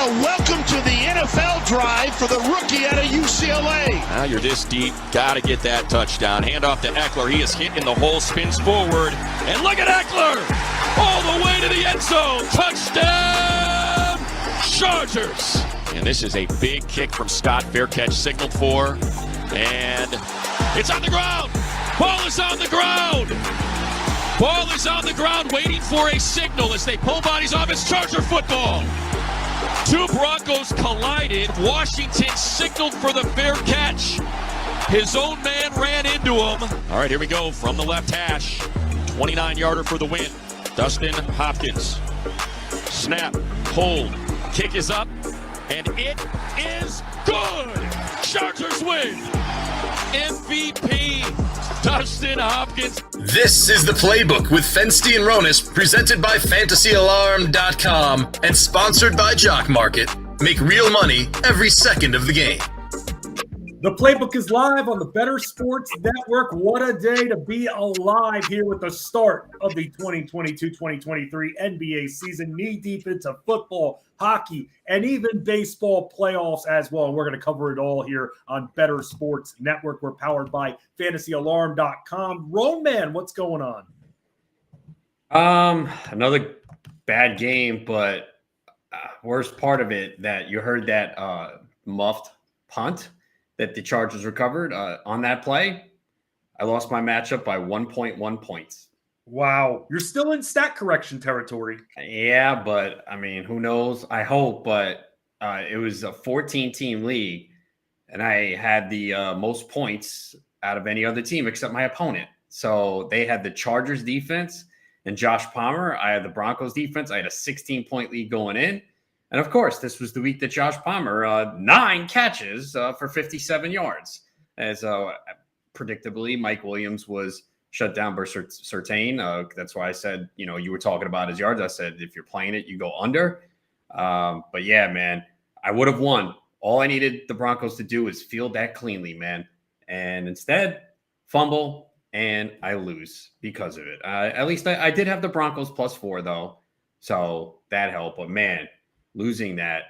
a welcome to the NFL drive for the rookie out of UCLA. Now you're this deep, got to get that touchdown. Hand off to Eckler. He is hit in the hole, spins forward, and look at Eckler! All the way to the end zone. Touchdown, Chargers! And this is a big kick from Scott. Fair catch signaled for, and it's on the ground. Ball is on the ground. Ball is on the ground waiting for a signal as they pull bodies off. It's Charger football. Two Broncos collided. Washington signaled for the fair catch. His own man ran into him. All right, here we go from the left hash. 29-yarder for the win. Dustin Hopkins. Snap, hold, kick is up, and it is good. Chargers win. MVP, Dustin Hopkins. This is The Playbook with Fensty and Ronis, presented by FantasyAlarm.com and sponsored by Jock Market. Make real money every second of the game. The Playbook is live on the Bettor Sports Network. What a day to be alive here with the start of the 2022-2023 NBA season. Knee-deep into football, hockey, and even baseball playoffs as well. And we're going to cover it all here on Bettor Sports Network. We're powered by FantasyAlarm.com. Roman, what's going on? Another bad game, but worst part of it that you heard that muffed punt that the Chargers recovered on that play. I lost my matchup by 1.1 points. Wow. You're still in stat correction territory. Yeah, but I mean, who knows? I hope, but it was a 14-team league, and I had the most points out of any other team except my opponent. So they had the Chargers defense and Josh Palmer. I had the Broncos defense. I had a 16-point lead going in. And, of course, this was the week that Josh Palmer, 9 catches for 57 yards. As predictably, Mike Williams was shut down by Surtain. That's why I said, you were talking about his yards. I said, if you're playing it, you go under. But, yeah, man, I would have won. All I needed the Broncos to do is field that cleanly, man. And instead, fumble, and I lose because of it. At least I did have the Broncos +4, though. So that helped. But, man, losing that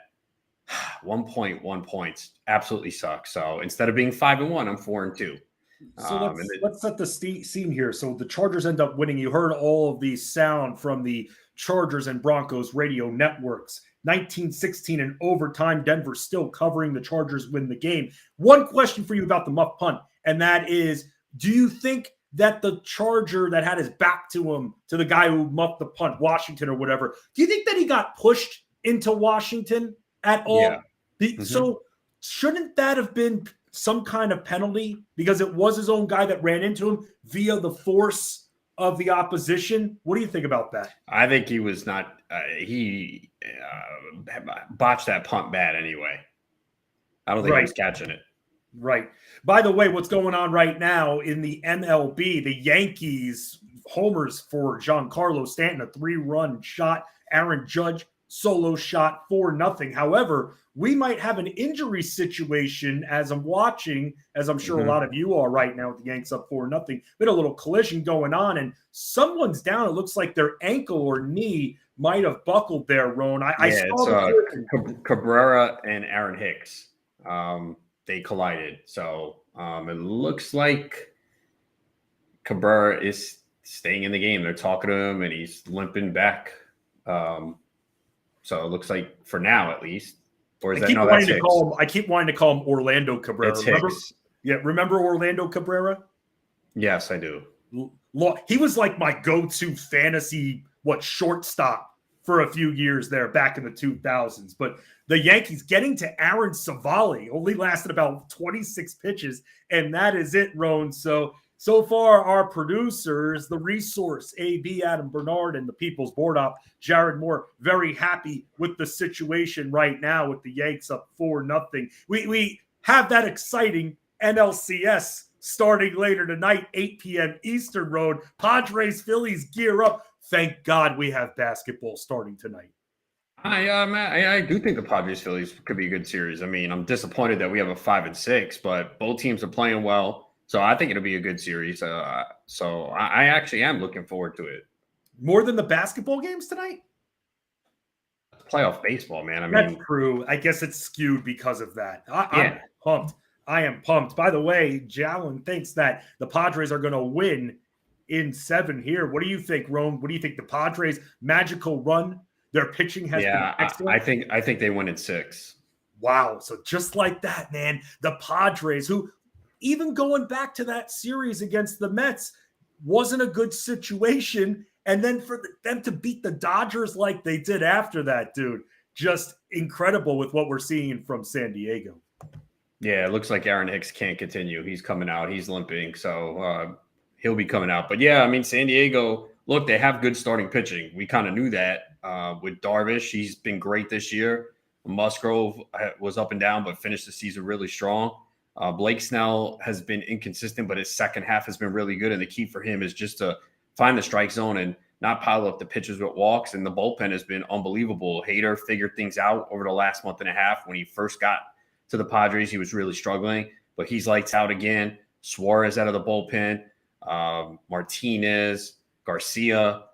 1.1 points absolutely sucks. So instead of being 5-1, I'm 4-2. So let's set the scene here. So the Chargers end up winning. You heard all of the sound from the Chargers and Broncos radio networks. 19-16 in overtime. Denver still covering. The Chargers win the game. One question for you about the muff punt, and that is, do you think that the Charger that had his back to him, to the guy who muffed the punt, Washington or whatever, do you think that he got pushed into Washington at all? Yeah. So shouldn't that have been some kind of penalty because it was his own guy that ran into him via the force of the opposition? What do you think about that? I think he was not he botched that punt bad anyway. I don't think he was catching it. Right. By the way, what's going on right now in the MLB, the Yankees homers for Giancarlo Stanton, a 3-run shot. Aaron Judge solo shot 4-0. However, we might have an injury situation as I'm watching, as I'm sure a lot of you are right now with the Yanks up 4-0. Been a little collision going on, and someone's down. It looks like their ankle or knee might have buckled there, Roan. I saw Cabrera and Aaron Hicks. They collided. So it looks like Cabrera is staying in the game. They're talking to him, and he's limping back. So it looks like for now, at least. Or is I keep wanting to call him Orlando Cabrera. Remember Orlando Cabrera? Yes, I do. He was like my go-to fantasy shortstop for a few years there back in the 2000s. But the Yankees getting to Aaron Savali only lasted about 26 pitches, and that is it, Roan. So far, our producers, the resource, AB, Adam Bernard, and the People's Board Op, Jared Moore, very happy with the situation right now with the Yanks up 4-0. We have that exciting NLCS starting later tonight, 8 p.m. Eastern Road. Padres, Phillies gear up. Thank God we have basketball starting tonight. I do think the Padres Phillies could be a good series. I mean, I'm disappointed that we have a 5-6, but both teams are playing well. So I think it'll be a good series. So I actually am looking forward to it. More than the basketball games tonight? playoff baseball, man. I That's mean, true. I guess it's skewed because of that. I'm yeah. pumped. I am pumped. By the way, Jalen thinks that the Padres are going to win in 7 here. What do you think, Rome? What do you think? The Padres' magical run, their pitching has been excellent. I think they win in 6. Wow. So just like that, man, the Padres, who even going back to that series against the Mets, wasn't a good situation. And then for them to beat the Dodgers like they did after that, dude, just incredible with what we're seeing from San Diego. Yeah, it looks like Aaron Hicks can't continue. He's coming out. He's limping. So he'll be coming out. But yeah, I mean, San Diego, look, they have good starting pitching. We kind of knew that with Darvish. He's been great this year. Musgrove was up and down, but finished the season really strong. Blake Snell has been inconsistent, but his second half has been really good. And the key for him is just to find the strike zone and not pile up the pitches with walks. And the bullpen has been unbelievable. Hader figured things out over the last month and a half. When he first got to the Padres, he was really struggling, but he's lights out again. Suarez out of the bullpen. Martinez, Garcia,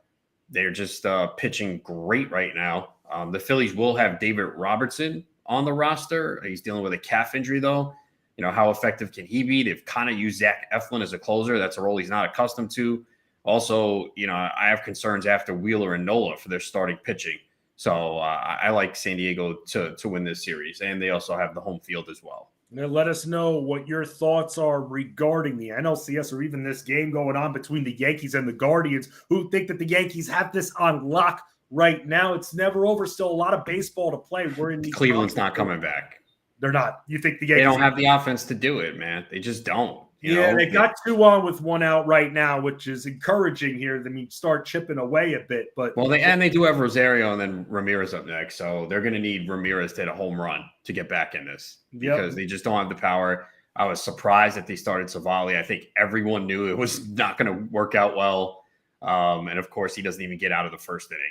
they're just pitching great right now. The Phillies will have David Robertson on the roster. He's dealing with a calf injury, though. You know, how effective can he be? They've kind of used Zach Eflin as a closer. That's a role he's not accustomed to. Also, you know, I have concerns after Wheeler and Nola for their starting pitching. So I like San Diego to win this series, and they also have the home field as well. Now let us know what your thoughts are regarding the NLCS or even this game going on between the Yankees and the Guardians, who think that the Yankees have this on lock right now. It's never over. Still a lot of baseball to play. We're in Cleveland's not coming back. They're not. You think the Yankees? They don't have the offense to do it, man. They just don't. You know? They got 2 on with 1 out right now, which is encouraging here. They mean start chipping away a bit, but they do have Rosario and then Ramirez up next, so they're going to need Ramirez to hit a home run to get back in this because they just don't have the power. I was surprised that they started Savali. I think everyone knew it was not going to work out well, and of course he doesn't even get out of the first inning.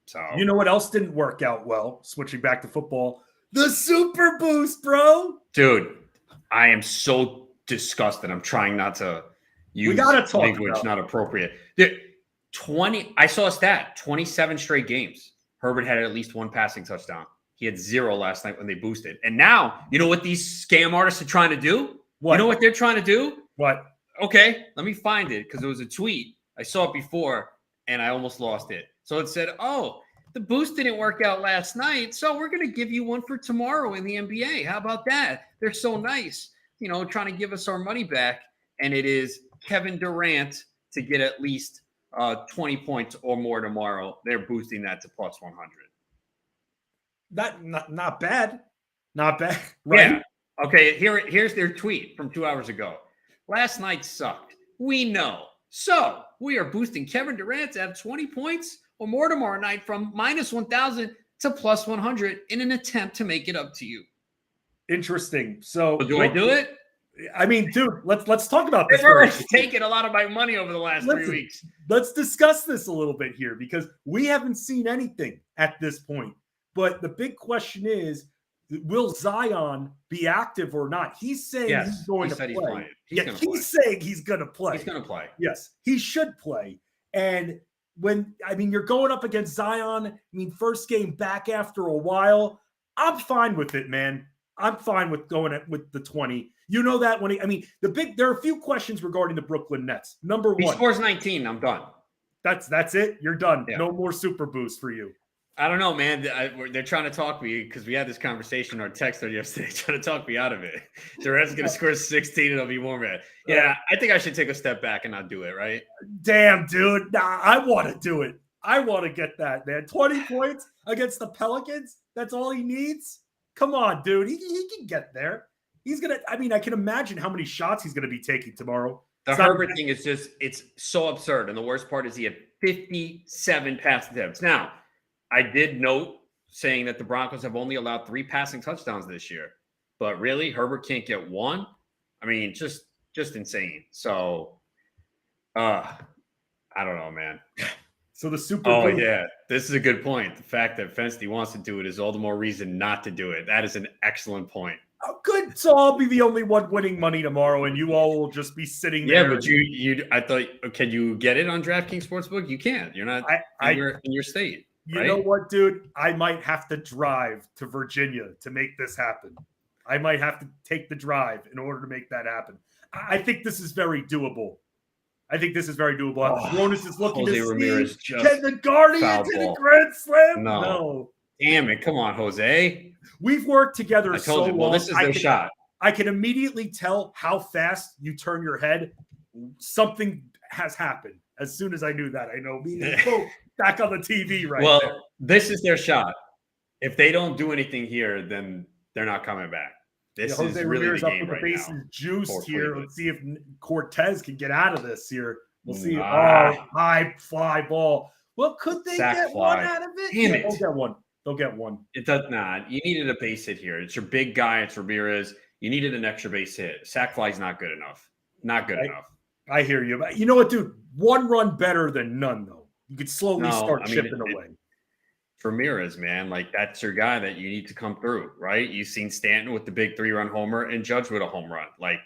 So you know what else didn't work out well? Switching back to football, the Super Boost, bro. Dude, I am so disgusted. I'm trying not to use language not appropriate. Dude, I saw a stat, 27 straight games. Herbert had at least 1 passing touchdown. He had 0 last night when they boosted. And now, you know what these scam artists are trying to do? What? You know what they're trying to do? What? Okay, let me find it because it was a tweet. I saw it before and I almost lost it. So it said, oh, the boost didn't work out last night, so we're going to give you one for tomorrow in the NBA. How about that? They're so nice. You know, trying to give us our money back, and it is Kevin Durant to get at least 20 points or more tomorrow. They're boosting that to plus 100. Not bad. Not bad. Right? Yeah. Okay, here's their tweet from 2 hours ago. Last night sucked. We know. So we are boosting Kevin Durant to have 20 points or more tomorrow night from minus 1,000 to plus 100 in an attempt to make it up to you. Interesting. So do I do it? I mean, dude, let's talk about this. They've already taken a lot of my money over the last 3 weeks. Let's discuss this a little bit here because we haven't seen anything at this point. But the big question is, will Zion be active or not? He's saying he's going to play. He's saying he's going to play. He's going to play. Yes, he should play. And you're going up against Zion. First game back after a while. I'm fine with it, man. I'm fine with going with the 20. You know that there are a few questions regarding the Brooklyn Nets. Number 1. He scores 19. I'm done. That's it. You're done. Yeah. No more super boost for you. I don't know, man. They're trying to talk me because we had this conversation on text yesterday, trying to talk me out of it. Durant's going to score 16 and I'll be more mad. Yeah, I think I should take a step back and not do it, right? Damn, dude. Nah, I want to do it. I want to get that, man. 20 points against the Pelicans. That's all he needs. Come on, dude. He can get there. He's going to, I can imagine how many shots he's going to be taking tomorrow. The Herbert thing is it's so absurd. And the worst part is he had 57 pass attempts. Now, I did note saying that the Broncos have only allowed 3 passing touchdowns this year. But really, Herbert can't get 1? Just insane. So, I don't know, man. So the Super Bowl. Oh, yeah. This is a good point. The fact that Fensty wants to do it is all the more reason not to do it. That is an excellent point. Oh, good. So I'll be the only one winning money tomorrow, and you all will just be sitting there. Yeah, but I thought, can you get it on DraftKings Sportsbook? You can't. You're not in your state. You know what, dude? I might have to drive to Virginia to make this happen. I might have to take the drive in order to make that happen. I think this is very doable. Ronis is looking Jose to Ramirez see, can the Guardians hit a grand slam? No. Damn it. Come on, Jose. We've worked together so long. Well, this is their shot. I can immediately tell how fast you turn your head. Something has happened. As soon as I knew that, I know back on the TV there. Well, this is their shot. If they don't do anything here, then they're not coming back. This is really Ramirez the game right now. Bases juiced here. Let's see if Cortez can get out of this here. We'll see. High fly ball. Well, could they get one out of it? Damn it. They'll get one. It does not. You needed a base hit here. It's your big guy. It's Ramirez. You needed an extra base hit. Sack fly's not good enough. Not good enough. I hear you. You know what, dude? One run better than none, though. You could slowly start chipping away. Ramirez, man, like that's your guy that you need to come through, right? You've seen Stanton with the big 3-run homer and Judge with a home run. Like,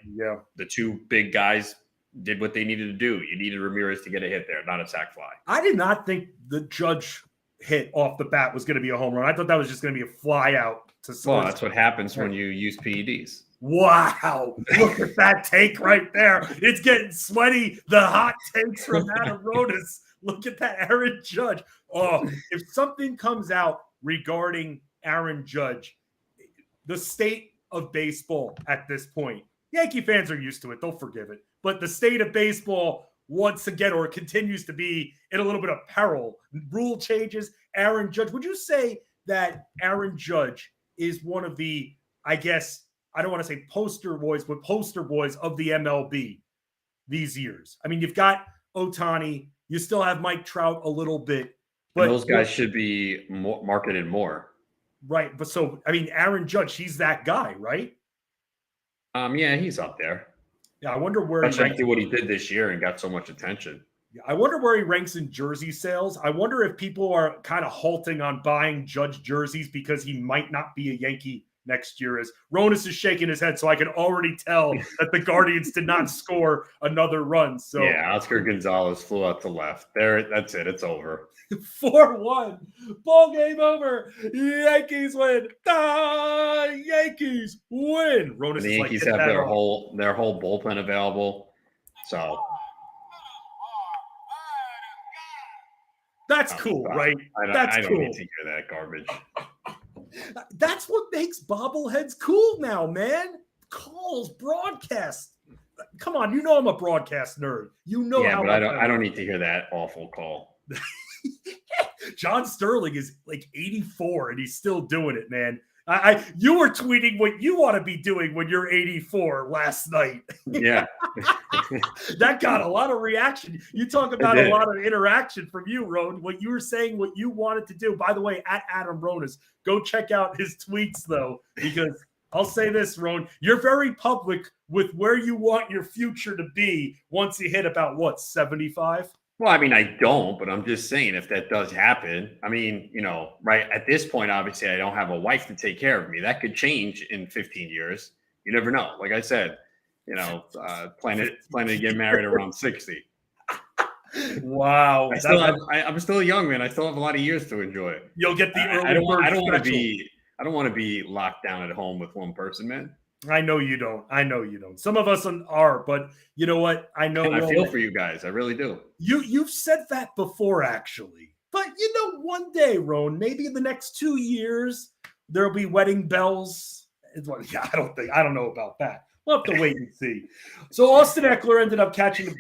the two big guys did what they needed to do. You needed Ramirez to get a hit there, not a sack fly. I did not think the Judge hit off the bat was going to be a home run. I thought that was just going to be a fly out to Well, that's what happens when you use PEDs. Wow. Look at that take right there. It's getting sweaty. The hot takes from Adam Rodas. Look at that Aaron Judge. Oh, if something comes out regarding Aaron Judge, the state of baseball at this point, Yankee fans are used to it. They'll forgive it. But the state of baseball once again, or continues to be in a little bit of peril. Rule changes. Aaron Judge. Would you say that Aaron Judge is one of the, I guess, I don't want to say poster boys, but poster boys of the MLB these years? I mean, you've got Ohtani. You still have Mike Trout a little bit. But and those guys should be marketed more. Right. But so, I mean, Aaron Judge, he's that guy, right? Yeah, he's up there. Yeah, I wonder where especially what he did this year and got so much attention. Yeah, I wonder where he ranks in jersey sales. I wonder if people are kind of halting on buying Judge jerseys because he might not be a Yankee next year. As Ronas is shaking his head, so I can already tell that the Guardians did not score another run. So yeah, Oscar Gonzalez flew out to left. There, that's it. It's over. 4-1. Ball game over. Yankees win. Yankees win. Ronas the Yankees have their whole bullpen available. So that's cool, right? I don't need to hear that garbage. That's what makes bobbleheads cool now, man. Calls, broadcasts. Come on, you know I'm a broadcast nerd. You know how. Yeah, but I don't need to hear that awful call. John Sterling is like 84 and he's still doing it, man. You were tweeting what you want to be doing when you're 84 last night. Yeah. That got a lot of reaction. You talk about a lot of interaction from you, Roan. What you were saying, what you wanted to do. By the way, at Adam Ronas, go check out his tweets, though, because I'll say this, Roan, you're very public with where you want your future to be once you hit about, 75? Well, I mean, I don't, but I'm just saying if that does happen, I mean, right at this point, obviously, I don't have a wife to take care of me. That could change in 15 years. You never know. Like I said, planning to get married around 60. Wow. I'm still young, man. I still have a lot of years to enjoy. You'll get the early I don't want to be locked down at home with one person, man. I know you don't. Some of us are, but you know what? I feel for you guys. I really do. You've said that before, actually. But one day, Roan, maybe in the next 2 years, there'll be wedding bells. Yeah, I don't know about that. We'll have to wait and see. So Austin Eckler ended up catching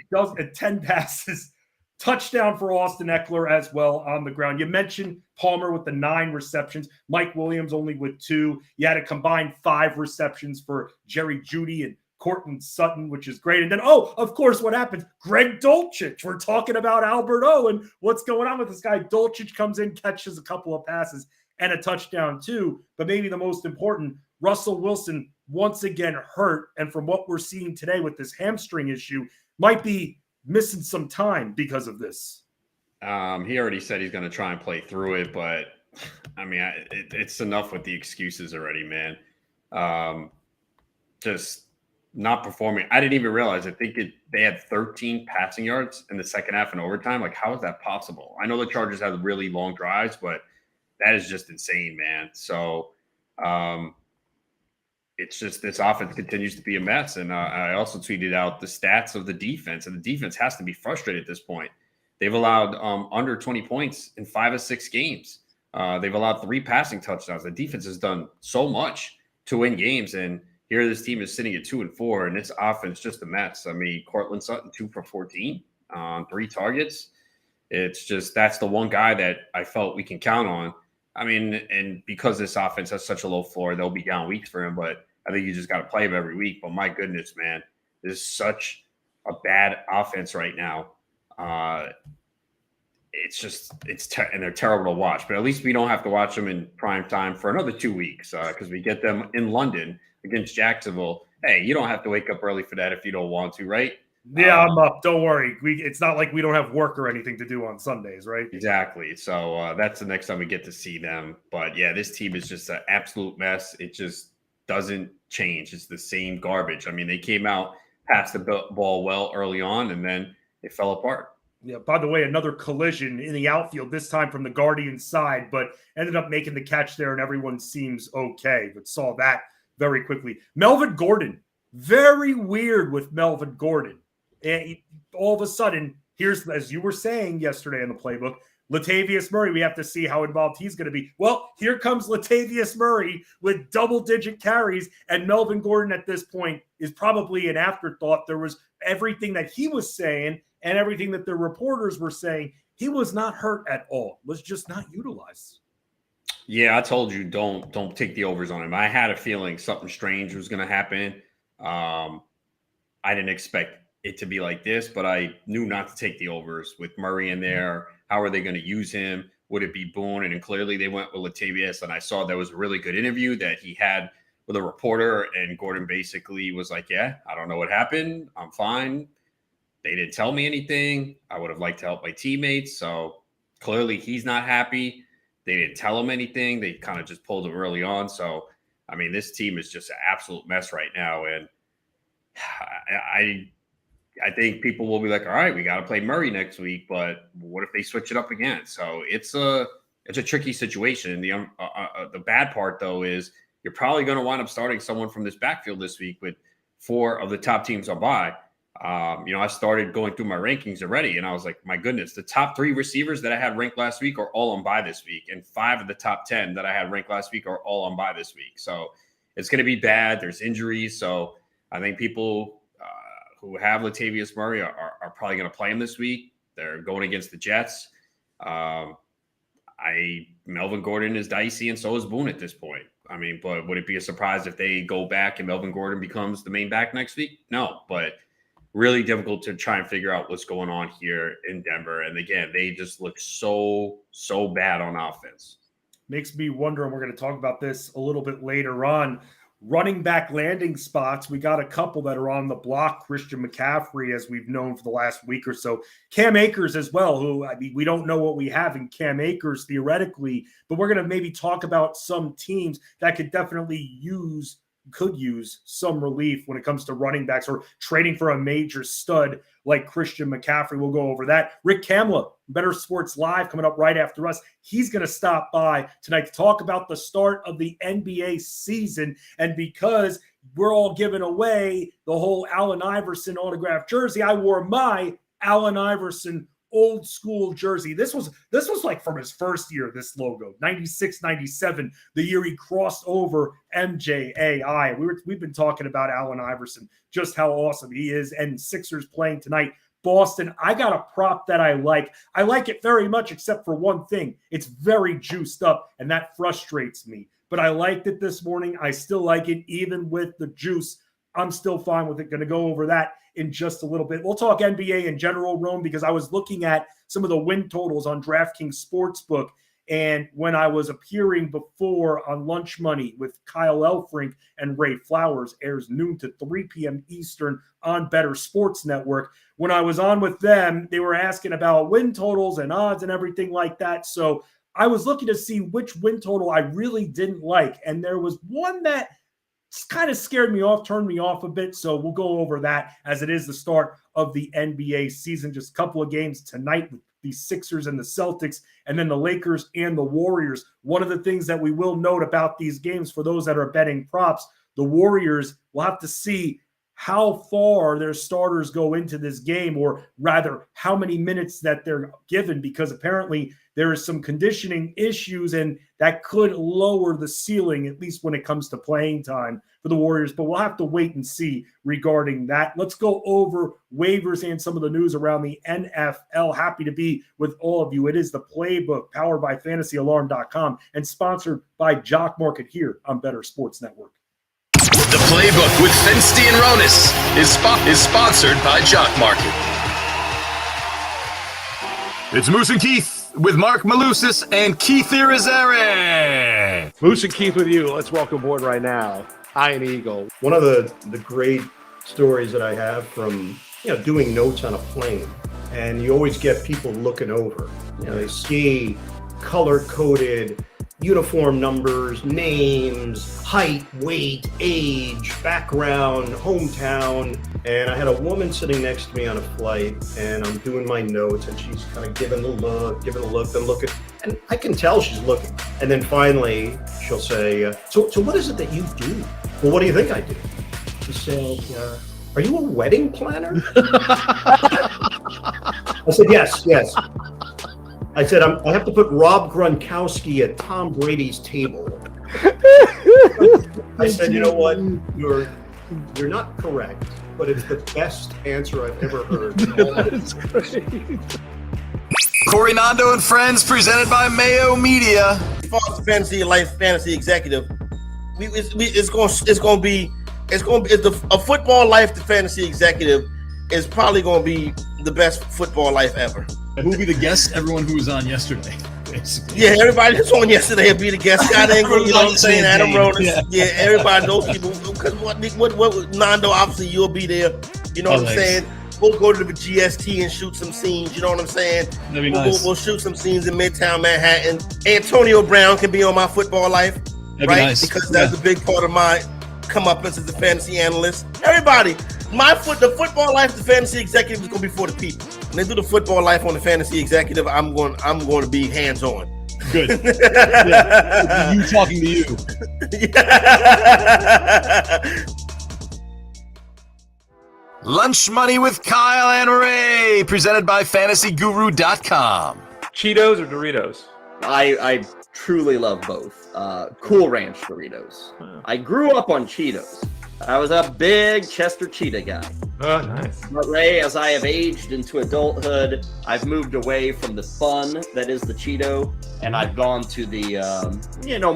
10 passes. Touchdown for Austin Eckler as well on the ground. You mentioned Palmer with the 9 receptions. Mike Williams only with 2. You had a combined 5 receptions for Jerry Jeudy and Courtland Sutton, which is great. And then, of course, what happens? Greg Dulcich. We're talking about Albert O and what's going on with this guy. Dulcich comes in, catches a couple of passes and a touchdown too. But maybe the most important, Russell Wilson once again hurt. And from what we're seeing today with this hamstring issue, might be missing some time because of this. He already said he's going to try and play through it, but I mean, it's enough with the excuses already, man. Just not performing. I didn't even realize. I think they had 13 passing yards in the second half and overtime. Like, how is that possible? I know the Chargers have really long drives, but that is just insane, man. So it's just this offense continues to be a mess. And I also tweeted out the stats of the defense, and the defense has to be frustrated at this point. They've allowed under 20 points in 5 of 6 games. They've allowed 3 passing touchdowns. The defense has done so much to win games, and here this team is sitting at 2-4, and its offense just a mess. I mean, Cortland Sutton 2 for 14 on 3 targets. It's just that's the one guy that I felt we can count on. I mean, and because this offense has such a low floor, there'll be down weeks for him, but I think you just got to play him every week. But my goodness, man, this is such a bad offense right now. And they're terrible to watch, but at least we don't have to watch them in prime time for another 2 weeks because we get them in London against Jacksonville. Hey, you don't have to wake up early for that if you don't want to, right? Yeah, I'm up. Don't worry. It's not like we don't have work or anything to do on Sundays, right? Exactly. So that's the next time we get to see them. But yeah, this team is just an absolute mess. It just doesn't change. It's the same garbage. I mean, they came out, passed the ball well early on, and then it fell apart. Yeah, by the way, another collision in the outfield, this time from the Guardians side, but ended up making the catch there, and everyone seems okay, but saw that very quickly. Melvin Gordon, very weird with Melvin Gordon. And all of a sudden, here's, as you were saying yesterday in the playbook, Latavius Murray, we have to see how involved he's going to be. Well, here comes Latavius Murray with double-digit carries, and Melvin Gordon at this point is probably an afterthought. There was everything that he was saying and everything that the reporters were saying. He was not hurt at all, was just not utilized. Yeah, I told you don't take the overs on him. I had a feeling something strange was going to happen. I didn't expect it to be like this, but I knew not to take the overs with Murray in there. How are they going to use him? Would it be Boone? And clearly they went with Latavius, and I saw there was a really good interview that he had with a reporter, and Gordon basically was like, yeah, I don't know what happened. I'm fine. They didn't tell me anything. I would have liked to help my teammates. So clearly he's not happy. They didn't tell him anything. They kind of just pulled him early on. So, I mean, this team is just an absolute mess right now. And I think people will be like, all right, we got to play Murray next week, but what if they switch it up again? So it's a tricky situation. The bad part, though, is you're probably going to wind up starting someone from this backfield this week with 4 of the top teams on bye. I started going through my rankings already, and I was like, my goodness, the top 3 receivers that I had ranked last week are all on bye this week, and 5 of the top 10 that I had ranked last week are all on bye this week. So it's going to be bad. There's injuries. So I think people who have Latavius Murray are probably going to play him this week. They're going against the Jets. Melvin Gordon is dicey, and so is Boone at this point. I mean, but would it be a surprise if they go back and Melvin Gordon becomes the main back next week? No, but really difficult to try and figure out what's going on here in Denver. And again, they just look so bad on offense. Makes me wonder, and we're going to talk about this a little bit later on, running back landing spots. We got a couple that are on the block. Christian McCaffrey, as we've known for the last week or so. Cam Akers as well, who, I mean, we don't know what we have in Cam Akers theoretically, but we're going to maybe talk about some teams that could use some relief when it comes to running backs or trading for a major stud like Christian McCaffrey. We'll go over that. Rick Kamla, Better Sports Live, coming up right after us. He's going to stop by tonight to talk about the start of the NBA season. And because we're all giving away the whole Allen Iverson autographed jersey, I wore my Allen Iverson old school jersey. This was like from his first year, this logo, 96, 97, the year he crossed over MJAI. We've been talking about Allen Iverson, just how awesome he is, and Sixers playing tonight. Boston, I got a prop that I like. I like it very much, except for one thing. It's very juiced up, and that frustrates me. But I liked it this morning. I still like it, even with the juice. I'm still fine with it. Going to go over that in just a little bit. We'll talk NBA in general, Rome, because I was looking at some of the win totals on DraftKings Sportsbook. And when I was appearing before on Lunch Money with Kyle Elfrink and Ray Flowers, airs noon to 3 p.m. Eastern on Better Sports Network. When I was on with them, they were asking about win totals and odds and everything like that. So I was looking to see which win total I really didn't like. And there was one that it's kind of scared me off, turned me off a bit. So we'll go over that as it is the start of the NBA season. Just a couple of games tonight with the Sixers and the Celtics, and then the Lakers and the Warriors. One of the things that we will note about these games for those that are betting props, the Warriors will have to see how far their starters go into this game, or rather how many minutes that they're given, because apparently there is some conditioning issues and that could lower the ceiling, at least when it comes to playing time for the Warriors. But we'll have to wait and see regarding that. Let's go over waivers and some of the news around the NFL. Happy to be with all of you. It is the Playbook, powered by FantasyAlarm.com and sponsored by Jock Market here on Bettor Sports Network. The Playbook with Fensty and Ronis is sponsored by Jock Market. It's Moose and Keith with Mark Malusis and Keith Irizarry. Moose and Keith with you. Let's welcome aboard right now, Iron Eagle. One of the great stories that I have from doing notes on a plane, and you always get people looking over. They see color-coded uniform numbers, names, height, weight, age, background, hometown. And I had a woman sitting next to me on a flight, and I'm doing my notes, and she's kind of giving the look, then looking. And I can tell she's looking. And then finally, she'll say, so what is it that you do? Well, what do you think I do? She said, are you a wedding planner? I said, yes. I said, I have to put Rob Gronkowski at Tom Brady's table. I said, you know what? You're not correct, but it's the best answer I've ever heard. That's great. Corey Nando and Friends, presented by Mayo Media. Fantasy Life Fantasy Executive. It's going to be a football life. The Fantasy Executive is probably going to be the best football life ever. We'll be the guest, everyone who was on yesterday, basically. Yeah, everybody that's on yesterday will be the guest. Scott Ingram, you know what I'm saying? Adam Ronis. Yeah, everybody, those people. Because what Nando, obviously you'll be there. You know what I'm saying? We'll go to the GST and shoot some scenes. You know what I'm saying? That'd be nice. We'll shoot some scenes in Midtown Manhattan. Antonio Brown can be on my football life, That'd right? be nice. Because that's a big part of my come up as a fantasy analyst. Everybody, the football life, the Fantasy Executive is going to be for the people. When they do the football life on the Fantasy Executive, I'm going to be hands on. Good. Yeah. You talking to you. Lunch Money with Kyle and Ray, presented by FantasyGuru.com. Cheetos or Doritos? I truly love both. Cool Ranch Doritos. Wow. I grew up on Cheetos. I was a big Chester Cheetah guy. Oh, nice. But Ray, as I have aged into adulthood, I've moved away from the fun that is the Cheeto, and I've gone to the,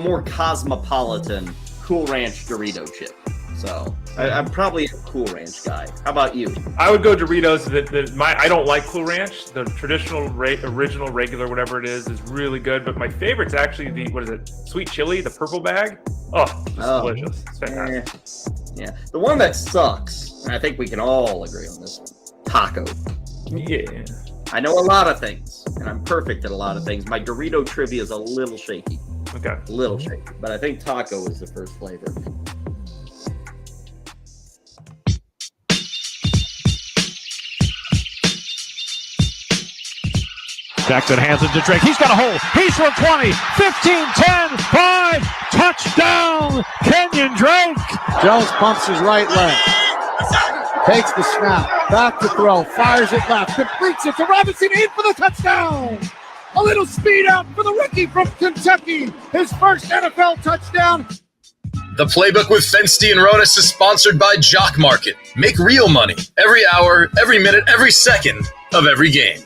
more cosmopolitan Cool Ranch Dorito chip. So I'm probably a Cool Ranch guy. How about you? I would go Doritos. I don't like Cool Ranch. The traditional, original, regular, whatever it is really good. But my favorite's actually the sweet chili, the purple bag. Oh, it's delicious. It's fantastic. Yeah. The one that sucks, and I think we can all agree on this one, taco. Yeah. I know a lot of things, and I'm perfect at a lot of things. My Dorito trivia is a little shaky. Okay. A little shaky. But I think taco is the first flavor. Jackson hands it to Drake. He's got a hole. He's from 20, 15, 10, 5. Touchdown, Kenyon Drake. Jones pumps his right leg. Takes the snap. Back to throw. Fires it left. Completes it to Robinson. In for the touchdown. A little speed out for the rookie from Kentucky. His first NFL touchdown. The Playbook with Fensty and Ronis is sponsored by Jock Market. Make real money every hour, every minute, every second of every game.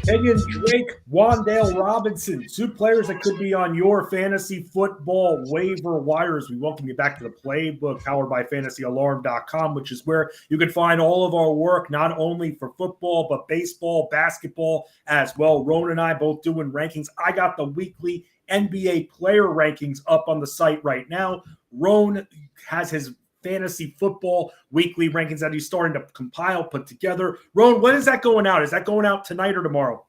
Kenyon Drake, Wandale Robinson, two players that could be on your fantasy football waiver wires. We welcome you back to the Playbook, powered by FantasyAlarm.com, which is where you can find all of our work, not only for football, but baseball, basketball as well. Ron and I both doing rankings. I got the weekly NBA player rankings up on the site right now. Ron has his fantasy football weekly rankings that he's starting to compile, put together. Ron, when is that going out? Is that going out tonight or tomorrow?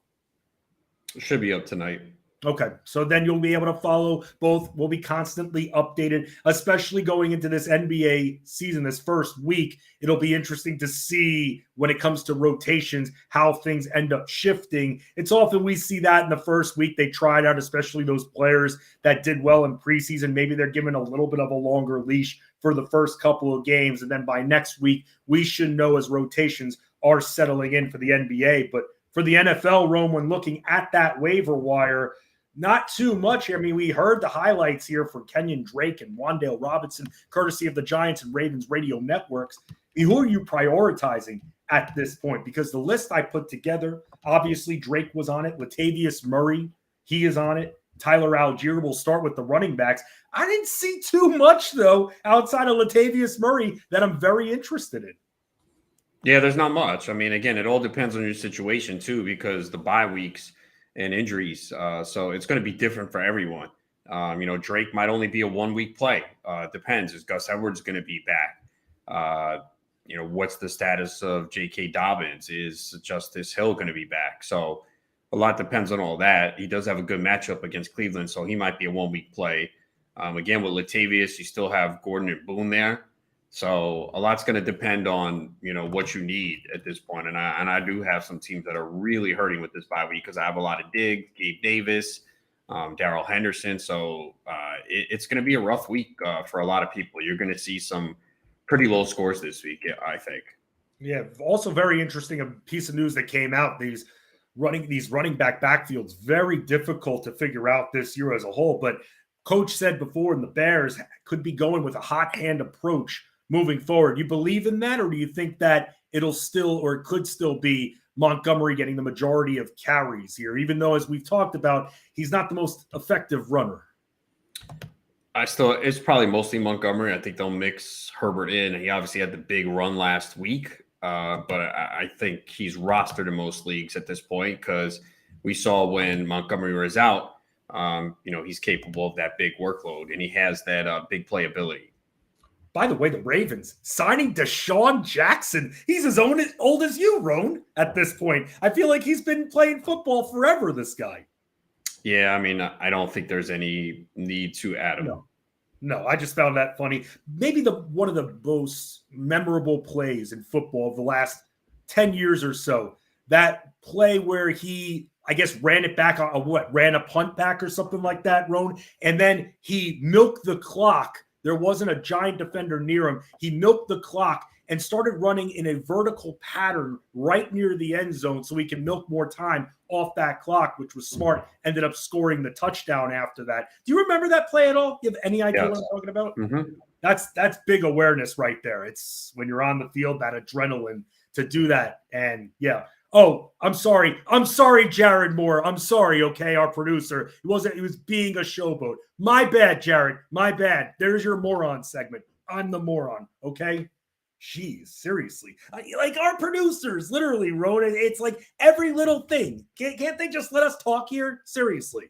It should be up tonight. Okay, so then you'll be able to follow both. We'll be constantly updated, especially going into this NBA season, this first week. It'll be interesting to see when it comes to rotations, how things end up shifting. It's often we see that in the first week they tried out, especially those players that did well in preseason. Maybe they're given a little bit of a longer leash for the first couple of games. And then by next week, we should know as rotations are settling in for the NBA. But for the NFL, Rome, when looking at that waiver wire, not too much. I mean, we heard the highlights here for Kenyon Drake and Wan'Dale Robinson, courtesy of the Giants and Ravens radio networks. Who are you prioritizing at this point? Because the list I put together, obviously Drake was on it. Latavius Murray, he is on it. Tyler Algier will start with the running backs. I didn't see too much, though, outside of Latavius Murray that I'm very interested in. Yeah, there's not much. I mean, again, it all depends on your situation, too, because the bye weeks – and injuries. So it's going to be different for everyone. Drake might only be a 1 week play. Depends. Is Gus Edwards going to be back? What's the status of J.K. Dobbins? Is Justice Hill going to be back? So a lot depends on all that. He does have a good matchup against Cleveland, so he might be a 1 week play. Again, with Latavius, you still have Gordon and Boone there. So a lot's going to depend on, what you need at this point. And I do have some teams that are really hurting with this bye week because I have a lot of Diggs, Gabe Davis, Darrell Henderson. So it's going to be a rough week for a lot of people. You're going to see some pretty low scores this week, I think. Yeah. Also very interesting, a piece of news that came out. These running back backfields, very difficult to figure out this year as a whole. But Coach said before, and the Bears could be going with a hot hand approach moving forward. You believe in that, or do you think that it could still be Montgomery getting the majority of carries here, even though, as we've talked about, he's not the most effective runner? It's probably mostly Montgomery. I think they'll mix Herbert in. He obviously had the big run last week, but I think he's rostered in most leagues at this point because we saw when Montgomery was out, he's capable of that big workload, and he has that big playability. By the way, the Ravens signing Deshaun Jackson. He's as old as you, Roan, at this point. I feel like he's been playing football forever, this guy. Yeah, I mean, I don't think there's any need to add him. No, I just found that funny. Maybe one of the most memorable plays in football of the last 10 years or so. That play where he, I guess, ran it back ran a punt back or something like that, Roan, and then he milked the clock. There wasn't a giant defender near him. He milked the clock and started running in a vertical pattern right near the end zone so he can milk more time off that clock, which was smart. Ended up scoring the touchdown after that. Do you remember that play at all? Do you have any idea what I'm talking about? Mm-hmm. That's big awareness right there. It's when you're on the field, that adrenaline to do that. And yeah. Oh, I'm sorry. Jared Moore. I'm sorry, okay, our producer. He was being a showboat. My bad, Jared. My bad. There's your moron segment. I'm the moron, okay? Jeez, seriously. Like our producers literally wrote it. It's like every little thing. Can't they just let us talk here? Seriously.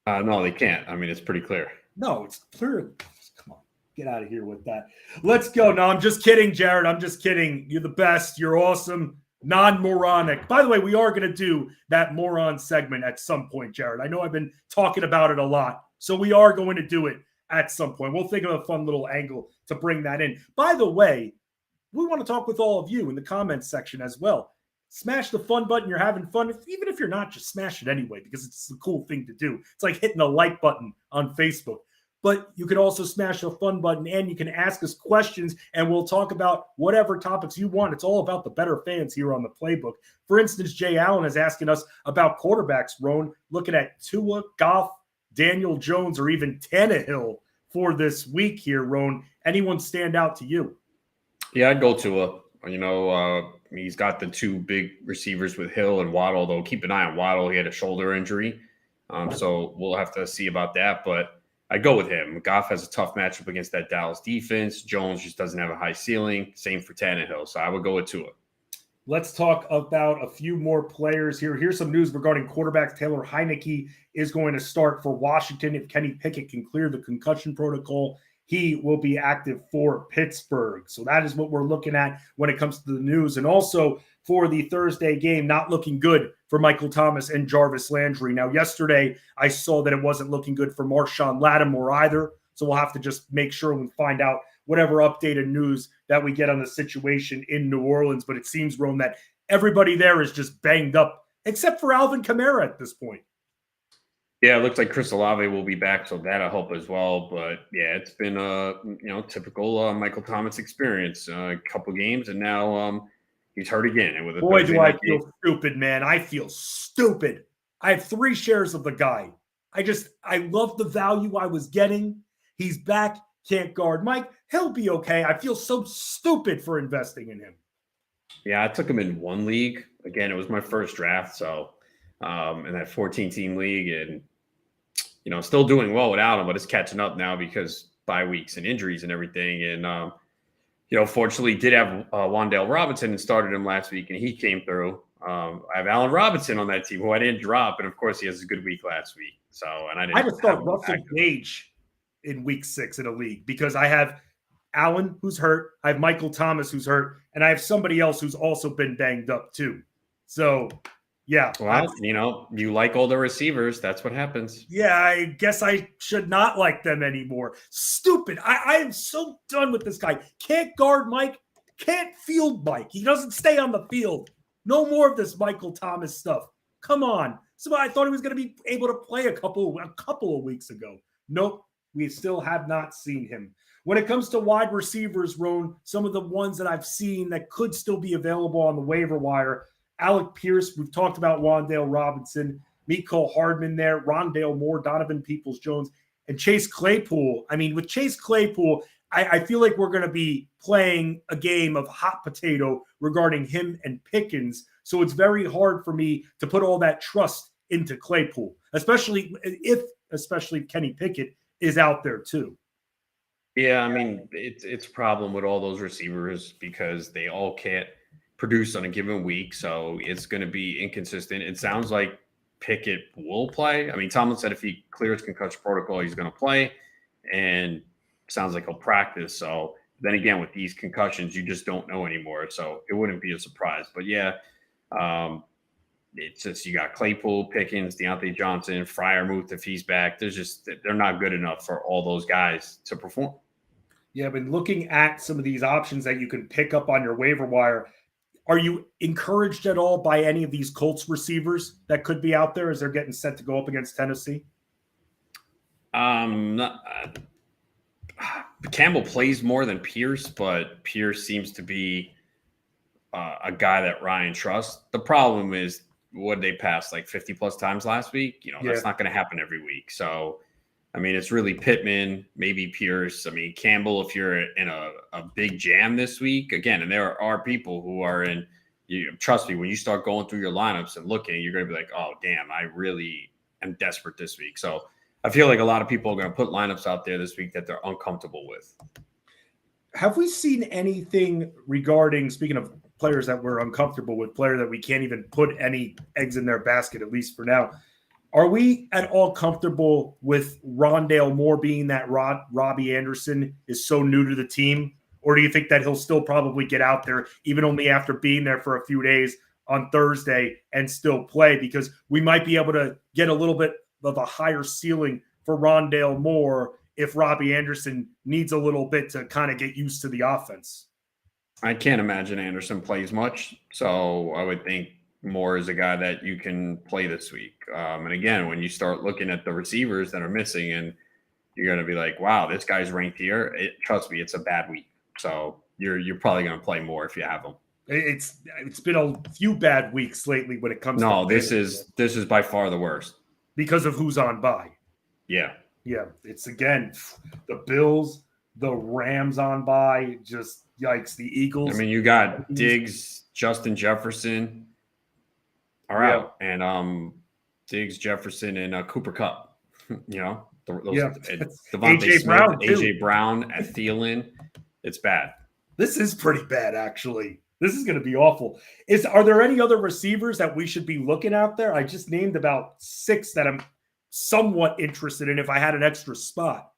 No, they can't. I mean, it's pretty clear. No, it's clear. Come on. Get out of here with that. Let's go. No, I'm just kidding, Jared. I'm just kidding. You're the best. You're awesome. Non-moronic. By the way, we are going to do that moron segment at some point, Jared. I know I've been talking about it a lot. So we are going to do it at some point. We'll think of a fun little angle to bring that in. By the way, we want to talk with all of you in the comments section as well. Smash the fun button. You're having fun. Even if you're not, just smash it anyway because it's a cool thing to do. It's like hitting the like button on Facebook. But you can also smash the fun button and you can ask us questions and we'll talk about whatever topics you want. It's all about the Bettor fans here on the playbook. For instance, Jay Allen is asking us about quarterbacks, Roan, looking at Tua, Goff, Daniel Jones, or even Tannehill for this week here, Roan. Anyone stand out to you? Yeah, I'd go Tua. He's got the two big receivers with Hill and Waddle, though. Keep an eye on Waddle. He had a shoulder injury. So we'll have to see about that. But I go with him. Goff has a tough matchup against that Dallas defense. Jones just doesn't have a high ceiling. Same for Tannehill. So I would go with Tua. Let's talk about a few more players here. Here's some news regarding quarterbacks. Taylor Heineke is going to start for Washington. If Kenny Pickett can clear the concussion protocol, he will be active for Pittsburgh. So that is what we're looking at when it comes to the news. And also for the Thursday game, not looking good for Michael Thomas and Jarvis Landry. Now, yesterday I saw that it wasn't looking good for Marshawn Lattimore either. So we'll have to just make sure we find out whatever updated news that we get on the situation in New Orleans. But it seems, Rome, that everybody there is just banged up, except for Alvin Kamara at this point. Yeah, it looks like Chris Olave will be back, so that'll help as well. But yeah, it's been a typical Michael Thomas experience. A couple games, and now he's hurt again. And with a boy, do I feel stupid, man! I feel stupid. I have 3 shares of the guy. I love the value I was getting. He's back, can't guard Mike. He'll be okay. I feel so stupid for investing in him. Yeah, I took him in 1 league. Again, it was my first draft, so in that 14-team league, and still doing well without him, but it's catching up now because bye weeks and injuries and everything. And fortunately, did have Wan'Dale Robinson and started him last week, and he came through. I have Allen Robinson on that team, who I didn't drop, and of course, he has a good week last week. So, and I just thought Russell Gage in week 6 in a league because I have Allen who's hurt, I have Michael Thomas who's hurt, and I have somebody else who's also been banged up too. So. Yeah. Well, you like all the receivers. That's what happens. Yeah, I guess I should not like them anymore. Stupid. I am so done with this guy. Can't guard Mike. Can't field Mike. He doesn't stay on the field. No more of this Michael Thomas stuff. Come on. So I thought he was going to be able to play a couple of weeks ago. Nope. We still have not seen him. When it comes to wide receivers, Roan, some of the ones that I've seen that could still be available on the waiver wire, Alec Pierce, we've talked about Wan'Dale Robinson, Mecole Hardman there, Rondale Moore, Donovan Peoples-Jones, and Chase Claypool. I mean, with Chase Claypool, I feel like we're going to be playing a game of hot potato regarding him and Pickens. So it's very hard for me to put all that trust into Claypool, especially if Kenny Pickett is out there too. Yeah, I mean, it's a problem with all those receivers because they all can't produce on a given week, so it's going to be inconsistent. It sounds like Pickett will play. I mean, Tomlin said if he clears concussion protocol, he's going to play, and sounds like he'll practice. So then again, with these concussions, you just don't know anymore. So it wouldn't be a surprise. But yeah, it's just you got Claypool, Pickens, Deontay Johnson, Freiermuth if he's back. They're not good enough for all those guys to perform. Yeah, but looking at some of these options that you can pick up on your waiver wire, are you encouraged at all by any of these Colts receivers that could be out there as they're getting set to go up against Tennessee? Campbell plays more than Pierce, but Pierce seems to be a guy that Ryan trusts. The problem is, what they passed like 50 plus times last week? That's not going to happen every week. So, I mean, it's really Pittman, maybe Pierce. I mean, Campbell, if you're in a big jam this week, again, and there are people who are in, trust me, when you start going through your lineups and looking, you're going to be like, oh, damn, I really am desperate this week. So I feel like a lot of people are going to put lineups out there this week that they're uncomfortable with. Have we seen anything regarding, speaking of players that we're uncomfortable with, players that we can't even put any eggs in their basket, at least for now? Are we at all comfortable with Rondale Moore being that Robbie Anderson is so new to the team? Or do you think that he'll still probably get out there, even only after being there for a few days on Thursday, and still play? Because we might be able to get a little bit of a higher ceiling for Rondale Moore if Robbie Anderson needs a little bit to kind of get used to the offense. I can't imagine Anderson plays much. So I would think Moore is a guy that you can play this week. And again, when you start looking at the receivers that are missing, and you're going to be like, wow, this guy's ranked here. Trust me, it's a bad week. So you're probably going to play Moore if you have him. It's been a few bad weeks lately when it comes to this is by far the worst. Because of who's on bye. Yeah. Yeah. It's again the Bills, the Rams on bye, just yikes, the Eagles. I mean, you got Diggs, Justin Jefferson are out, and Diggs, Jefferson, and Cooper Kupp. Devontae Smith, AJ Brown, at Thielen. It's bad. This is pretty bad, actually. This is going to be awful. Are there any other receivers that we should be looking out there? I just named about 6 that I'm somewhat interested in if I had an extra spot.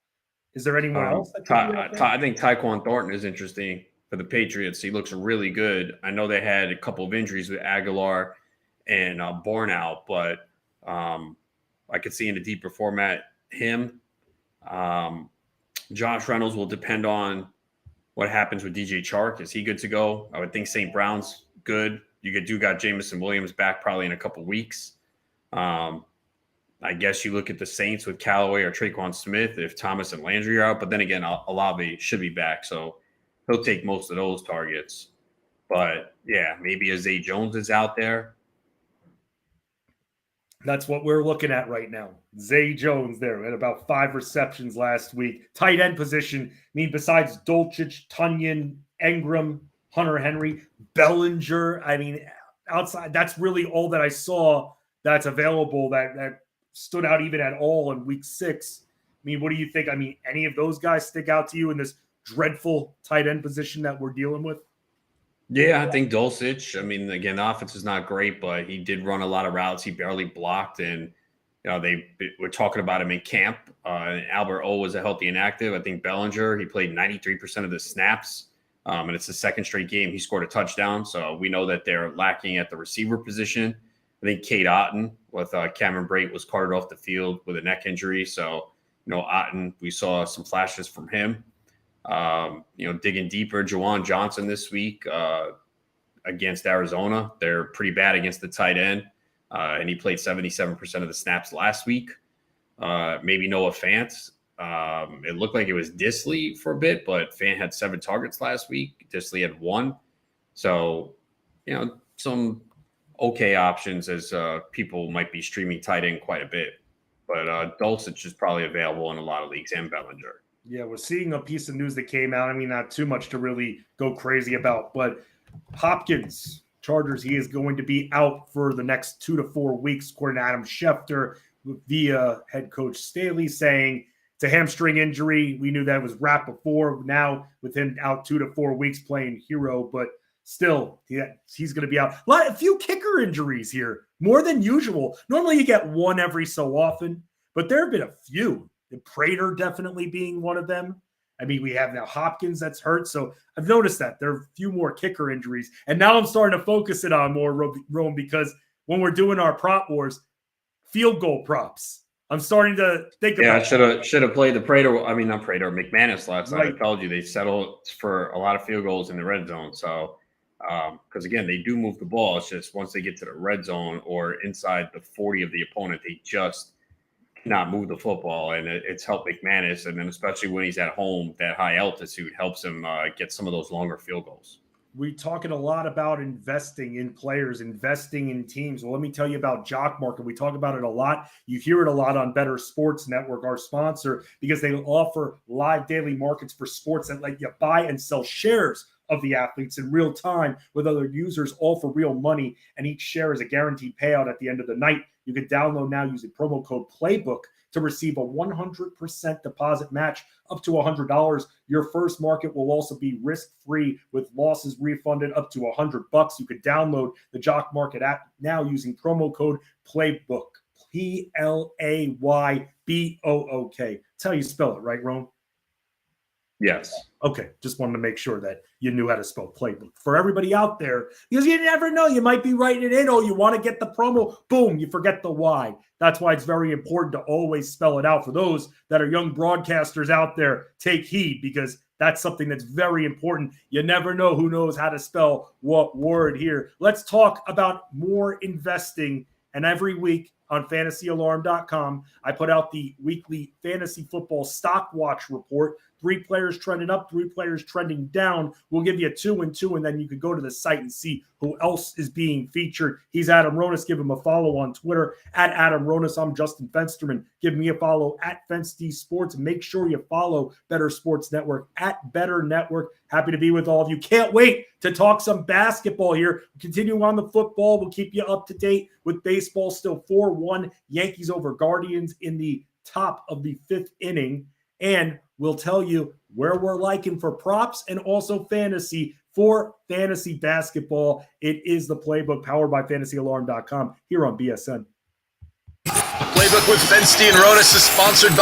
Is there anyone else? I think Tyquan Thornton is interesting for the Patriots. He looks really good. I know they had a couple of injuries with Aguilar and borne out, but I could see in a deeper format him. Josh Reynolds will depend on what happens with DJ Chark. Is he good to go? I would think St. Brown's good. You got Jamison Williams back probably in a couple weeks. I guess you look at the Saints with Callaway or Traquan Smith if Thomas and Landry are out. But then again, Olave should be back, so he'll take most of those targets. But, yeah, maybe a Zay Jones is out there. That's what we're looking at right now. Zay Jones there had about 5 receptions last week. Tight end position, besides Dulcich, Tunyon, Engram, Hunter Henry, Bellinger, outside, that's really all that I saw that's available that stood out even at all in week 6. What do you think? Any of those guys stick out to you in this dreadful tight end position that we're dealing with? Yeah, I think Dulcich. Again, the offense is not great, but he did run a lot of routes. He barely blocked, and they were talking about him in camp. Albert O was a healthy and active. I think Bellinger, he played 93% of the snaps, and it's the second straight game he scored a touchdown. So we know that they're lacking at the receiver position. I think Cade Otton with Cameron Brate was carted off the field with a neck injury. So, Otton, we saw some flashes from him. Digging deeper, Juwan Johnson this week against Arizona. They're pretty bad against the tight end, and he played 77% of the snaps last week. Maybe Noah Fant. It looked like it was Disley for a bit, but Fant had 7 targets last week. Disley had 1. So, some okay options as people might be streaming tight end quite a bit. But Dulcich is probably available in a lot of leagues, and Bellinger. Yeah, we're seeing a piece of news that came out. Not too much to really go crazy about, but Hopkins, Chargers, he is going to be out for the next 2 to 4 weeks, according to Adam Schefter, via head coach Staley, saying it's a hamstring injury. We knew that was wrapped before. Now, with him out 2 to 4 weeks playing hero, but still, he's going to be out. A few kicker injuries here, more than usual. Normally, you get one every so often, but there have been a few. The Prater definitely being one of them. We have now Hopkins that's hurt. So I've noticed that there are a few more kicker injuries. And now I'm starting to focus it on more, Rome, because when we're doing our prop wars, field goal props, I'm starting to think about it. Yeah, should have played the Prater. Not Prater, McManus last night. I told you they settled for a lot of field goals in the red zone. So, because again, they do move the ball. It's just once they get to the red zone or inside the 40 of the opponent, they just not move the football, and it's helped McManus, and then especially when he's at home, that high altitude helps him get some of those longer field goals. We're talking a lot about investing in players, investing in teams. Well, let me tell you about Jock Market. We talk about it a lot. You hear it a lot on Bettor Sports Network, our sponsor, because they offer live daily markets for sports that let you buy and sell shares of the athletes in real time with other users, all for real money. And each share is a guaranteed payout at the end of the night. You can download now using promo code PLAYBOOK to receive a 100% deposit match up to $100. Your first market will also be risk-free with losses refunded up to $100. You can download the Jock Market app now using promo code PLAYBOOK. PLAYBOOK. That's how you spell it, right, Rome? Yes. Okay, just wanted to make sure that you knew how to spell playbook. For everybody out there, because you never know, you might be writing it in, oh, you want to get the promo, boom, you forget the Y. That's why it's very important to always spell it out. For those that are young broadcasters out there, take heed, because that's something that's very important. You never know who knows how to spell what word here. Let's talk about more investing. And every week on fantasyalarm.com, I put out the weekly fantasy football stock watch report. 3 players trending up, 3 players trending down. We'll give you 2 and 2, and then you can go to the site and see who else is being featured. He's Adam Ronis. Give him a follow on Twitter at Adam Ronis. I'm Justin Fensterman. Give me a follow at FenceD Sports. Make sure you follow Bettor Sports Network at Bettor Network. Happy to be with all of you. Can't wait to talk some basketball here. Continuing on the football, we'll keep you up to date with baseball. Still 4-1 Yankees over Guardians in the top of the 5th inning. And we'll tell you where we're liking for props and also fantasy for fantasy basketball. It is the Playbook powered by fantasyalarm.com here on BSN. Playbook with Fensty and Ronis is sponsored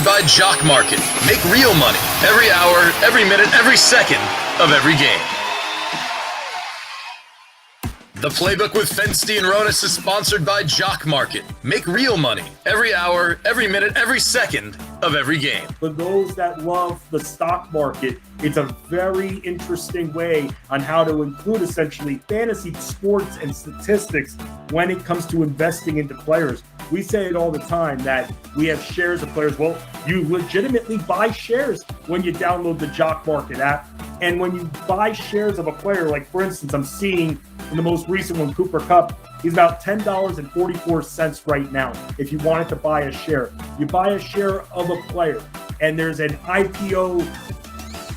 by Jock Market. Make real money every hour, every minute, every second of every game. The Playbook with Fensty and Ronis is sponsored by Jock Market. Make real money every hour, every minute, every second of every game. For those that love the stock market, it's a very interesting way on how to include essentially fantasy sports and statistics when it comes to investing into players. We say it all the time that we have shares of players. Well, you legitimately buy shares when you download the Jock Market app. And when you buy shares of a player, like for instance, I'm seeing in the most recent one, Cooper Kupp, he's about $10.44 right now. If you wanted to buy a share, you buy a share of a player, and there's an IPO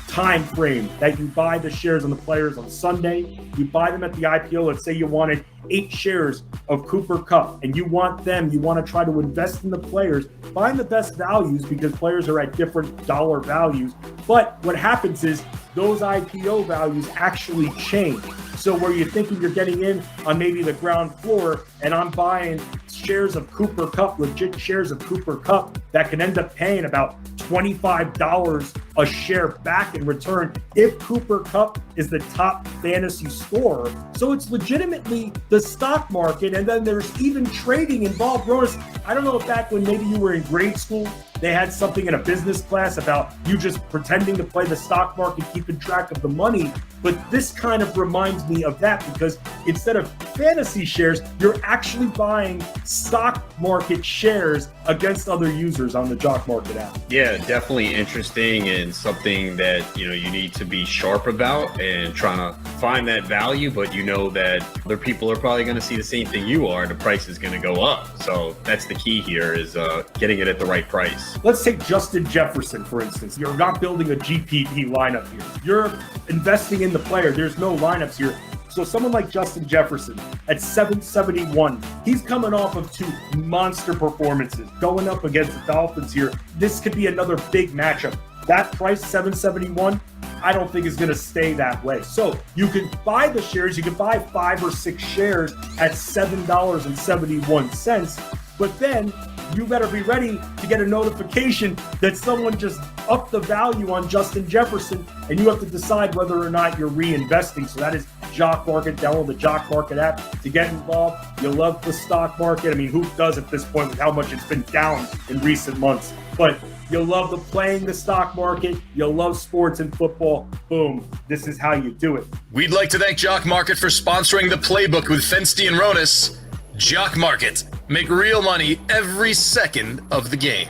time frame that you buy the shares on the players on Sunday. You buy them at the IPO. Let's say you wanted 8 shares of Cooper Kupp, and you want to try to invest in the players, find the best values because players are at different dollar values. But what happens is those IPO values actually change. So where you're thinking you're getting in on maybe the ground floor, and I'm buying shares of Cooper Kupp, legit shares of Cooper Kupp that can end up paying about $25 a share back in return if Cooper Kupp is the top fantasy scorer. So it's legitimately the stock market, and then there's even trading involved. Ronis, I don't know if back when maybe you were in grade school, they had something in a business class about you just pretending to play the stock market, keeping track of the money. But this kind of reminds me of that because instead of fantasy shares, you're actually buying stock market shares against other users on the Jock Market app. Yeah, definitely interesting and something that, you need to be sharp about and trying to find that value, but that other people are probably going to see the same thing you are. The price is going to go up. So that's the key here is getting it at the right price. Let's take Justin Jefferson, for instance. You're not building a GPP lineup here. You're investing in the player. There's no lineups here. So someone like Justin Jefferson at 771, he's coming off of 2 monster performances going up against the Dolphins here. This could be another big matchup. That price, 771, I don't think is going to stay that way. So you can buy the shares. You can buy 5 or 6 shares at $7.71. But then you better be ready to get a notification that someone just upped the value on Justin Jefferson, and you have to decide whether or not you're reinvesting. So that is Jock Market. Download the Jock Market app to get involved. You love the stock market. I mean, who does at this point with how much it's been down in recent months? But you love playing the stock market. You love sports and football. Boom. This is how you do it. We'd like to thank Jock Market for sponsoring the Playbook with Fensty and Ronis. Jock Market. Make real money every second of the game.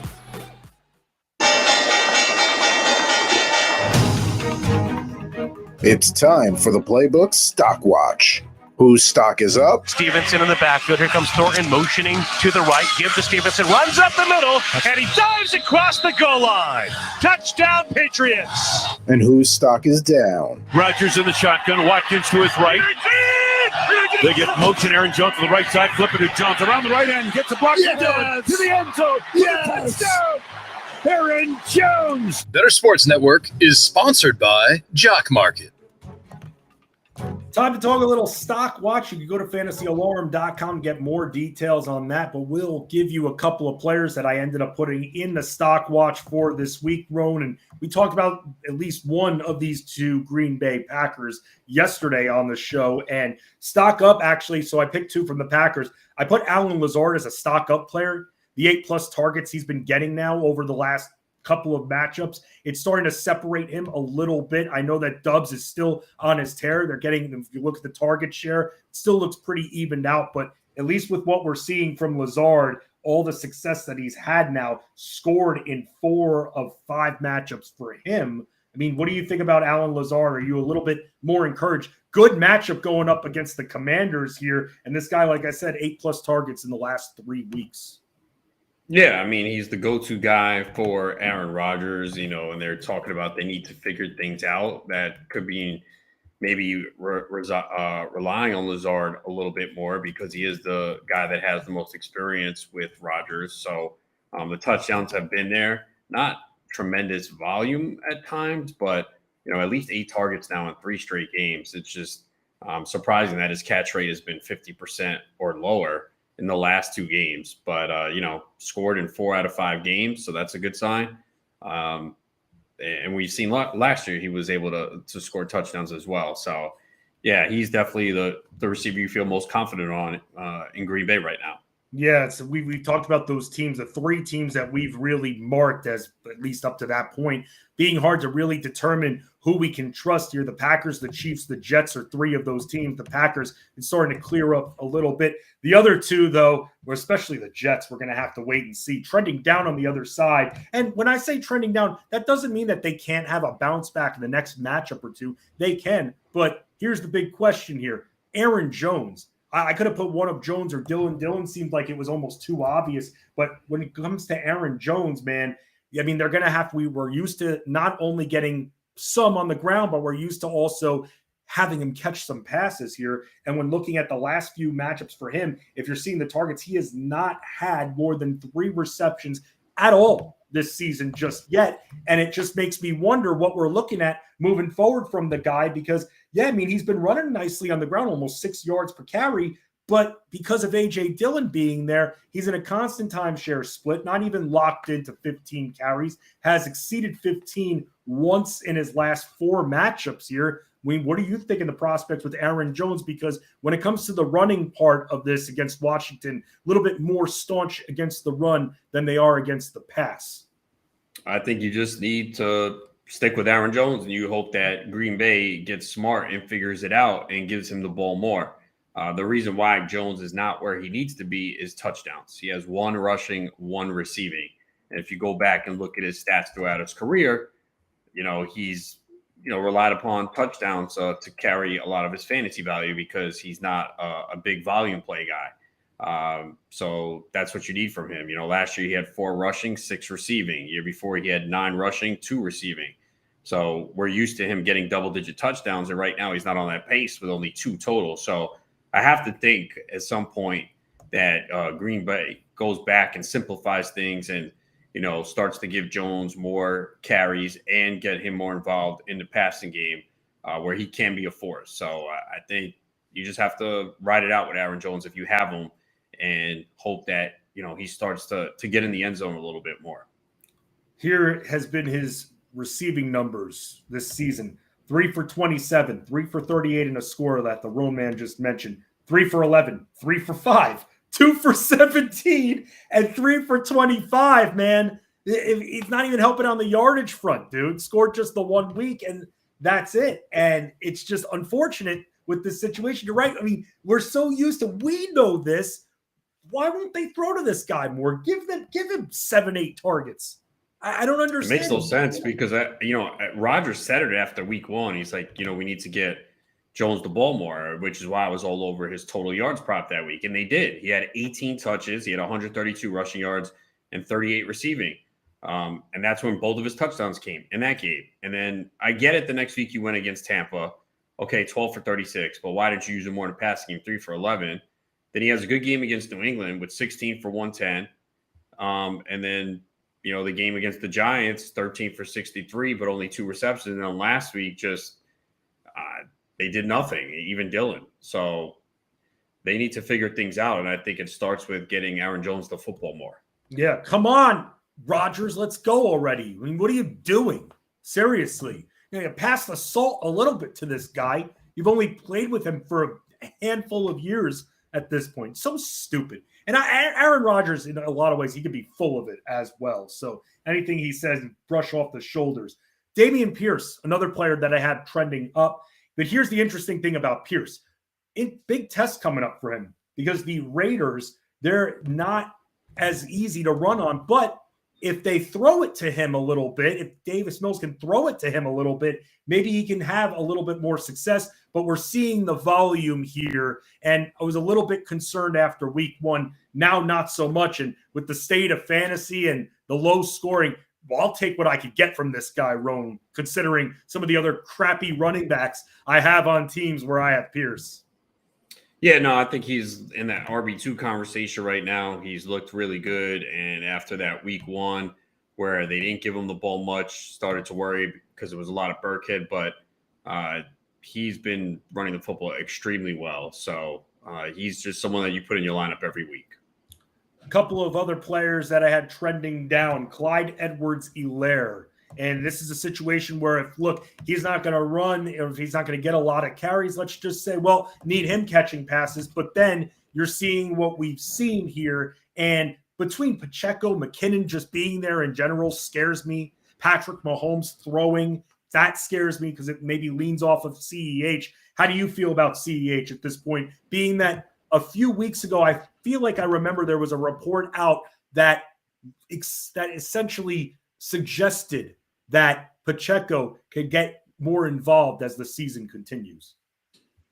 It's time for the Playbook Stock Watch. Whose stock is up? Stevenson in the backfield. Here comes Thornton motioning to the right. Give to Stevenson. Runs up the middle. And he dives across the goal line. Touchdown, Patriots. And whose stock is down? Rodgers in the shotgun. Watkins to his right. They get motion. Aaron Jones to the right side. Flipping to Jones around the right end. Gets a block to Dillon. To the end zone. Yes. Touchdown. Aaron Jones. Better Sports Network is sponsored by Jock Market. Time to talk a little stock watch. You can go to fantasyalarm.com and get more details on that, but we'll give you a couple of players that I ended up putting in the stock watch for this week, Roan. And we talked about at least one of these 2 Green Bay Packers yesterday on the show. And stock up, actually, so I picked 2 from the Packers. I put Allen Lazard as a stock up player. The 8+ targets he's been getting now over the last couple of matchups, it's starting to separate him a little bit. I know that Dubs is still on his tear. They're getting, if you look at the target share, it still looks pretty evened out, but at least with what we're seeing from Lazard, all the success that he's had now, scored in 4 of 5 matchups for him. I mean, what do you think about Allen Lazard? Are you a little bit more encouraged? Good matchup going up against the Commanders here. And this guy, like I said, 8+ targets in the last 3 weeks. Yeah, I mean, he's the go-to guy for Aaron Rodgers, and they're talking about they need to figure things out. That could be maybe relying on Lazard a little bit more because he is the guy that has the most experience with Rodgers. So the touchdowns have been there. Not tremendous volume at times, but, at least 8 targets now in 3 straight games. It's just surprising that his catch rate has been 50% or lower in the last 2 games, but scored in 4 out of 5 games, so that's a good sign. And we've seen last year he was able to score touchdowns as well. So Yeah, he's definitely the receiver you feel most confident on in Green Bay right now. Yeah, so we talked about those teams, the three teams that we've really marked as, at least up to that point, being hard to really determine who we can trust here. The Packers, the Chiefs, the Jets are three of those teams. The Packers is starting to clear up a little bit. The other two, though, or especially the Jets, we're going to have to wait and see. Trending down on the other side. And when I say trending down, that doesn't mean that they can't have a bounce back in the next matchup or two. They can. But here's the big question here. Aaron Jones. I could have put one of Jones or Dylan. Dylan seemed like it was almost too obvious. But when it comes to Aaron Jones, man, I mean, they're going to have – we're used to not only getting some on the ground, but we're used to also having him catch some passes here. And when looking at the last few matchups for him, if you're seeing the targets, he has not had more than 3 receptions at all this season just yet. And it just makes me wonder what we're looking at moving forward from the guy because – yeah, I mean, he's been running nicely on the ground, almost 6 yards per carry, but because of A.J. Dillon being there, he's in a constant timeshare split, not even locked into 15 carries, has exceeded 15 once in his last 4 matchups here. I mean, what do you think of the prospects with Aaron Jones? Because when it comes to the running part of this against Washington, a little bit more staunch against the run than they are against the pass. I think you just need to stick with Aaron Jones, and you hope that Green Bay gets smart and figures it out and gives him the ball more. The reason why Jones is not where he needs to be is touchdowns. He has 1 rushing, 1 receiving. And if you go back and look at his stats throughout his career, he's relied upon touchdowns to carry a lot of his fantasy value because he's not a big volume play guy. So that's what you need from him. Last year he had 4 rushing, 6 receiving. Year before he had 9 rushing, 2 receiving. So we're used to him getting double-digit touchdowns, and right now he's not on that pace with only 2 total. So I have to think at some point that Green Bay goes back and simplifies things and, starts to give Jones more carries and get him more involved in the passing game where he can be a force. So I think you just have to ride it out with Aaron Jones if you have him and hope that, he starts to get in the end zone a little bit more. Here has been his receiving numbers this season: 3 for 27, 3 for 38 in a score that the Roan man just mentioned, 3 for 11, 3 for 5, 2 for 17, and 3 for 25, man. He's not even helping on the yardage front, dude. Scored just the 1 week, and that's it. And it's just unfortunate with this situation. You're right. I mean, we're so used to, we know this. Why won't they throw to this guy more? Give him 7-8 targets. I don't understand. It makes no sense because, Rodgers said it after week 1. He's like, we need to get Jones the ball more, which is why I was all over his total yards prop that week. And they did. He had 18 touches. He had 132 rushing yards and 38 receiving. And that's when both of his touchdowns came in that game. And then I get it. The next week you went against Tampa. Okay, 12 for 36. But why didn't you use him more in the passing game? 3 for 11. Then he has a good game against New England with 16 for 110. And then, the game against the Giants, 13 for 63, but only 2 receptions. And then last week, they did nothing, even Dillon. So they need to figure things out. And I think it starts with getting Aaron Jones the football more. Yeah, come on, Rodgers, let's go already. I mean, what are you doing? Seriously. You pass the salt a little bit to this guy. You've only played with him for a handful of years at this point. So stupid. And Aaron Rodgers, in a lot of ways, he could be full of it as well. So anything he says, brush off the shoulders. Dameon Pierce, another player that I had trending up. But here's the interesting thing about Pierce. Big test coming up for him because the Raiders, they're not as easy to run on. But if they throw it to him a little bit, if Davis Mills can throw it to him a little bit, maybe he can have a little bit more success. But we're seeing the volume here. And I was a little bit concerned after week 1. Now, not so much. And with the state of fantasy and the low scoring, well, I'll take what I could get from this guy, Roan, considering some of the other crappy running backs I have on teams where I have Pierce. Yeah, no, I think he's in that RB2 conversation right now. He's looked really good. And after that week 1 where they didn't give him the ball much, started to worry because it was a lot of Burkhead. But he's been running the football extremely well. So he's just someone that you put in your lineup every week. A couple of other players that I had trending down. Clyde Edwards-Helaire. And this is a situation where if, look, he's not going to run, or if he's not going to get a lot of carries, let's just say, well, need him catching passes. But then you're seeing what we've seen here. And between Pacheco, McKinnon just being there in general scares me. Patrick Mahomes throwing, that scares me because it maybe leans off of CEH. How do you feel about CEH at this point? Being that a few weeks ago, I feel like I remember there was a report out that essentially suggested that Pacheco could get more involved as the season continues.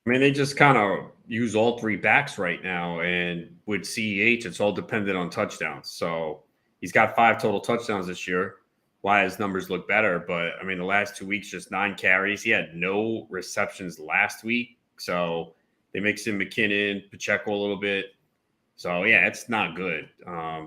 I mean, they just kind of use all three backs right now. And with CEH, it's all dependent on touchdowns. So he's got 5 total touchdowns this year. Why his numbers look better. But, I mean, the last 2 weeks, just 9 carries. He had no receptions last week. So they mixed in McKinnon, Pacheco a little bit. So, yeah, it's not good.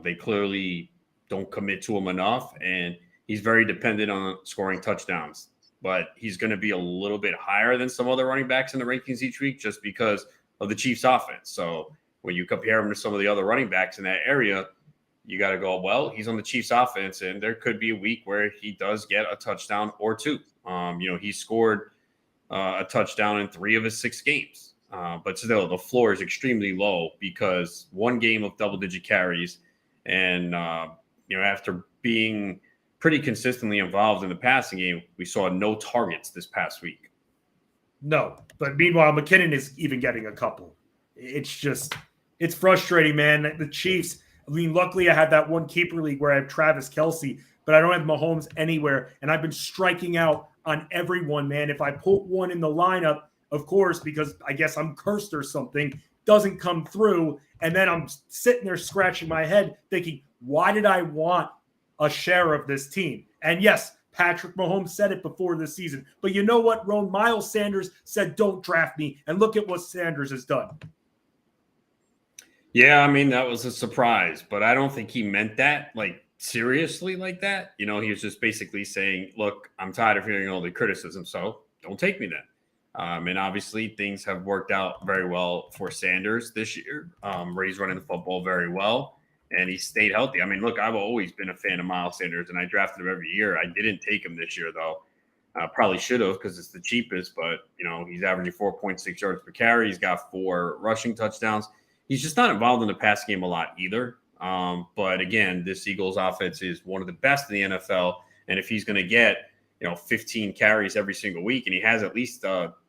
They clearly don't commit to him enough. And he's very dependent on scoring touchdowns. But he's going to be a little bit higher than some other running backs in the rankings each week just because of the Chiefs' offense. So when you compare him to some of the other running backs in that area, you got to go, well, he's on the Chiefs' offense, and there could be a week where he does get a touchdown or 2. He scored a touchdown in 3 of his 6 games. But still, the floor is extremely low because 1 game of double-digit carries and, after being – pretty consistently involved in the passing game, we saw no targets this past week. No, but meanwhile, McKinnon is even getting a couple. It's frustrating, man. The Chiefs, I mean, luckily I had that one keeper league where I have Travis Kelce, but I don't have Mahomes anywhere, and I've been striking out on everyone, man. If I put one in the lineup, of course, because I guess I'm cursed or something, doesn't come through, and then I'm sitting there scratching my head thinking, why did I want a share of this team? And yes, Patrick Mahomes said it before the season. But you know what, Ron? Miles Sanders said, don't draft me. And look at what Sanders has done. Yeah, I mean, that was a surprise. But I don't think he meant that, seriously like that. He was just basically saying, look, I'm tired of hearing all the criticism, so don't take me then. And obviously, things have worked out very well for Sanders this year. He's running the football very well. And he stayed healthy. I mean, look, I've always been a fan of Miles Sanders, and I drafted him every year. I didn't take him this year, though. Probably should have because it's the cheapest, but, he's averaging 4.6 yards per carry. He's got 4 rushing touchdowns. He's just not involved in the pass game a lot either. But, again, this Eagles offense is one of the best in the NFL. And if he's going to get, 15 carries every single week, and he has at least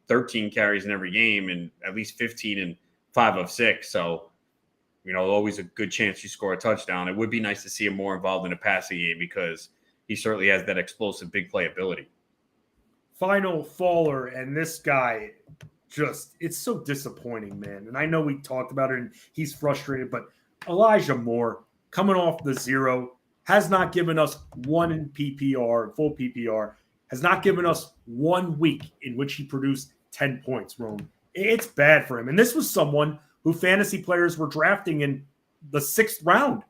13 carries in every game and at least 15 in 5 of 6. So, always a good chance you score a touchdown. It would be nice to see him more involved in a passing game because he certainly has that explosive big play ability. Final faller, and this guy it's so disappointing, man. And I know we talked about it and he's frustrated, but Elijah Moore coming off the 0 has not given us one in PPR, full PPR, has not given us 1 week in which he produced 10 points, Rome. It's bad for him. And this was someone who fantasy players were drafting in the 6th round.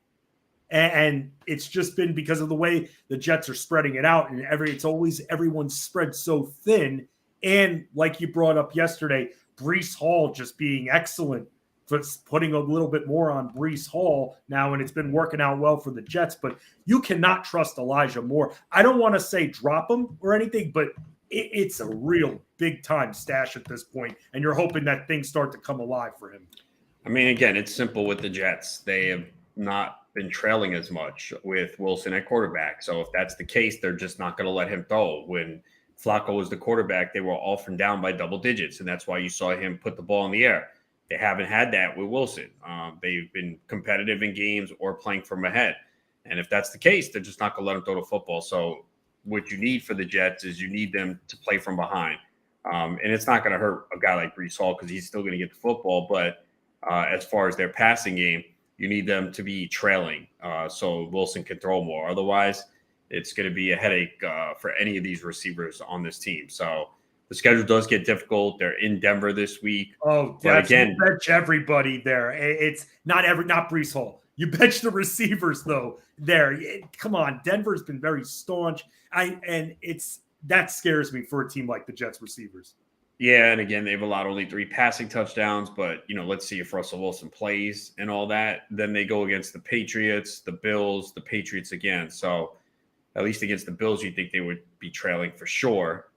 And it's just been because of the way the Jets are spreading it out. And it's always everyone's spread so thin. And like you brought up yesterday, Breece Hall just being excellent, for putting a little bit more on Breece Hall now. And it's been working out well for the Jets. But you cannot trust Elijah Moore. I don't want to say drop him or anything, but it's a real big-time stash at this point. And you're hoping that things start to come alive for him. I mean, again, it's simple with the Jets. They have not been trailing as much with Wilson at quarterback. So if that's the case, they're just not going to let him throw. When Flacco was the quarterback, they were often down by double digits, and that's why you saw him put the ball in the air. They haven't had that with Wilson. They've been competitive in games or playing from ahead. And if that's the case, they're just not going to let him throw the football. So what you need for the Jets is you need them to play from behind. And it's not going to hurt a guy like Breece Hall because he's still going to get the football, but as far as their passing game, you need them to be trailing so Wilson can throw more. Otherwise, it's going to be a headache for any of these receivers on this team. So the schedule does get difficult. They're in Denver this week. Oh, but again, you bench everybody there. It's not Breece Hall. You bench the receivers though. There, come on. Denver's been very staunch. That scares me for a team like the Jets receivers. Yeah, and again, they've allowed only 3 passing touchdowns, but, let's see if Russell Wilson plays and all that. Then they go against the Patriots, the Bills, the Patriots again. So, at least against the Bills, you think they would be trailing for sure.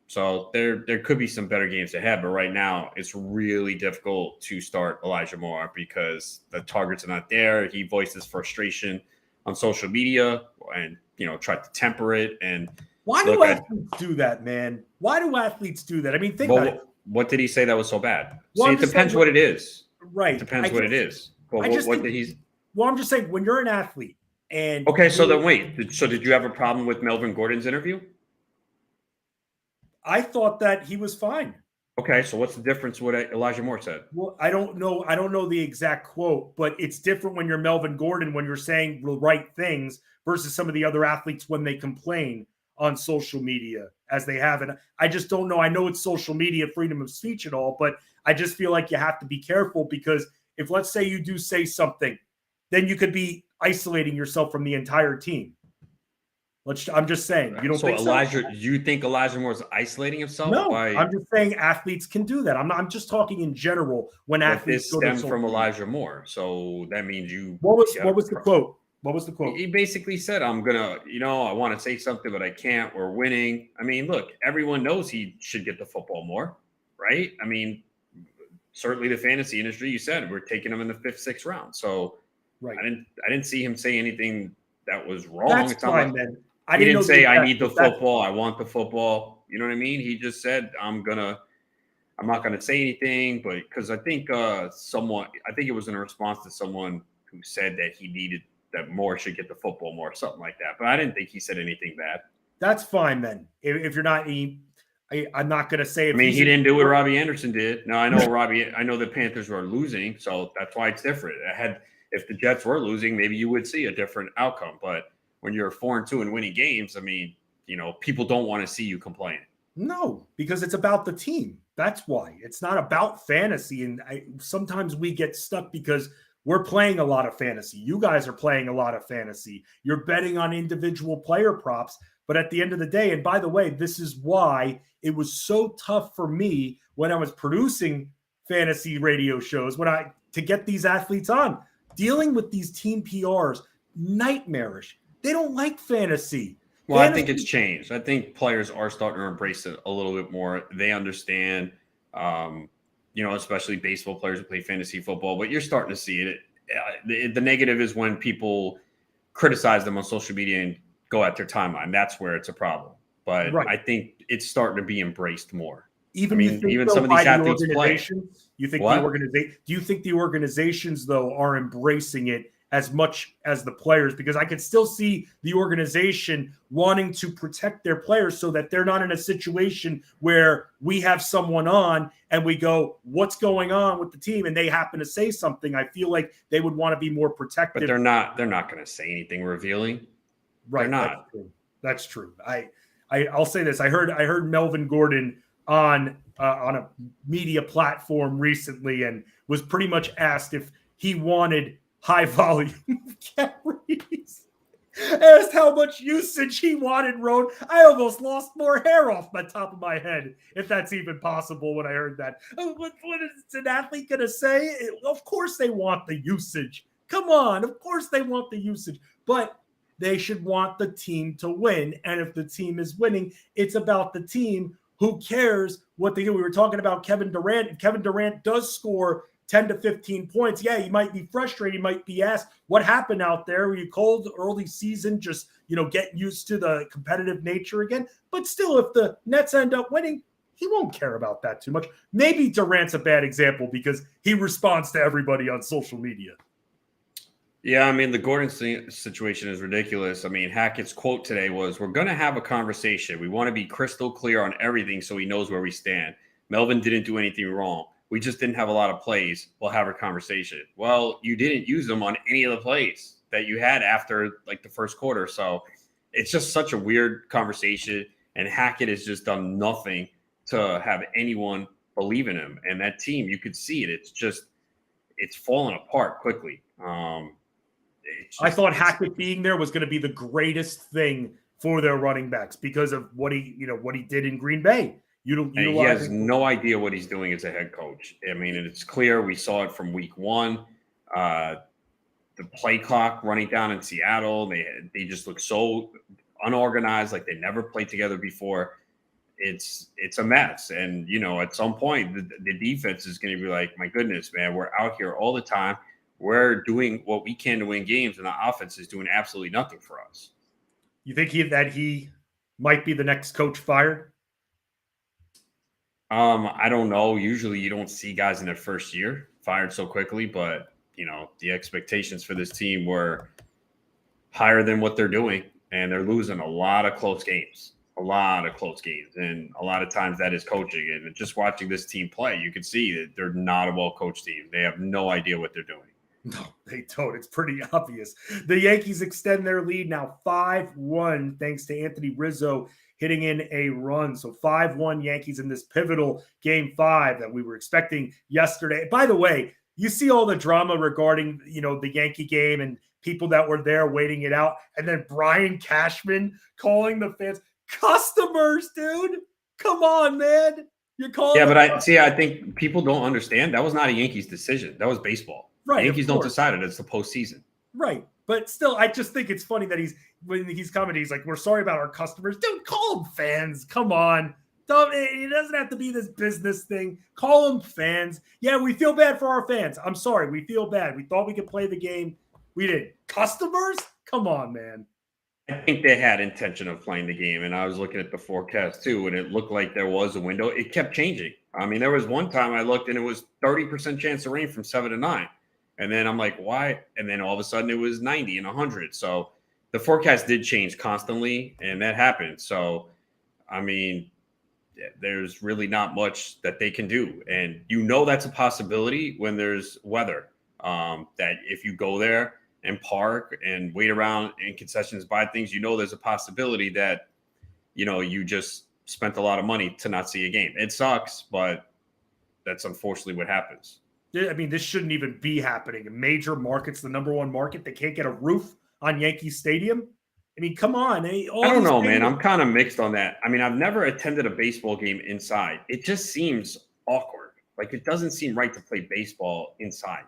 So there could be some better games ahead, but right now it's really difficult to start Elijah Moore because the targets are not there. He voices frustration on social media and tried to temper it. And why do athletes do that, man? Why do athletes do that? I mean, think about it. What did he say that was so bad? Well, See, it depends what it is. Right. It depends what it is. Well, what did he? Well, I'm just saying when you're an athlete and okay, so then wait. So did you have a problem with Melvin Gordon's interview? I thought that he was fine. Okay, so what's the difference what Elijah Moore said? Well, I don't know the exact quote, but it's different when you're Melvin Gordon when you're saying the right things versus some of the other athletes when they complain on social media as they have. And I just don't know. I know it's social media, freedom of speech and all, but I just feel like you have to be careful because if let's say you do say something, then you could be isolating yourself from the entire team. I'm just saying. You don't think Elijah? so? You think Elijah Moore is isolating himself? No, I'm just saying athletes can do that. I'm just talking in general when athletes go to from Elijah Moore. So that means you. What was the quote? What was the quote? He basically said, "I'm gonna, I want to say something, but I can't. We're winning." I mean, look, everyone knows he should get the football more, right? I mean, certainly the fantasy industry. You said we're taking him in the 5th, 6th round. So right. I didn't see him say anything that was wrong. That's fine, then. He didn't say I need the football. I want the football. You know what I mean? He just said I'm not gonna say anything, but because I think it was in response to someone who said that he needed that Moore should get the football more, or something like that. But I didn't think he said anything bad. That's fine then. If you're not, I'm not gonna say. I mean, he didn't do what Robbie Anderson did. No, I know I know the Panthers were losing, so that's why it's different. If the Jets were losing, maybe you would see a different outcome, but. When you're 4-2 and winning games, I mean, people don't want to see you complain. No, because it's about the team. That's why. It's not about fantasy. And sometimes we get stuck because we're playing a lot of fantasy. You guys are playing a lot of fantasy. You're betting on individual player props. But at the end of the day, and by the way, this is why it was so tough for me when I was producing fantasy radio shows, to get these athletes on, dealing with these team PRs, nightmarish. They don't like fantasy. Well, I think it's changed. I think players are starting to embrace it a little bit more. They understand, especially baseball players who play fantasy football, but you're starting to see it. The negative is when people criticize them on social media and go at their timeline. That's where it's a problem. But I think it's starting to be embraced more. Even some of these athletes play. You think do you think the organizations, though, are embracing it as much as the players? Because I could still see the organization wanting to protect their players so that they're not in a situation where we have someone on and we go, what's going on with the team? And they happen to say something. I feel like they would want to be more protective. But they're not going to say anything revealing. Right. They're not. That's true. I'll say this. I heard Melvin Gordon on a media platform recently and was pretty much asked if he wanted high volume carries. Asked how much usage he wanted, Road. I almost lost more hair off the top of my head, if that's even possible when I heard that. What is an athlete going to say? Of course they want the usage. Come on. Of course they want the usage. But they should want the team to win. And if the team is winning, it's about the team. Who cares what they do? We were talking about Kevin Durant. And Kevin Durant does score 10 to 15 points. Yeah, he might be frustrated. He might be asked, what happened out there? Were you cold early season? Just, get used to the competitive nature again. But still, if the Nets end up winning, he won't care about that too much. Maybe Durant's a bad example because he responds to everybody on social media. Yeah, I mean, the Gordon situation is ridiculous. I mean, Hackett's quote today was, we're going to have a conversation. We want to be crystal clear on everything so he knows where we stand. Melvin didn't do anything wrong. We just didn't have a lot of plays. We'll have a conversation. Well, you didn't use them on any of the plays that you had after the first quarter. So it's just such a weird conversation. And Hackett has just done nothing to have anyone believe in him. And that team, you could see it. It's fallen apart quickly. I thought Hackett being there was going to be the greatest thing for their running backs because of what he did in Green Bay. He has no idea what he's doing as a head coach. I mean, it's clear. We saw it from week one. the play clock running down in Seattle. They just look so unorganized, like they never played together before. It's a mess. And, at some point, the defense is going to be like, my goodness, man, we're out here all the time. We're doing what we can to win games, and the offense is doing absolutely nothing for us. You think he might be the next coach fired? I don't know. Usually you don't see guys in their first year fired so quickly, but, the expectations for this team were higher than what they're doing, and they're losing a lot of close games. And a lot of times that is coaching. And just watching this team play, you can see that they're not a well-coached team. They have no idea what they're doing. No, they don't. It's pretty obvious. The Yankees extend their lead now 5-1 thanks to Anthony Rizzo hitting in a run. So 5-1 Yankees in this pivotal Game 5 that we were expecting yesterday. By the way, you see all the drama regarding, the Yankee game and people that were there waiting it out. And then Brian Cashman calling the fans customers, dude. Come on, man. You're calling. Yeah, but I think people don't understand. That was not a Yankees decision. That was baseball. Right. The Yankees don't decide it. It's the postseason. Right. But still, I just think it's funny that when he's commenting, he's like, we're sorry about our customers. Dude, call them fans. Come on. It doesn't have to be this business thing. Call them fans. Yeah, we feel bad for our fans. I'm sorry. We feel bad. We thought we could play the game. We didn't. Customers? Come on, man. I think they had intention of playing the game, and I was looking at the forecast too, and it looked like there was a window. It kept changing. I mean, there was one time I looked, and it was 30% chance of rain from 7 to 9. And then I'm like, why? And then all of a sudden it was 90 and 100. So the forecast did change constantly, and that happened. So, I mean, there's really not much that they can do. And that's a possibility when there's weather, that if you go there and park and wait around in concessions, buy things, there's a possibility that, you just spent a lot of money to not see a game. It sucks, but that's unfortunately what happens. I mean, this shouldn't even be happening. In major markets, the number one market, they can't get a roof on Yankee Stadium. I mean, come on. I don't know, man. I'm kind of mixed on that. I mean, I've never attended a baseball game inside. It just seems awkward. Like, it doesn't seem right to play baseball inside.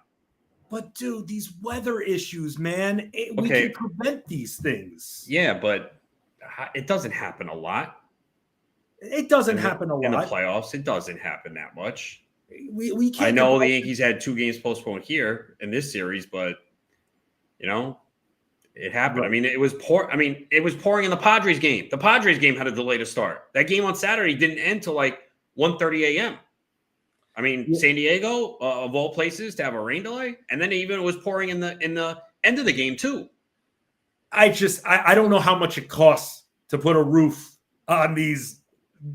But, dude, these weather issues, man, we can prevent these things. Yeah, but it doesn't happen a lot. It doesn't happen a lot. In the playoffs, it doesn't happen that much. We can't. I know the Yankees had 2 games postponed here in this series, but, it happened. Right. I mean, it was pouring in the Padres game. The Padres game had a delay to start. That game on Saturday didn't end till like 1:30 a.m. I mean, San Diego, of all places, to have a rain delay, and then even it was pouring in the end of the game too. I don't know how much it costs to put a roof on these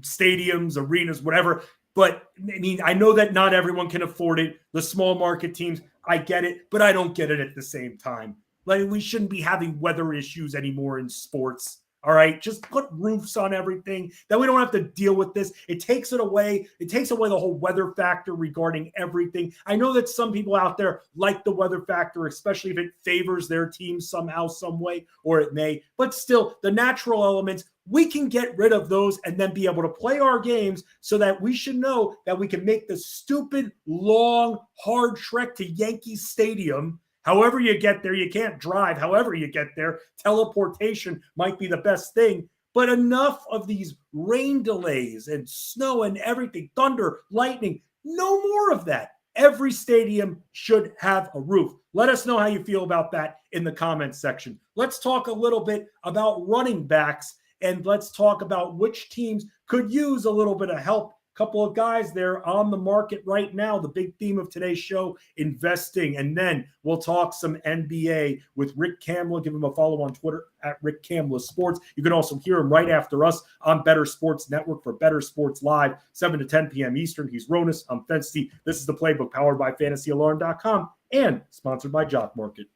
stadiums, arenas, whatever. But I mean, I know that not everyone can afford it. The small market teams, I get it, but I don't get it at the same time. Like, we shouldn't be having weather issues anymore in sports. All right, just put roofs on everything. That we don't have to deal with this. It takes it away. It takes away the whole weather factor regarding everything. I know that some people out there like the weather factor, especially if it favors their team somehow, some way, or it may. But still, the natural elements, we can get rid of those and then be able to play our games so that we should know that we can make the stupid, long, hard trek to Yankee Stadium. However you get there, you can't drive. However you get there, teleportation might be the best thing. But enough of these rain delays and snow and everything, thunder, lightning, no more of that. Every stadium should have a roof. Let us know how you feel about that in the comments section. Let's talk a little bit about running backs, and let's talk about which teams could use a little bit of help. Couple of guys there on the market right now. The big theme of today's show, investing. And then we'll talk some NBA with Rick Kamla. Give him a follow on Twitter at Rick Kamla Sports. You can also hear him right after us on Bettor Sports Network for Bettor Sports Live, 7 to 10 p.m. Eastern. He's Ronis. I'm Fensty. This is the Playbook, powered by FantasyAlarm.com and sponsored by Jock Market.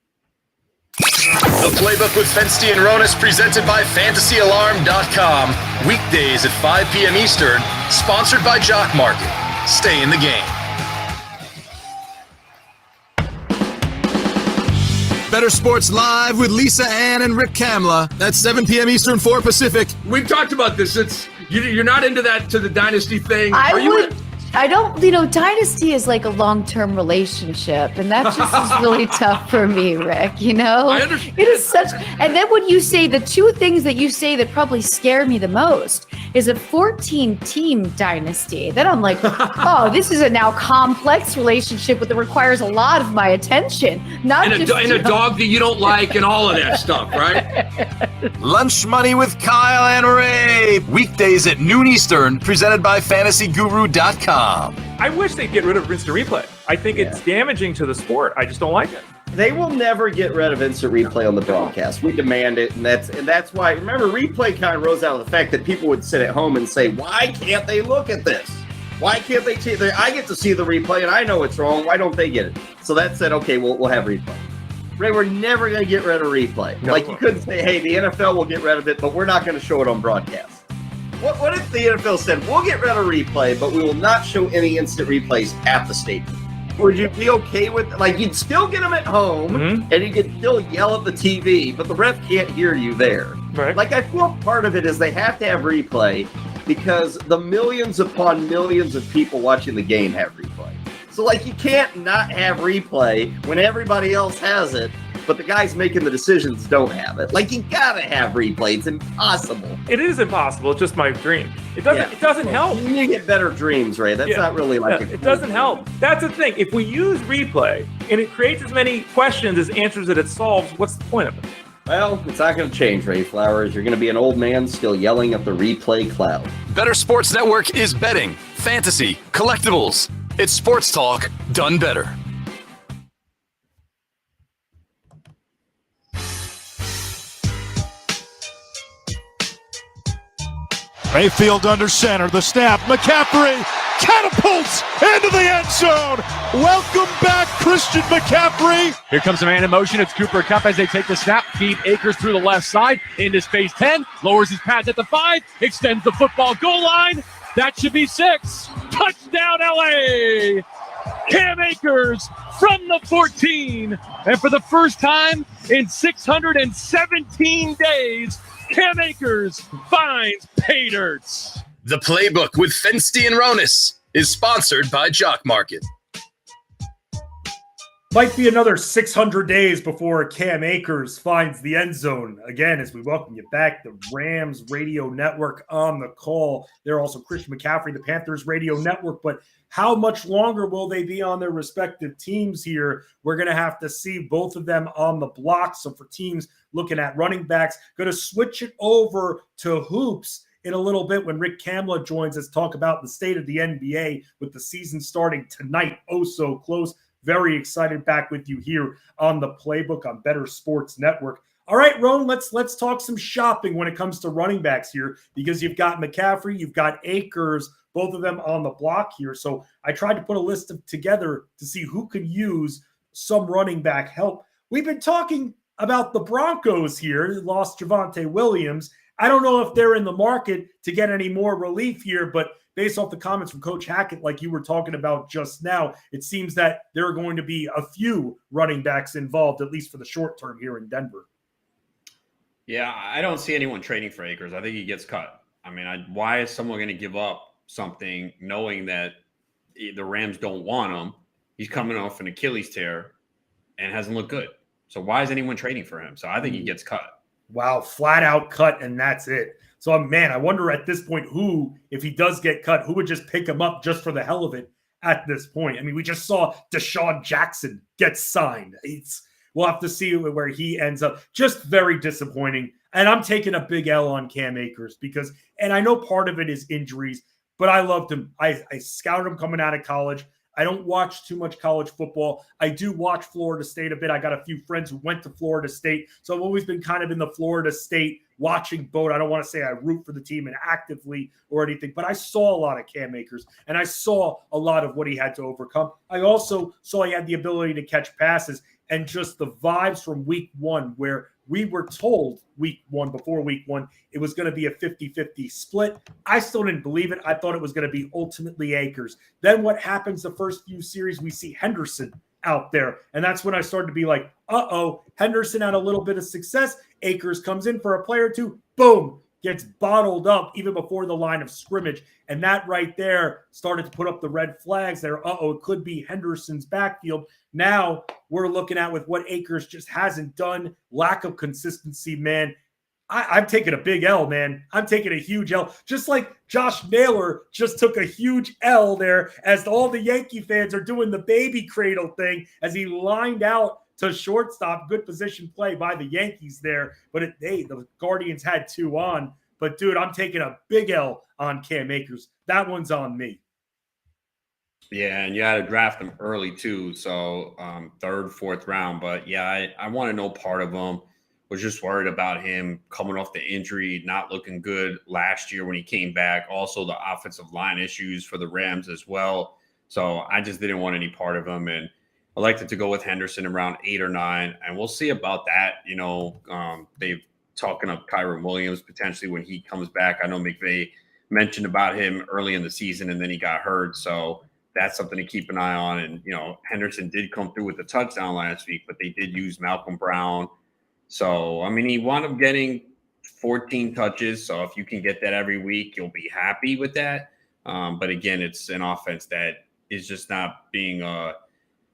The Playbook with Fensty and Ronis, presented by FantasyAlarm.com. Weekdays at 5 p.m. Eastern, sponsored by Jock Market. Stay in the game. Bettor Sports Live with Lisa Ann and Rick Kamla. That's 7 p.m. Eastern, 4 Pacific. We've talked about this. You're not into that, to the dynasty thing. I I don't, dynasty is like a long-term relationship, and that just is really tough for me, Rick, I understand. It is such, and then when you say the two things that you say that probably scare me the most is a 14-team dynasty. Then I'm like, oh, this is a now complex relationship that requires a lot of my attention. Not And just, a dog that you don't like and all of that stuff, right? Lunch Money with Kyle and Ray. Weekdays at noon Eastern, presented by FantasyGuru.com. I wish they'd get rid of instant replay. I think it's damaging to the sport. I just don't like it. They will never get rid of instant replay on the broadcast. We demand it, and that's why. Remember, replay kind of rose out of the fact that people would sit at home and say, "Why can't they look at this? Why can't they see? I get to see the replay, and I know it's wrong. Why don't they get it?" So that said, okay, we'll have replay. Ray, we're never going to get rid of replay. No. Like you couldn't say, "Hey, the NFL will get rid of it, but we're not going to show it on broadcast." What if the NFL said, "We'll get rid of replay, but we will not show any instant replays at the stadium"? Would you be okay with, like, you'd still get them at home, and you could still yell at the TV, but the ref can't hear you there. Right. Like, I feel part of it is they have to have replay because the millions upon millions of people watching the game have replay. So, like, you can't not have replay when everybody else has it, but the guys making the decisions don't have it. Like, you gotta have replay. It's impossible. It is impossible. It's just my dream. It doesn't help. You need to get better dreams, Ray. That's not really like it doesn't help. That's the thing. If we use replay and it creates as many questions as answers that it solves, what's the point of it? Well, it's not going to change, Ray Flowers. You're going to be an old man still yelling at the replay cloud. Better Sports Network is betting, fantasy, collectibles. It's sports talk done better. Mayfield under center, the snap, McCaffrey catapults into the end zone. Welcome back, Christian McCaffrey. Here comes a man in motion. It's Cooper Kupp as they take the snap. Feed Akers through the left side into space 10. Lowers his pads at the 5. Extends the football goal line. That should be 6. Touchdown, LA. Cam Akers from the 14. And for the first time in 617 days, Cam Akers finds pay dirt. The Playbook with Fensty and Ronis is sponsored by Jock Market. Might be another 600 days before Cam Akers finds the end zone. Again, as we welcome you back, the Rams Radio Network on the call. They're also Christian McCaffrey, the Panthers Radio Network. But how much longer will they be on their respective teams here? We're going to have to see both of them on the block. So for teams looking at running backs, going to switch it over to hoops in a little bit when Rick Kamla joins us, talk about the state of the NBA with the season starting tonight. Oh, so close. Very excited back with you here on the Playbook on Bettor Sports Network. All right, Ron, let's talk some shopping when it comes to running backs here, because you've got McCaffrey, you've got Akers, both of them on the block here. So I tried to put a list together to see who could use some running back help. We've been talking about the Broncos here, lost Javonte Williams. I don't know if they're in the market to get any more relief here, but based off the comments from Coach Hackett, like you were talking about just now, it seems that there are going to be a few running backs involved, at least for the short term here in Denver. Yeah, I don't see anyone trading for Akers. I think he gets cut. I mean, why is someone going to give up something knowing that the Rams don't want him? He's coming off an Achilles tear and hasn't looked good. So why is anyone trading for him? So I think he gets cut. Wow, flat out cut, and that's it. So, man, I wonder at this point who, if he does get cut, who would just pick him up just for the hell of it at this point? I mean, we just saw Deshaun Jackson get signed. We'll have to see where he ends up. Just very disappointing. And I'm taking a big L on Cam Akers because, and I know part of it is injuries, but I loved him. I scouted him coming out of college. I don't watch too much college football. I do watch Florida State a bit. I got a few friends who went to Florida State. So I've always been kind of in the Florida State watching boat. I don't want to say I root for the team and actively or anything, but I saw a lot of Cam Akers and I saw a lot of what he had to overcome. I also saw he had the ability to catch passes and just the vibes from week one where we were told before week one, it was going to be a 50-50 split. I still didn't believe it. I thought it was going to be ultimately Akers. Then what happens the first few series, we see Henderson out there. And that's when I started to be like, Henderson had a little bit of success. Akers comes in for a play or two. Boom. gets bottled up even before the line of scrimmage. And that right there started to put up the red flags there. It could be Henderson's backfield. Now we're looking at with what Akers just hasn't done, lack of consistency, man. I'm taking a big L, man. I'm taking a huge L. Just like Josh Naylor just took a huge L there as all the Yankee fans are doing the baby cradle thing as he lined out to shortstop. Good position play by the Yankees there. But the Guardians had 2 on. But, dude, I'm taking a big L on Cam Akers. That one's on me. Yeah, and you had to draft him early, too. So 3rd, 4th round. But, yeah, I want to know part of him. Was just worried about him coming off the injury, not looking good last year when he came back. Also, the offensive line issues for the Rams as well. So I just didn't want any part of him. And I liked it to go with Henderson around 8 or 9. And we'll see about that. They've talking of Kyron Williams potentially when he comes back. I know McVay mentioned about him early in the season and then he got hurt. So that's something to keep an eye on. And, Henderson did come through with the touchdown last week, but they did use Malcolm Brown. So, I mean, he wound up getting 14 touches. So if you can get that every week, you'll be happy with that. But again, it's an offense that is just not being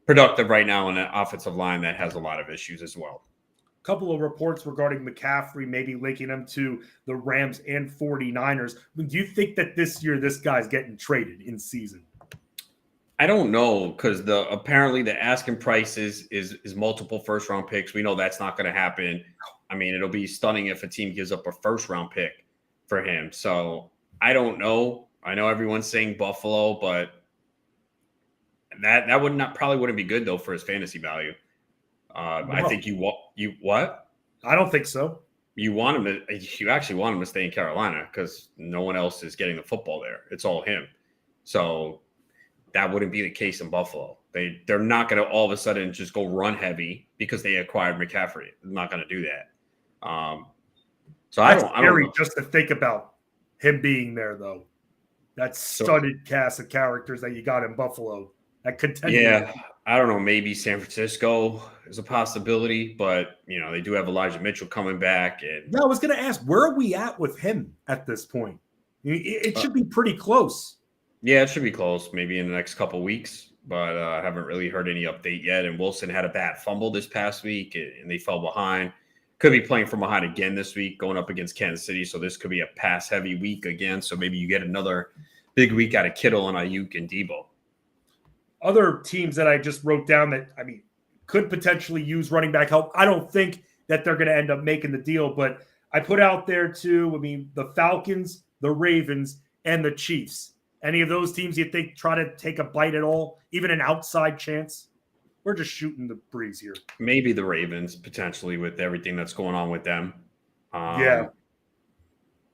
productive right now in an offensive line that has a lot of issues as well. A couple of reports regarding McCaffrey, maybe linking him to the Rams and 49ers. Do you think that this year this guy's getting traded in season? I don't know because apparently the asking price is multiple 1st-round picks. We know that's not going to happen. I mean, it'll be stunning if a team gives up a 1st-round pick for him. So I don't know. I know everyone's saying Buffalo, but that probably wouldn't be good though for his fantasy value. I think you what? I don't think so. You actually want him to stay in Carolina because no one else is getting the football there. It's all him. So that wouldn't be the case in Buffalo. They're not going to all of a sudden just go run heavy because they acquired McCaffrey. They're not going to do that. I don't know. Just to think about him being there, though. That studded cast of characters that you got in Buffalo. That contender. Yeah, I don't know. Maybe San Francisco is a possibility, but they do have Elijah Mitchell coming back. And I was going to ask, where are we at with him at this point? It should be pretty close. Yeah, it should be close, maybe in the next couple of weeks, but I haven't really heard any update yet. And Wilson had a bad fumble this past week, and they fell behind. Could be playing from behind again this week, going up against Kansas City. So this could be a pass-heavy week again. So maybe you get another big week out of Kittle and Ayuk and Debo. Other teams that I just wrote down that, could potentially use running back help. I don't think that they're going to end up making the deal, but I put out there too, the Falcons, the Ravens, and the Chiefs. Any of those teams you think try to take a bite at all, even an outside chance? We're just shooting the breeze here. Maybe the Ravens, potentially, with everything that's going on with them. Yeah.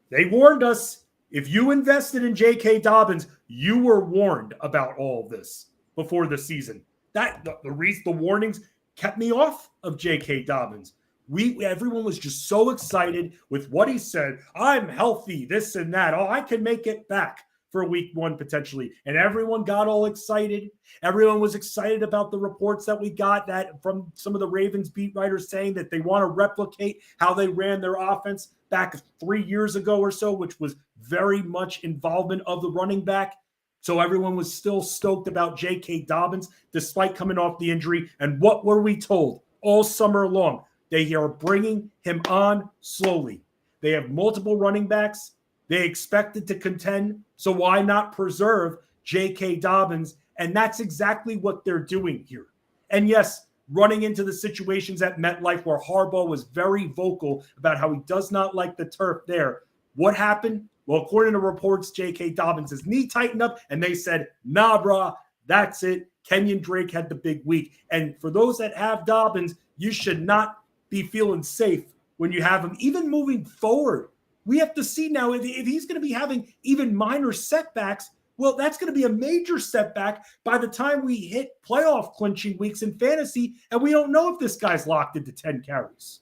They warned us. If you invested in J.K. Dobbins, you were warned about all of this before the season. The warnings kept me off of J.K. Dobbins. Everyone was just so excited with what he said. I'm healthy, this and that. Oh, I can make it back for week 1 potentially. And everyone got all excited. Everyone was excited about the reports that we got that from some of the Ravens beat writers saying that they want to replicate how they ran their offense back 3 years ago or so, which was very much involvement of the running back. So everyone was still stoked about J.K. Dobbins despite coming off the injury. And what were we told all summer long? They are bringing him on slowly. They have multiple running backs. They expected to contend, so why not preserve J.K. Dobbins? And that's exactly what they're doing here. And yes, running into the situations at MetLife where Harbaugh was very vocal about how he does not like the turf there. What happened? Well, according to reports, J.K. Dobbins' knee tightened up, and they said, nah, brah, that's it. Kenyon Drake had the big week. And for those that have Dobbins, you should not be feeling safe when you have him, even moving forward. We have to see now if he's going to be having even minor setbacks. Well, that's going to be a major setback by the time we hit playoff clinching weeks in fantasy, and we don't know if this guy's locked into 10 carries.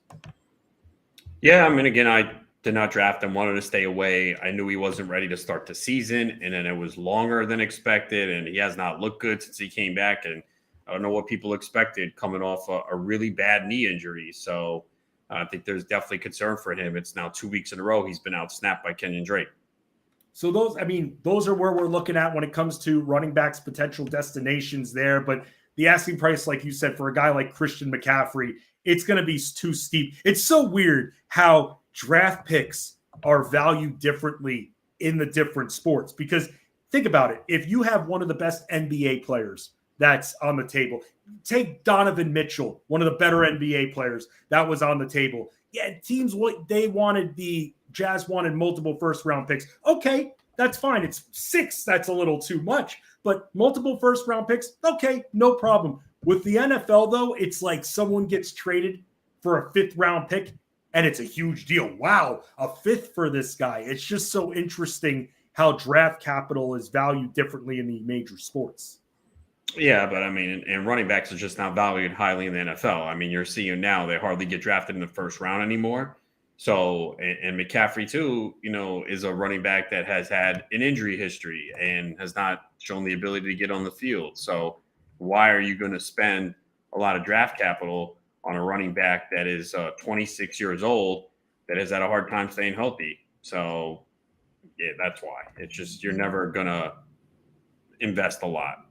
Yeah, again, I did not draft him, wanted to stay away. I knew he wasn't ready to start the season, and then it was longer than expected, and he has not looked good since he came back, and I don't know what people expected coming off a really bad knee injury. So I think there's definitely concern for him. It's now 2 weeks in a row he's been out-snapped by Kenyon Drake. So those are where we're looking at when it comes to running backs' potential destinations there. But the asking price, like you said, for a guy like Christian McCaffrey, it's going to be too steep. It's so weird how draft picks are valued differently in the different sports. Because think about it. If you have one of the best NBA players that's on the table, take Donovan Mitchell, one of the better NBA players that was on the table. Yeah, teams, what they wanted, the Jazz wanted multiple first-round picks. Okay, that's fine. It's 6. That's a little too much. But multiple first-round picks, okay, no problem. With the NFL, though, it's like someone gets traded for a 5th-round pick, and it's a huge deal. Wow, a 5th for this guy. It's just so interesting how draft capital is valued differently in the major sports. Yeah, but I mean, and running backs are just not valued highly in the NFL. I mean, you're seeing now they hardly get drafted in the first round anymore. So, and McCaffrey too, is a running back that has had an injury history and has not shown the ability to get on the field. So, why are you going to spend a lot of draft capital on a running back that is 26 years old that has had a hard time staying healthy? So, yeah, that's why. It's just you're never going to invest a lot.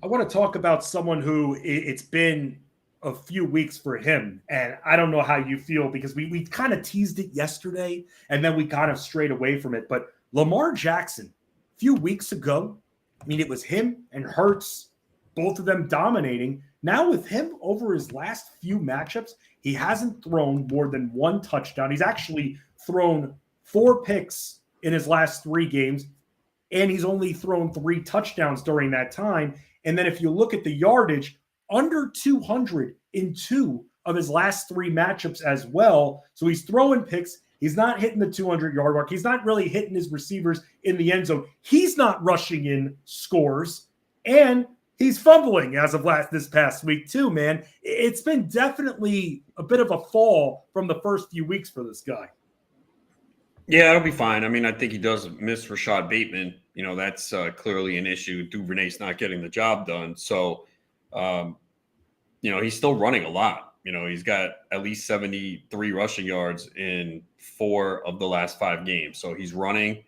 I want to talk about someone who it's been a few weeks for him, and I don't know how you feel because we kind of teased it yesterday, and then we kind of strayed away from it. But Lamar Jackson, a few weeks ago, I mean, it was him and Hurts, both of them dominating. Now with him over his last few matchups, he hasn't thrown more than 1 touchdown. He's actually thrown 4 picks in his last 3 games, and he's only thrown 3 touchdowns during that time. And then if you look at the yardage, under 200 in 2 of his last 3 matchups as well. So he's throwing picks. He's not hitting the 200-yard mark. He's not really hitting his receivers in the end zone. He's not rushing in scores. And he's fumbling as of this past week too, man. It's been definitely a bit of a fall from the first few weeks for this guy. Yeah, it'll be fine. I mean, I think he does miss Rashad Bateman. That's clearly an issue. Duvernay's not getting the job done. So, he's still running a lot. He's got at least 73 rushing yards in 4 of the last 5 games. So he's running,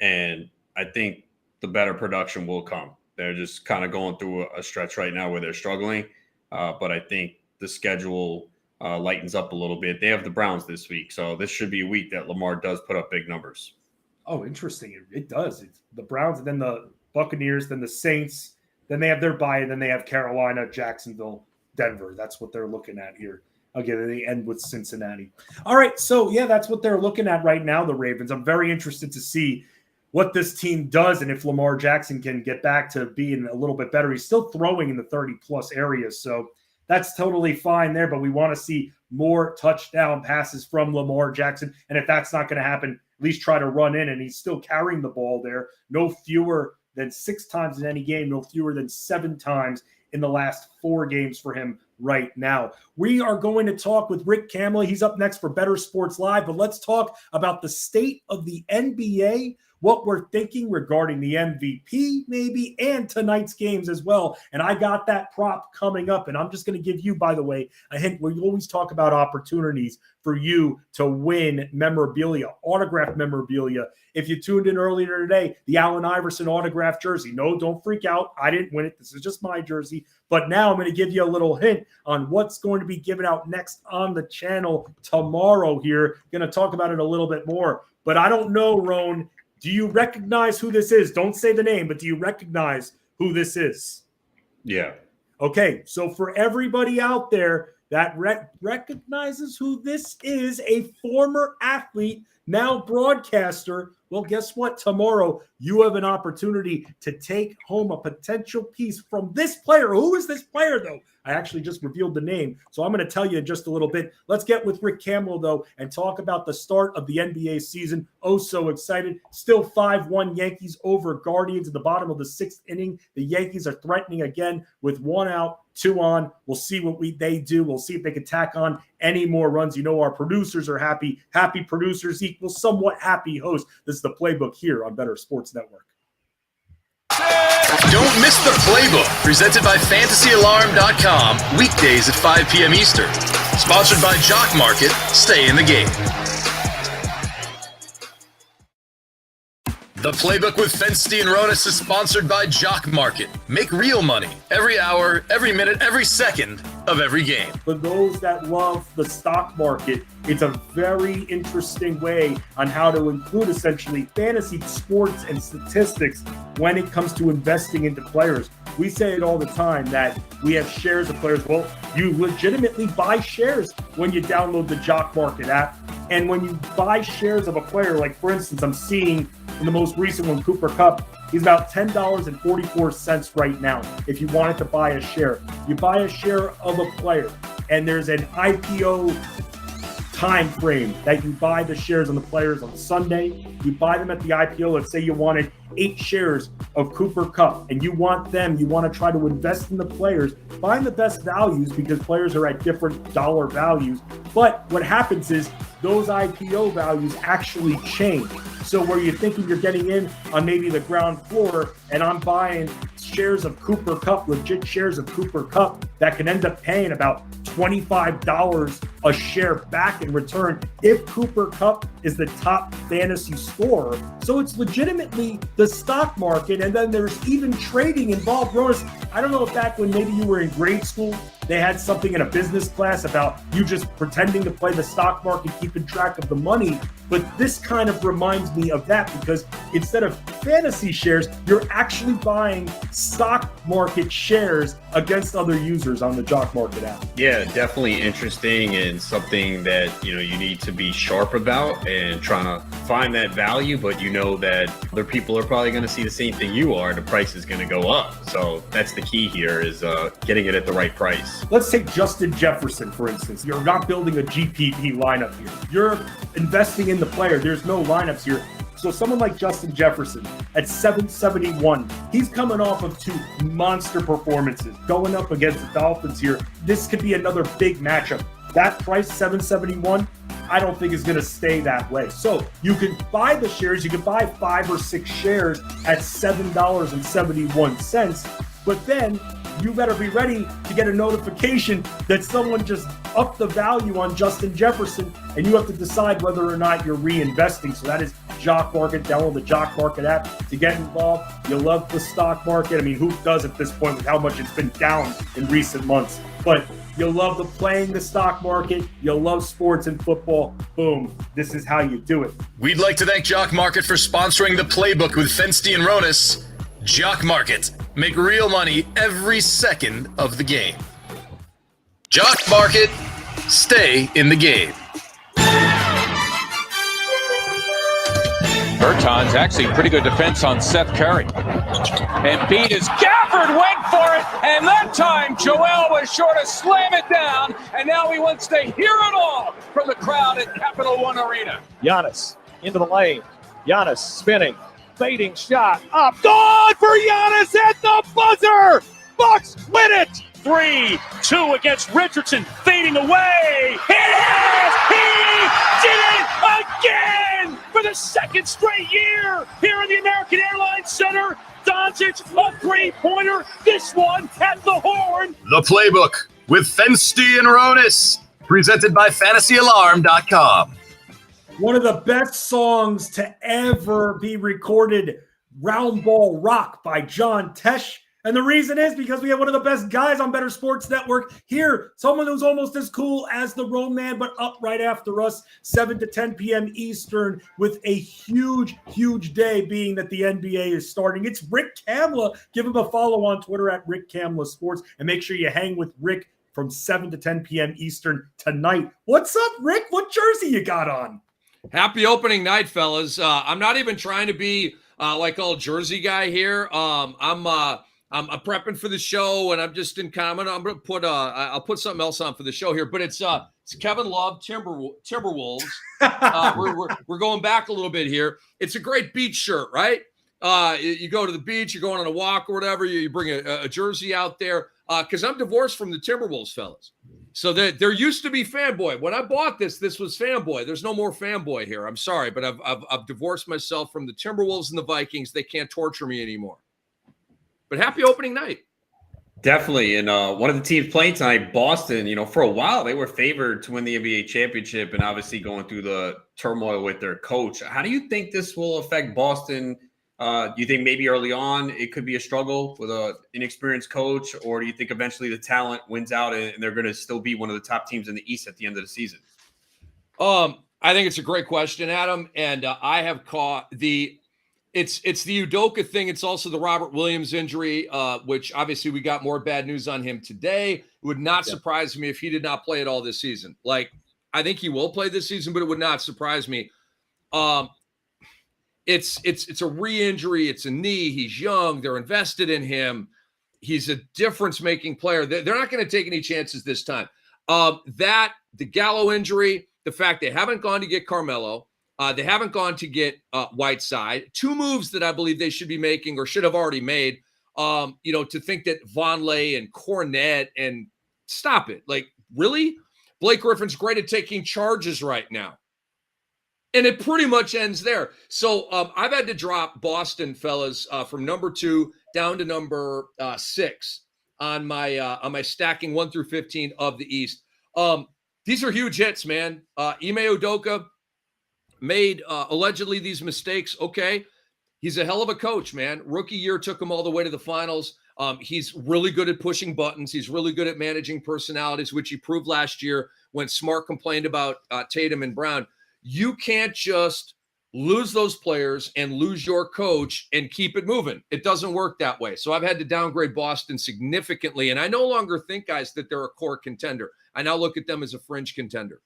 and I think the better production will come. They're just kind of going through a stretch right now where they're struggling. But I think the schedule lightens up a little bit. They have the Browns this week. So this should be a week that Lamar does put up big numbers. Oh, interesting. It does. It's the Browns, and then the Buccaneers, then the Saints. Then they have their bye, and then they have Carolina, Jacksonville, Denver. That's what they're looking at here. Again, they end with Cincinnati. All right, so yeah, that's what they're looking at right now, the Ravens. I'm very interested to see what this team does and if Lamar Jackson can get back to being a little bit better. He's still throwing in the 30-plus areas, so that's totally fine there, but we want to see more touchdown passes from Lamar Jackson, and if that's not going to happen, at least try to run in, and he's still carrying the ball there. No fewer than 6 times in any game, no fewer than 7 times in the last 4 games for him right now. We are going to talk with Rick Camley. He's up next for Bettor Sports Live, but let's talk about the state of the NBA, what we're thinking regarding the MVP maybe, and tonight's games as well. And I got that prop coming up, and I'm just going to give you, by the way, a hint. We always talk about opportunities for you to win memorabilia, autographed memorabilia. If you tuned in earlier today, the Allen Iverson autographed jersey. No, don't freak out. I didn't win it. This is just my jersey. But now I'm going to give you a little hint on what's going to be given out next on the channel tomorrow here. Going to talk about it a little bit more. But I don't know, Roan, do you recognize who this is? Don't say the name, but do you recognize who this is? Yeah. Okay, so for everybody out there that recognizes who this is, a former athlete, now broadcaster, well, guess what? Tomorrow, you have an opportunity to take home a potential piece from this player. Who is this player, though? I actually just revealed the name, so I'm going to tell you in just a little bit. Let's get with Rick Camley, though, and talk about the start of the NBA season. Oh, so excited. Still 5-1 Yankees over Guardians at the bottom of the 6th inning. The Yankees are threatening again with 1 out, 2 on. We'll see what they do. We'll see if they can tack on any more runs. You know, our producers are happy. Happy producers equals somewhat happy host. This is the playbook here on Bettor Sports Network. Don't miss The Playbook, presented by FantasyAlarm.com, weekdays at 5 p.m. Eastern. Sponsored by Jock Market. Stay in the game. The Playbook with Fensty and Ronis is sponsored by Jock Market. Make real money every hour, every minute, every second of every game. For those that love the stock market, it's a very interesting way on how to include essentially fantasy sports and statistics when it comes to investing into players. We say it all the time that we have shares of players. Well, you legitimately buy shares when you download the Jock Market app. And when you buy shares of a player, like for instance, I'm seeing in the most recent one, Cooper Kupp, he's about $10.44 right now. If you wanted to buy a share, you buy a share of a player, and there's an IPO time frame that you buy the shares on the players on Sunday. You buy them at the IPO. Let's say you wanted 8 shares of Cooper Kupp, and you want to try to invest in the players, find the best values because players are at different dollar values. But what happens is those IPO values actually change. So where you're thinking you're getting in on maybe the ground floor, and I'm buying shares of Cooper Kupp, legit shares of Cooper Kupp, that can end up paying about $25 a share back in return if Cooper Kupp is the top fantasy scorer. So it's legitimately the stock market, and then there's even trading involved. Ronis, I don't know if back when maybe you were in grade school, they had something in a business class about you just pretending to play the stock market, keeping track of the money. But this kind of reminds me of that, because instead of fantasy shares, you're actually buying stock market shares against other users on the Jock Market app. Yeah, definitely interesting, and something that you need to be sharp about and trying to find that value. But you know that other people are probably going to see the same thing you are. The price is going to go up. So that's the key here, is getting it at the right price. Let's take Justin Jefferson, for instance. You're not building a GPP lineup here. You're investing in the player. There's no lineups here. So someone like Justin Jefferson at 771, he's coming off of 2 monster performances, going up against the Dolphins here. This could be another big matchup. That price, 771, I don't think is going to stay that way. So you can buy the shares. You can buy 5 or 6 shares at $7.71. But then you better be ready to get a notification that someone just upped the value on Justin Jefferson, and you have to decide whether or not you're reinvesting. So that is Jock Market. Download the Jock Market app to get involved. You love the stock market. I mean, who does at this point with how much it's been down in recent months? But you love playing the stock market. You love sports and football. Boom. This is how you do it. We'd like to thank Jock Market for sponsoring The Playbook with Fensty and Ronis. Jock Market. Make real money every second of the game. Jock Market. Stay in the game. Berton's actually pretty good defense on Seth Curry. And beat his Gafford went for it, and that time Joel was sure to slam it down, and now he wants to hear it all from the crowd at Capital One Arena. Giannis into the lane. Giannis spinning, fading shot up. Gone for Giannis at the buzzer. Bucks win it. 3-2 against Richardson, fading away. He did it again for the second straight year here in the American Airlines Center. Doncic, a three-pointer, this one at the horn. The Playbook with Fensty and Ronis, presented by FantasyAlarm.com. One of the best songs to ever be recorded, Round Ball Rock by John Tesh. And the reason is because we have one of the best guys on Bettor Sports Network here. Someone who's almost as cool as the Road Man, but up right after us, 7 to 10 p.m. Eastern, with a huge, huge day being that the NBA is starting. It's Rick Kamla. Give him a follow on Twitter at Rick Kamla Sports, and make sure you hang with Rick from 7 to 10 p.m. Eastern tonight. What's up, Rick? What jersey you got on? Happy opening night, fellas. I'm not even trying to be like old Jersey guy here. I'm prepping for the show, and I'm just in comment. I'm gonna put I'll put something else on for the show here, but it's Kevin Love Timberwolves. We're going back a little bit here. It's a great beach shirt, right? You go to the beach, you're going on a walk or whatever. You bring a jersey out there because I'm divorced from the Timberwolves, fellas. So there used to be Fanboy. When I bought this was Fanboy. There's no more Fanboy here. I'm sorry, but I've divorced myself from the Timberwolves and the Vikings. They can't torture me anymore. But happy opening night. Definitely. And one of the teams playing tonight, Boston, for a while they were favored to win the NBA championship, and obviously going through the turmoil with their coach. How do you think this will affect Boston? Do you think maybe early on it could be a struggle with an inexperienced coach, or do you think eventually the talent wins out and they're going to still be one of the top teams in the East at the end of the season? I think it's a great question, Adam. And I have caught it's the Udoka thing. It's also the Robert Williams injury, which obviously we got more bad news on him today. It would not surprise me if he did not play at all this season. Like, I think he will play this season, but it would not surprise me. It's a re-injury. It's a knee. He's young. They're invested in him. He's a difference-making player. They're not going to take any chances this time. The Gallo injury, the fact they haven't gone to get Carmelo, they haven't gone to get Whiteside. Two moves that I believe they should be making or should have already made. To think that Vonleh and Cornette and stop it. Like, really? Blake Griffin's great at taking charges right now. And it pretty much ends there. So I've had to drop Boston, fellas, from number 2 down to number 6 on my stacking 1 through 15 of the East. These are huge hits, man. Ime Udoka made allegedly these mistakes. Okay. He's a hell of a coach, man. Rookie year took him all the way to the finals. He's really good at pushing buttons. He's really good at managing personalities, which he proved last year when Smart complained about Tatum and Brown. You can't just lose those players and lose your coach and keep it moving. It doesn't work that way. So I've had to downgrade Boston significantly. And I no longer think, guys, that they're a core contender. I now look at them as a fringe contender.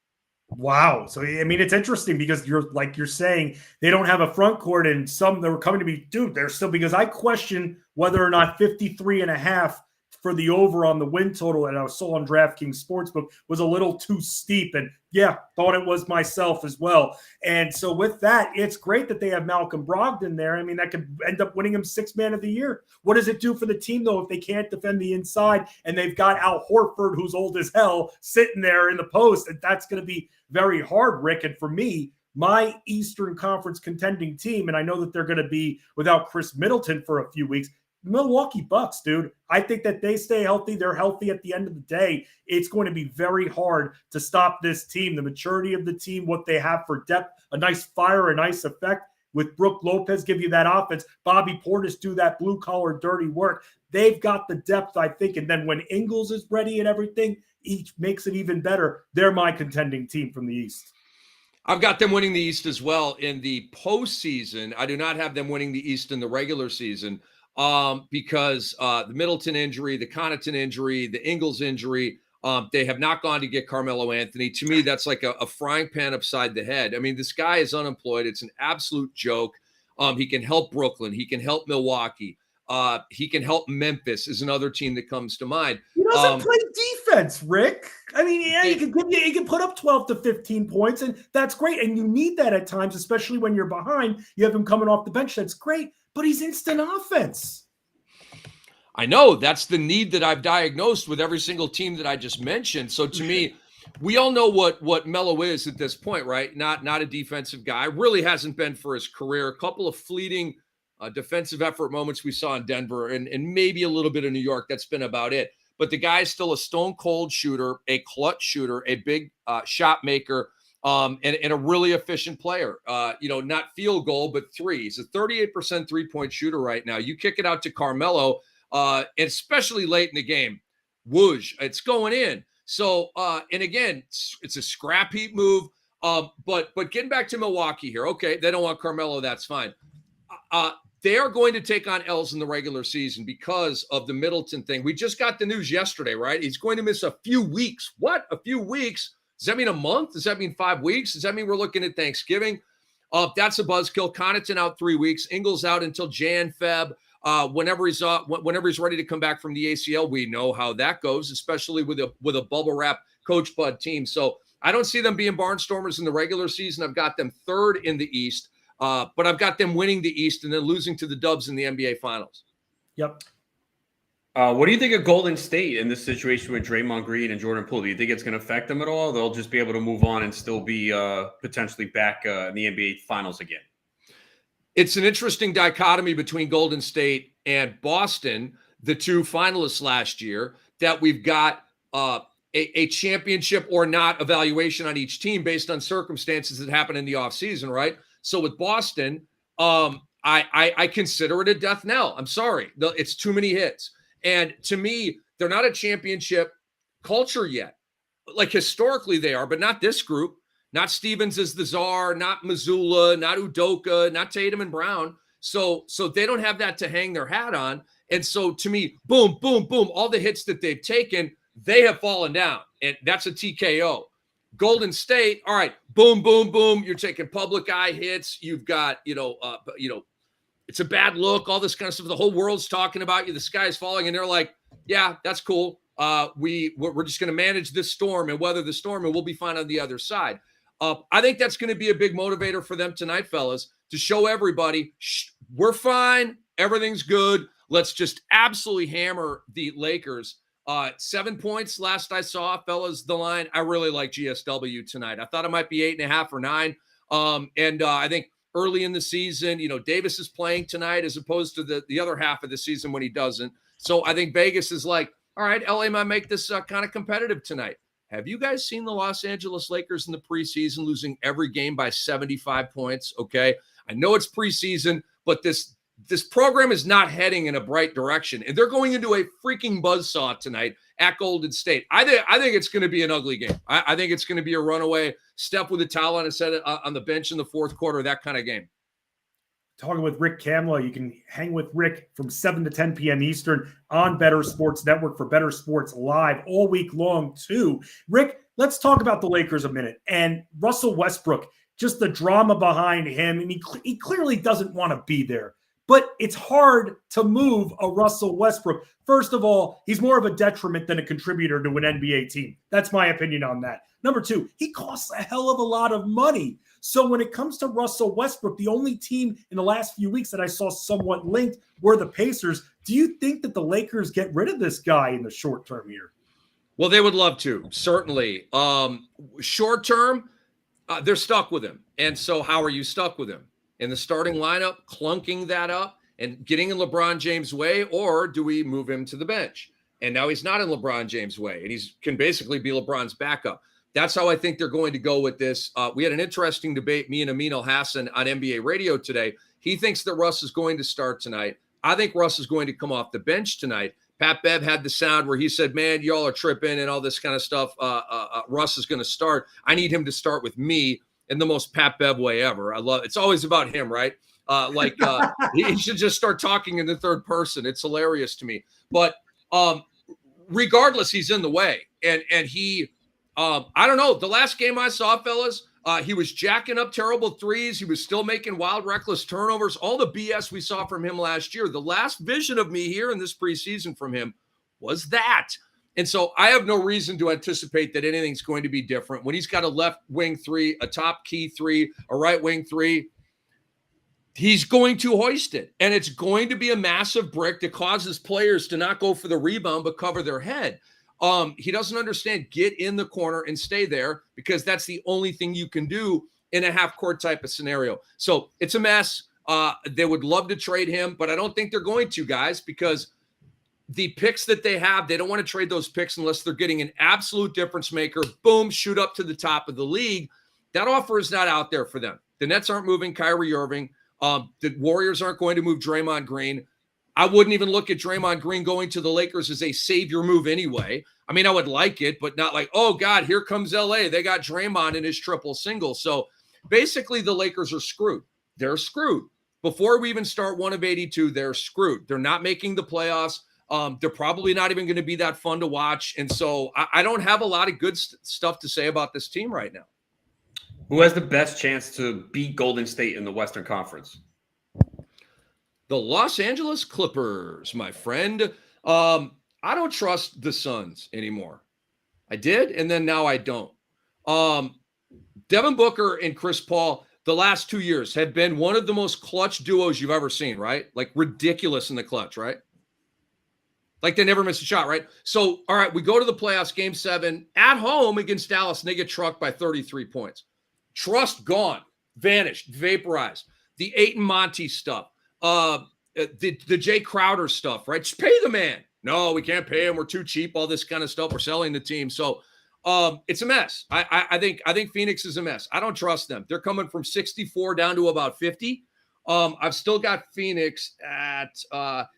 Wow. So, I mean, it's interesting because you're saying they don't have a front court, and some that were coming to me, dude, they're still, because I question whether or not 53.5 for the over on the win total, and I saw on DraftKings Sportsbook, was a little too steep. And yeah, thought it was myself as well. And so with that, it's great that they have Malcolm Brogdon there. I mean, that could end up winning him 6th man of the year. What does it do for the team, though, if they can't defend the inside and they've got Al Horford, who's old as hell, sitting there in the post? And that's going to be very hard, Rick. And for me, my Eastern Conference contending team, and I know that they're going to be without Chris Middleton for a few weeks, Milwaukee Bucks, dude. I think that they stay healthy. They're healthy at the end of the day. It's going to be very hard to stop this team. The maturity of the team, what they have for depth, a nice fire, a nice effect with Brook Lopez give you that offense. Bobby Portis do that blue-collar dirty work. They've got the depth, I think. And then when Ingles is ready and everything, each makes it even better. They're my contending team from the East. I've got them winning the East as well in the postseason. I do not have them winning the East in the regular season. Because the Middleton injury, the Connaughton injury, the Ingles injury, they have not gone to get Carmelo Anthony. To me, that's like a frying pan upside the head. I mean, this guy is unemployed. It's an absolute joke. He can help Brooklyn. He can help Milwaukee. He can help Memphis is another team that comes to mind. He doesn't play defense, Rick. I mean, yeah, he can put up 12 to 15 points, and that's great. And you need that at times, especially when you're behind. You have him coming off the bench. That's great. But he's instant offense. I know. That's the need that I've diagnosed with every single team that I just mentioned. So to me, we all know what Melo is at this point, right? Not a defensive guy. Really hasn't been for his career. A couple of fleeting defensive effort moments we saw in Denver and maybe a little bit of New York. That's been about it. But the guy is still a stone cold shooter, a clutch shooter, a big shot maker. And a really efficient player, not field goal, but three. He's a 38% 3-point shooter right now. You kick it out to Carmelo, and especially late in the game, whoosh, it's going in. So, and again, it's a scrap heap move. But getting back to Milwaukee here, okay, they don't want Carmelo, that's fine. They are going to take on L's in the regular season because of the Middleton thing. We just got the news yesterday, right? He's going to miss a few weeks. What? A few weeks? Does that mean a month? Does that mean 5 weeks? Does that mean we're looking at Thanksgiving? That's a buzzkill. Connaughton out 3 weeks. Ingles out until Feb. Whenever he's ready to come back from the ACL, we know how that goes, especially with a bubble wrap Coach Bud team. So I don't see them being barnstormers in the regular season. I've got them 3rd in the East, but I've got them winning the East and then losing to the Dubs in the NBA Finals. Yep. What do you think of Golden State in this situation with Draymond Green and Jordan Poole? Do you think it's going to affect them at all? They'll just be able to move on and still be potentially back in the NBA Finals again. It's an interesting dichotomy between Golden State and Boston, the two finalists last year, that we've got a championship or not evaluation on each team based on circumstances that happen in the offseason, right? So with Boston, I consider it a death knell. I'm sorry. It's too many hits. And to me, they're not a championship culture yet. Like historically they are, but not this group. Not Stevens as the czar, not Missoula, not Udoka, not Tatum and Brown. So they don't have that to hang their hat on. And so to me, boom, boom, boom, all the hits that they've taken, they have fallen down. And that's a TKO. Golden State, all right, boom, boom, boom. You're taking public eye hits. You've got, it's a bad look, all this kind of stuff. The whole world's talking about you. The sky is falling. And they're like, yeah, that's cool. We're just going to manage this storm and weather the storm, and we'll be fine on the other side. I think that's going to be a big motivator for them tonight, fellas, to show everybody we're fine. Everything's good. Let's just absolutely hammer the Lakers. 7 points last I saw, fellas, the line. I really like GSW tonight. I thought it might be 8.5 or 9. I think early in the season, Davis is playing tonight as opposed to the other half of the season when he doesn't. So I think Vegas is like, all right, LA might make this kind of competitive tonight. Have you guys seen the Los Angeles Lakers in the preseason losing every game by 75 points? Okay. I know it's preseason, but this program is not heading in a bright direction. And they're going into a freaking buzzsaw tonight at Golden State. I think it's going to be an ugly game. I think it's going to be a runaway, step with a towel on his head on the bench in the fourth quarter, that kind of game. Talking with Rick Kamla. You can hang with Rick from 7 to 10 p.m. Eastern on Bettor Sports Network for Bettor Sports Live all week long, too. Rick, let's talk about the Lakers a minute. And Russell Westbrook, just the drama behind him. I mean, he clearly doesn't want to be there. But it's hard to move a Russell Westbrook. First of all, he's more of a detriment than a contributor to an NBA team. That's my opinion on that. Number two, he costs a hell of a lot of money. So when it comes to Russell Westbrook, the only team in the last few weeks that I saw somewhat linked were the Pacers. Do you think that the Lakers get rid of this guy in the short term here? Well, they would love to, certainly. Short term, they're stuck with him. And so how are you stuck with him? In the starting lineup, clunking that up and getting in LeBron James' way, or do we move him to the bench? And now he's not in LeBron James' way, and he can basically be LeBron's backup. That's how I think they're going to go with this. We had an interesting debate, me and Amin Al-Hassan on NBA radio today. He thinks that Russ is going to start tonight. I think Russ is going to come off the bench tonight. Pat Bev had the sound where he said, man, y'all are tripping and all this kind of stuff. Russ is going to start. I need him to start with me in the most Pat Bev way ever. I love it. It's always about him, right? He should just start talking in the third person. It's hilarious to me. But regardless, he's in the way. And he, I don't know. The last game I saw, fellas, he was jacking up terrible threes. He was still making wild, reckless turnovers. All the BS we saw from him last year. The last vision of me here in this preseason from him was that. And so I have no reason to anticipate that anything's going to be different. When he's got a left wing three, a top key three, a right wing three, he's going to hoist it. And it's going to be a massive brick that causes players to not go for the rebound but cover their head. He doesn't understand get in the corner and stay there because that's the only thing you can do in a half-court type of scenario. So it's a mess. They would love to trade him, but I don't think they're going to, guys, because the picks that they have, they don't want to trade those picks unless they're getting an absolute difference maker. Boom, shoot up to the top of the league. That offer is not out there for them. The Nets aren't moving Kyrie Irving. The Warriors aren't going to move Draymond Green. I wouldn't even look at Draymond Green going to the Lakers as a savior move anyway. I mean, I would like it, but not like, oh, God, here comes LA. They got Draymond in his triple single. So basically the Lakers are screwed. They're screwed. Before we even start 1 of 82, they're screwed. They're not making the playoffs. They're probably not even going to be that fun to watch. And so I don't have a lot of good stuff to say about this team right now. Who has the best chance to beat Golden State in the Western Conference? The Los Angeles Clippers, my friend. I don't trust the Suns anymore. I did, and then now I don't. Devin Booker and Chris Paul, the last 2 years, have been one of the most clutch duos you've ever seen, right? Like ridiculous in the clutch, right? Like they never miss a shot, right? So, all right, we go to the playoffs, game 7, at home against Dallas, and they get trucked by 33 points. Trust gone, vanished, vaporized. The Ayton Monty stuff. the Jay Crowder stuff, right? Just pay the man. No, we can't pay him. We're too cheap. All this kind of stuff. We're selling the team. So it's a mess. I think Phoenix is a mess. I don't trust them. They're coming from 64 down to about 50. I've still got Phoenix at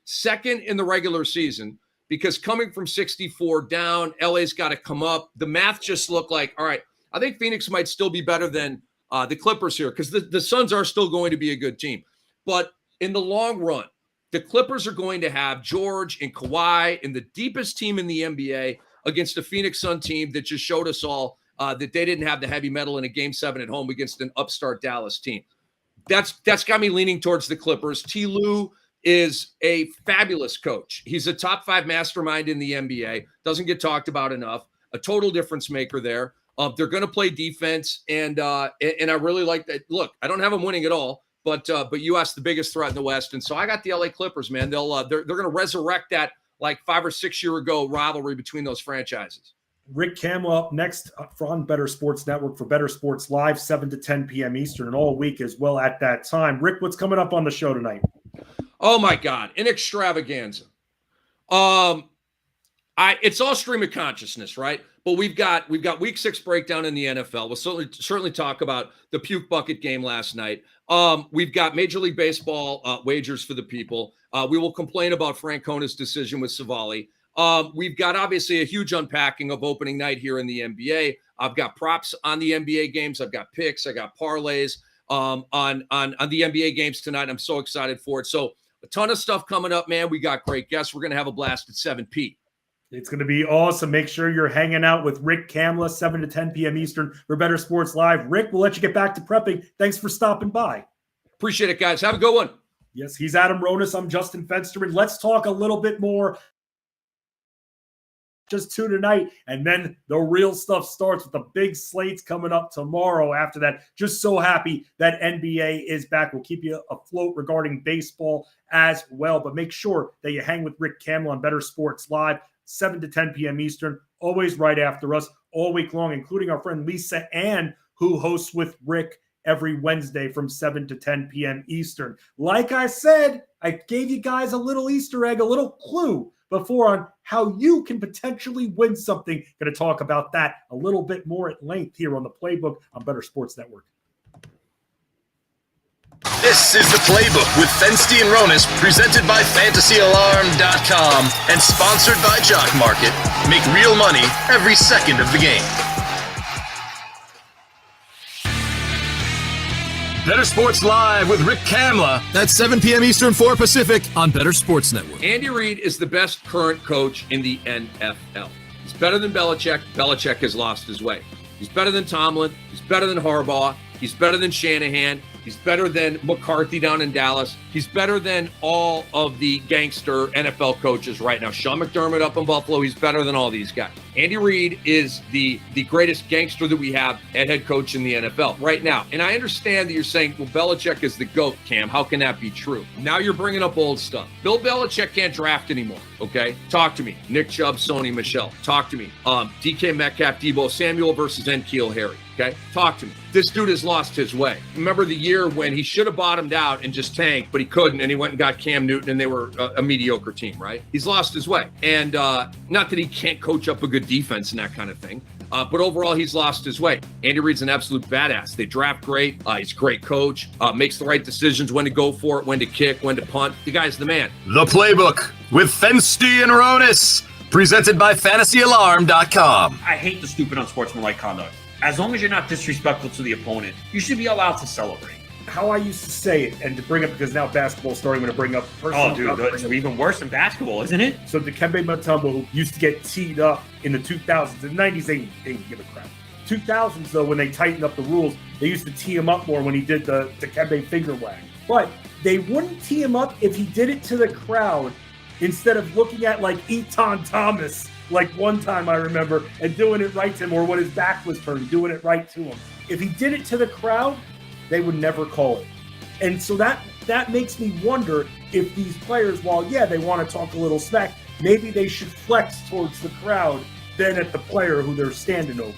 second in the regular season because coming from 64 down, LA's got to come up. The math just looked like, all right, I think Phoenix might still be better than the Clippers here because the Suns are still going to be a good team. But in the long run, the Clippers are going to have George and Kawhi in the deepest team in the NBA against a Phoenix Sun team that just showed us all that they didn't have the heavy metal in a Game 7 at home against an upstart Dallas team. That's got me leaning towards the Clippers. T. Lue is a fabulous coach. He's a top 5 mastermind in the NBA. Doesn't get talked about enough. A total difference maker there. They're going to play defense, and I really like that. Look, I don't have them winning at all, but you asked the biggest threat in the West, and so I got the LA Clippers, man. They're going to resurrect that like 5 or 6 year ago rivalry between those franchises. Rick Kamla up next on Bettor Sports Network for Bettor Sports Live, 7 to 10 p.m. Eastern, and all week as well at that time. Rick, what's coming up on the show tonight? Oh my God, an extravaganza. It's all stream of consciousness, right? But we've got week 6 breakdown in the NFL. We'll certainly talk about the puke bucket game last night. We've got Major League Baseball wagers for the people. We will complain about Francona's decision with Savali. We've got obviously a huge unpacking of opening night here in the NBA. I've got props on the NBA games. I've got picks. I got parlays on the NBA games tonight. I'm so excited for it. So a ton of stuff coming up, man. We got great guests. We're going to have a blast at 7 p. It's going to be awesome. Make sure you're hanging out with Rick Kamla, 7 to 10 p.m. Eastern for Bettor Sports Live. Rick, we'll let you get back to prepping. Thanks for stopping by. Appreciate it, guys. Have a good one. Yes, he's Adam Ronis. I'm Justin Fensterman. Let's talk a little bit more just 2 tonight, and then the real stuff starts with the big slates coming up tomorrow after that. Just so happy that NBA is back. We'll keep you afloat regarding baseball as well, but make sure that you hang with Rick Kamla on Bettor Sports Live, 7 to 10 p.m. Eastern, always right after us all week long, including our friend Lisa Ann, who hosts with Rick every Wednesday from 7 to 10 p.m. Eastern. Like I said, I gave you guys a little Easter egg, a little clue before on how you can potentially win something. Going to talk about that a little bit more at length here on the Playbook on Bettor Sports Network. This is the Playbook with Fensty and Ronis, presented by FantasyAlarm.com and sponsored by Jock Market. Make real money every second of the game. Bettor Sports Live with Rick Kamla. That's 7 p.m. Eastern, 4 Pacific on Bettor Sports Network. Andy Reid is the best current coach in the NFL. He's better than Belichick. Belichick has lost his way. He's better than Tomlin. He's better than Harbaugh. He's better than Shanahan. He's better than McCarthy down in Dallas. He's better than all of the gangster NFL coaches right now. Sean McDermott up in Buffalo, he's better than all these guys. Andy Reid is the greatest gangster that we have at head coach in the NFL right now. And I understand that you're saying, well, Belichick is the GOAT, Cam. How can that be true? Now you're bringing up old stuff. Bill Belichick can't draft anymore, okay? Talk to me. Nick Chubb, Sony Michel. Talk to me. DK Metcalf, Debo Samuel versus N'Keal Harry. Okay, talk to me. This dude has lost his way. Remember the year when he should have bottomed out and just tanked, but he couldn't, and he went and got Cam Newton, and they were a mediocre team, right? He's lost his way. And not that he can't coach up a good defense and that kind of thing, but overall, he's lost his way. Andy Reid's an absolute badass. They draft great. He's a great coach, makes the right decisions, when to go for it, when to kick, when to punt. The guy's the man. The Playbook with Fensty and Ronis, presented by FantasyAlarm.com. I hate the stupid unsportsmanlike conduct. As long as you're not disrespectful to the opponent, you should be allowed to celebrate. How I used to say it, and to bring up, because now basketball's starting, I'm going to bring up personal. Oh, dude, it's even worse than basketball, isn't it? So Dikembe Mutombo, who used to get teed up in the 2000s, in the 90s, they didn't give a crap. 2000s, though, when they tightened up the rules, they used to tee him up more when he did the Dikembe finger wag. But they wouldn't tee him up if he did it to the crowd instead of looking at, like, Eton Thomas, like one time I remember, and doing it right to him, or when his back was turned, doing it right to him. If he did it to the crowd, they would never call it. And so that makes me wonder if these players, while, yeah, they want to talk a little smack, maybe they should flex towards the crowd than at the player who they're standing over.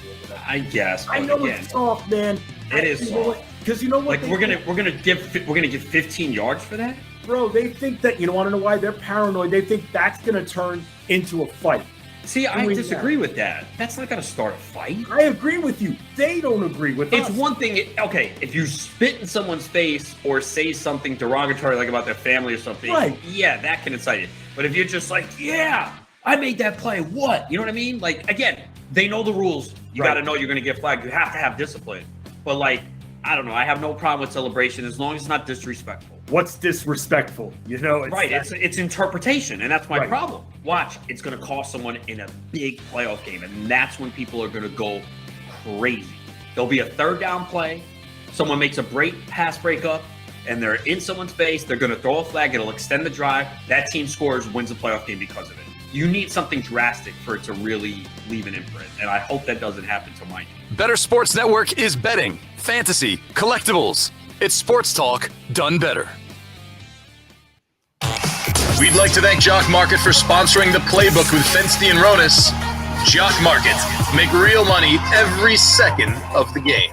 I guess. I know it's soft, man. It is soft. Because you know what? Like we're gonna give 15 yards for that, bro. They think that want to know why they're paranoid. They think that's gonna turn into a fight. See, I disagree with that. That's not gonna start a fight. I agree with you. They don't agree with us. It's one thing. Okay, if you spit in someone's face or say something derogatory, like about their family or something, right? Yeah, that can incite it. But if you're just like, yeah, I made that play. What? You know what I mean? Like, again, they know the rules. You got to know you're going to get flagged. You have to have discipline. But, like, I don't know. I have no problem with celebration as long as it's not disrespectful. What's disrespectful? It's interpretation, and that's my problem. Watch, it's going to cost someone in a big playoff game, and that's when people are going to go crazy. There'll be a third down play. Someone makes a pass breakup, and they're in someone's face. They're going to throw a flag. It'll extend the drive. That team scores, wins the playoff game because of it. You need something drastic for it to really leave an imprint, and I hope that doesn't happen to my team. Better Sports Network is betting, fantasy, collectibles. It's sports talk done better. We'd like to thank Jock Market for sponsoring the Playbook with Fensty and Ronis. Jock Market. Make real money every second of the game.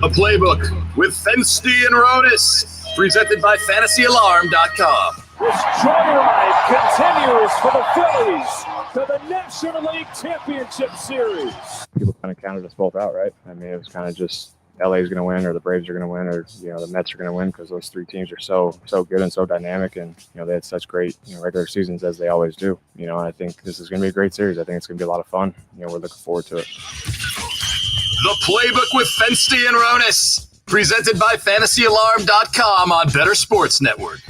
The Playbook with Fensty and Ronis. Presented by FantasyAlarm.com. This joyride continues for the Phillies to the National League Championship Series. People kind of counted us both out, right? I mean, it was kind of just LA's going to win, or the Braves are going to win, or the Mets are going to win, because those three teams are so good and so dynamic, and they had such great regular seasons, as they always do. And I think this is going to be a great series. I think it's going to be a lot of fun. We're looking forward to it. The Playbook with Fensty and Ronis, presented by FantasyAlarm.com on Better Sports Network.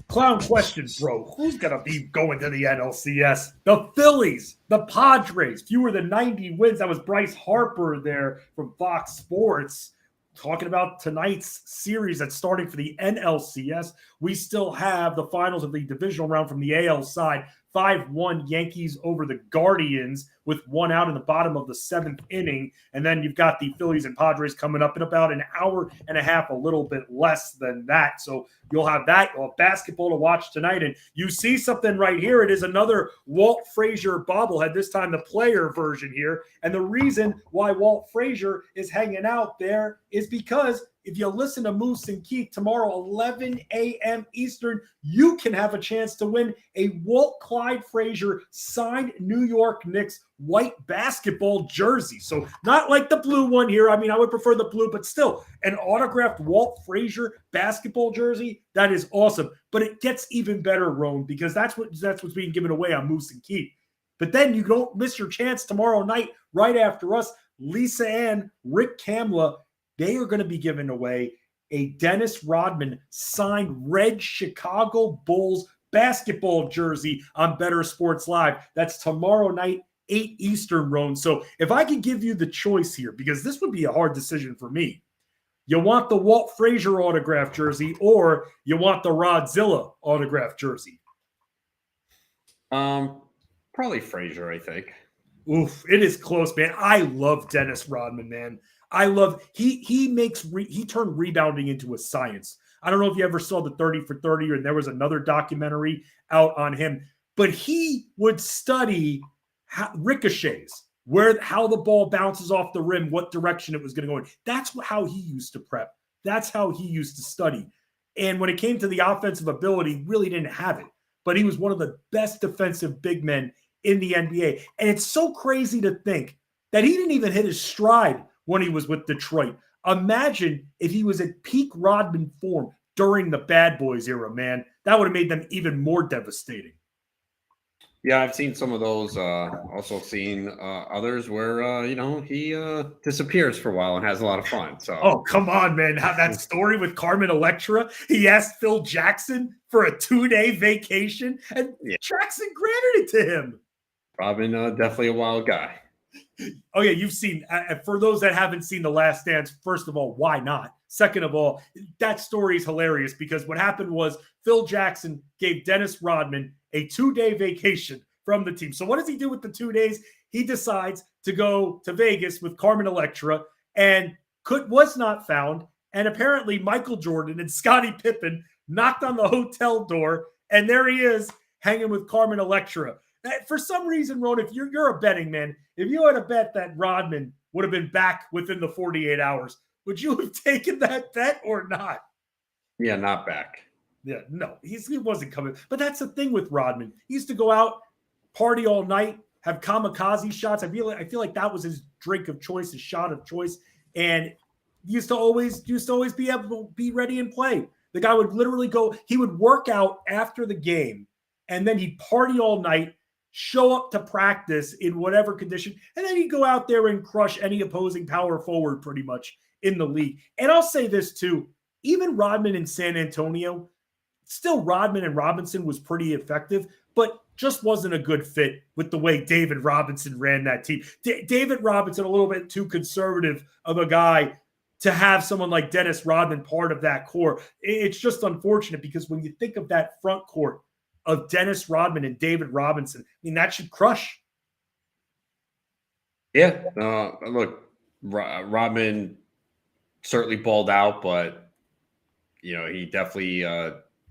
Clown question, bro. Who's going to be going to the NLCS? The Phillies, the Padres, fewer than 90 wins. That was Bryce Harper there from Fox Sports talking about tonight's series that's starting for the NLCS. We still have the finals of the divisional round from the AL side. 5-1 Yankees over the Guardians with one out in the bottom of the seventh inning. And then you've got the Phillies and Padres coming up in about an hour and a half, a little bit less than that. So you'll have that. You'll have basketball to watch tonight. And you see something right here. It is another Walt Frazier bobblehead, this time the player version here. And the reason why Walt Frazier is hanging out there is because if you listen to Moose and Keith tomorrow, 11 a.m. Eastern, you can have a chance to win a Walt Clyde Frazier signed New York Knicks white basketball jersey. So not like the blue one here. I mean, I would prefer the blue, but still an autographed Walt Frazier basketball jersey. That is awesome. But it gets even better, Roan, because that's what's being given away on Moose and Keith. But then you don't miss your chance tomorrow night, right after us. Lisa Ann, Rick Kamla, they are going to be giving away a Dennis Rodman signed red Chicago Bulls basketball jersey on Better Sports Live. That's tomorrow night, 8 Eastern, Roan. So if I could give you the choice here, because this would be a hard decision for me, you want the Walt Frazier autograph jersey or you want the Rodzilla autograph jersey? Probably Frazier, I think. Oof, it is close, man. I love Dennis Rodman, man. I love he turned rebounding into a science. I don't know if you ever saw the 30 for 30, or there was another documentary out on him, but he would study ricochets, how the ball bounces off the rim, what direction it was going to go in. That's how he used to prep. That's how he used to study. And when it came to the offensive ability, really didn't have it. But he was one of the best defensive big men in the NBA. And it's so crazy to think that he didn't even hit his stride when he was with Detroit. Imagine if he was at peak Rodman form during the Bad Boys era, man. That would have made them even more devastating. Yeah, I've seen some of those. Also seen others where, he disappears for a while and has a lot of fun. So, oh, come on, man. How that story with Carmen Electra, he asked Phil Jackson for a 2-day vacation, and Jackson granted it to him. Robin, definitely a wild guy. Oh, yeah, you've seen, for those that haven't seen The Last Dance, first of all, why not? Second of all, that story is hilarious because what happened was Phil Jackson gave Dennis Rodman a 2-day vacation from the team. So what does he do with the 2 days? He decides to go to Vegas with Carmen Electra and was not found. And apparently Michael Jordan and Scottie Pippen knocked on the hotel door, and there he is hanging with Carmen Electra. For some reason, Ron, if you're a betting man, if you had to bet that Rodman would have been back within the 48 hours. Would you have taken that bet or not? Yeah, not back. Yeah, no, he wasn't coming. But that's the thing with Rodman. He used to go out, party all night, have kamikaze shots. I feel like that was his drink of choice, his shot of choice, and used to always be able to be ready and play. The guy would literally go. He would work out after the game, and then he'd party all night, show up to practice in whatever condition, and then he'd go out there and crush any opposing power forward pretty much in the league. And I'll say this too: even Rodman in San Antonio, still Rodman and Robinson was pretty effective, but just wasn't a good fit with the way David Robinson ran that team. David Robinson, a little bit too conservative of a guy to have someone like Dennis Rodman part of that core. It's just unfortunate because when you think of that front court of Dennis Rodman and David Robinson, I mean, that should crush. Yeah. Look, Rodman certainly balled out, but, he definitely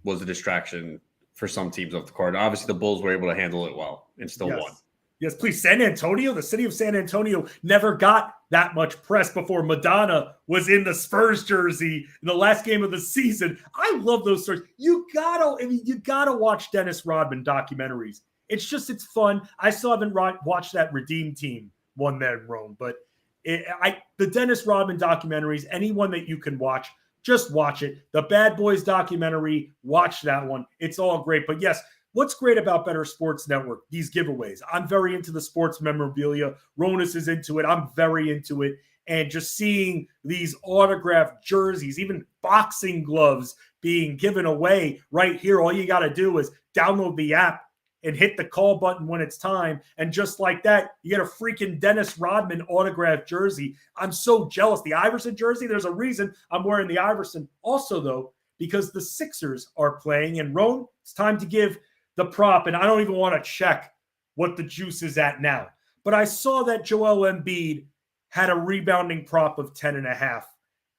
was a distraction for some teams off the court. Obviously, the Bulls were able to handle it well and still won. Yes, please. San Antonio, the city of San Antonio never got that much press before Madonna was in the Spurs jersey in the last game of the season. I love those stories. You gotta watch Dennis Rodman documentaries. It's fun. I still haven't watched that Redeem Team one there in Rome, but the Dennis Rodman documentaries, anyone that you can watch, just watch it. The Bad Boys documentary, watch that one. It's all great. But yes, what's great about Bettor Sports Network, these giveaways. I'm very into the sports memorabilia. Ronus is into it. I'm very into it. And just seeing these autographed jerseys, even boxing gloves being given away right here. All you got to do is download the app and hit the call button when it's time. And just like that, you get a freaking Dennis Rodman autographed jersey. I'm so jealous. The Iverson jersey, there's a reason I'm wearing the Iverson. Also, though, because the Sixers are playing. And Roan, it's time to give the prop. And I don't even want to check what the juice is at now. But I saw that Joel Embiid had a rebounding prop of 10.5.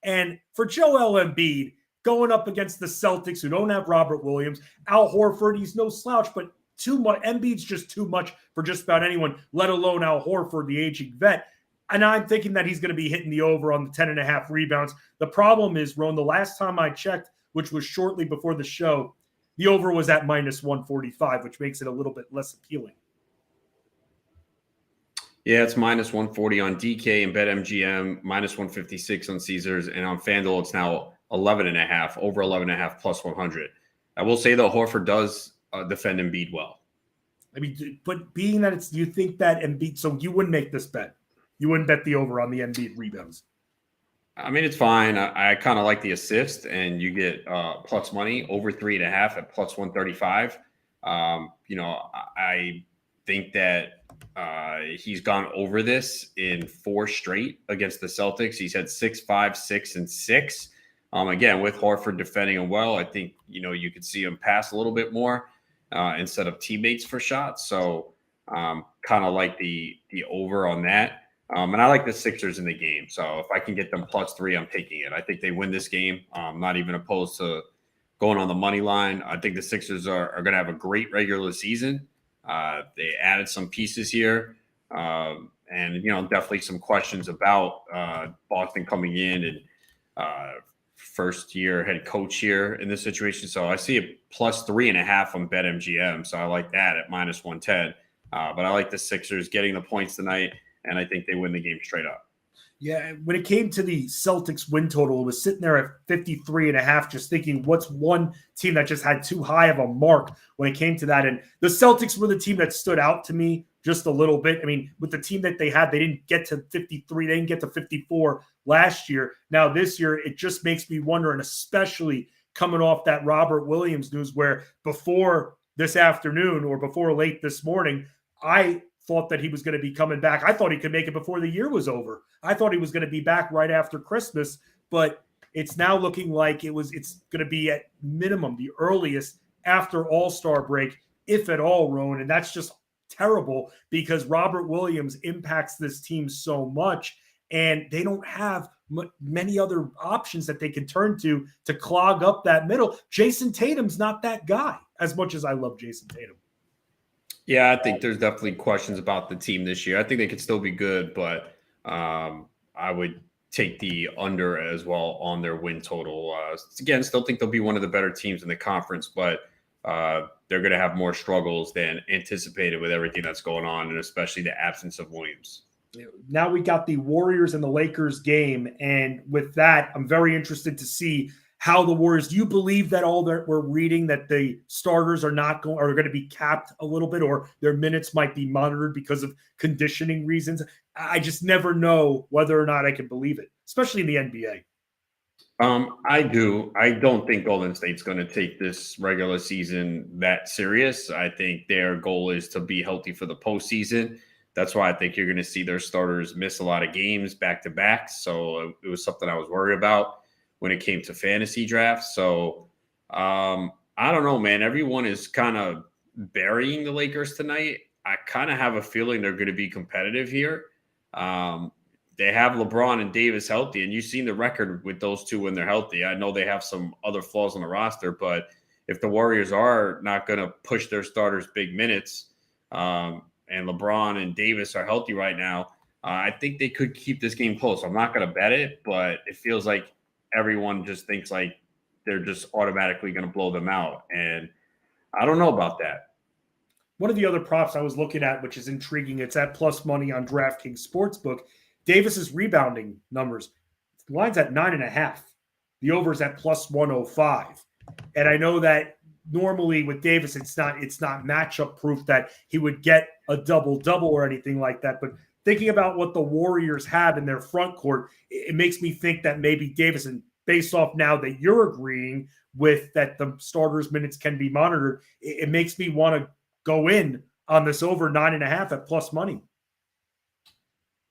And for Joel Embiid, going up against the Celtics, who don't have Robert Williams, Al Horford, he's no slouch, but too much. Embiid's just too much for just about anyone, let alone Al Horford, the aging vet. And I'm thinking that he's going to be hitting the over on the 10.5 rebounds. The problem is, Ron, the last time I checked, which was shortly before the show, the over was at -145, which makes it a little bit less appealing. Yeah, it's -140 on DK and BetMGM, -156 on Caesars, and on FanDuel, it's now 11.5, over 11.5 plus 100. I will say, though, Horford does defend Embiid well. I mean, but being that you think that Embiid, so you wouldn't make this bet. You wouldn't bet the over on the Embiid rebounds. I mean, it's fine. I kind of like the assist, and you get plus money over 3.5 at plus 135. I think that he's gone over this in 4 straight against the Celtics. He's had 6, 5, 6, and 6. Again, with Horford defending him well, I think, you could see him pass a little bit more instead of teammates for shots. So kind of like the over on that. And I like the Sixers in the game. So if I can get them +3, I'm taking it. I think they win this game. I'm not even opposed to going on the money line. I think the Sixers are going to have a great regular season. They added some pieces here. And, definitely some questions about Boston coming in and first-year head coach here in this situation. So I see a +3.5 on BetMGM. So I like that at -110. But I like the Sixers getting the points tonight, and I think they win the game straight up. Yeah, when it came to the Celtics win total, it was sitting there at 53.5, just thinking what's one team that just had too high of a mark when it came to that. And the Celtics were the team that stood out to me just a little bit. I mean, with the team that they had, they didn't get to 53. They didn't get to 54 last year. Now this year, it just makes me wonder, and especially coming off that Robert Williams news where before this afternoon or before late this morning, I thought that he was going to be coming back. I thought he could make it before the year was over. I thought he was going to be back right after Christmas, but it's now looking like it's going to be at minimum the earliest after All-Star break, if at all, Rowan. And that's just terrible because Robert Williams impacts this team so much, and they don't have many other options that they can turn to clog up that middle. Jason Tatum's not that guy, as much as I love Jason Tatum. Yeah, I think there's definitely questions about the team this year. I think they could still be good, but I would take the under as well on their win total. Again, still think they'll be one of the better teams in the conference, but they're going to have more struggles than anticipated with everything that's going on, and especially the absence of Williams. Now we got the Warriors and the Lakers game, and with that, I'm very interested to see how the Warriors. Do you believe that all that we're reading that the starters are going to be capped a little bit, or their minutes might be monitored because of conditioning reasons? I just never know whether or not I can believe it, especially in the NBA. I do. I don't think Golden State's going to take this regular season that serious. I think their goal is to be healthy for the postseason. That's why I think you're going to see their starters miss a lot of games back to back. So it was something I was worried about when it came to fantasy drafts. So I don't know, man. Everyone is kind of burying the Lakers tonight. I kind of have a feeling they're going to be competitive here. They have LeBron and Davis healthy, and you've seen the record with those two when they're healthy. I know they have some other flaws on the roster, but if the Warriors are not going to push their starters big minutes, and LeBron and Davis are healthy right now, I think they could keep this game close. I'm not going to bet it, but it feels like everyone just thinks like they're just automatically going to blow them out. And I don't know about that. One of the other props I was looking at, which is intriguing, it's at plus money on DraftKings Sportsbook. Davis's rebounding numbers. The line's at 9.5. The over's at plus 105. And I know that normally with Davis, it's not matchup proof that he would get a double-double or anything like that. But thinking about what the Warriors have in their front court, it makes me think that maybe Davis, and based off now that you're agreeing with that the starters' minutes can be monitored, it makes me want to go in on this over 9.5 at plus money.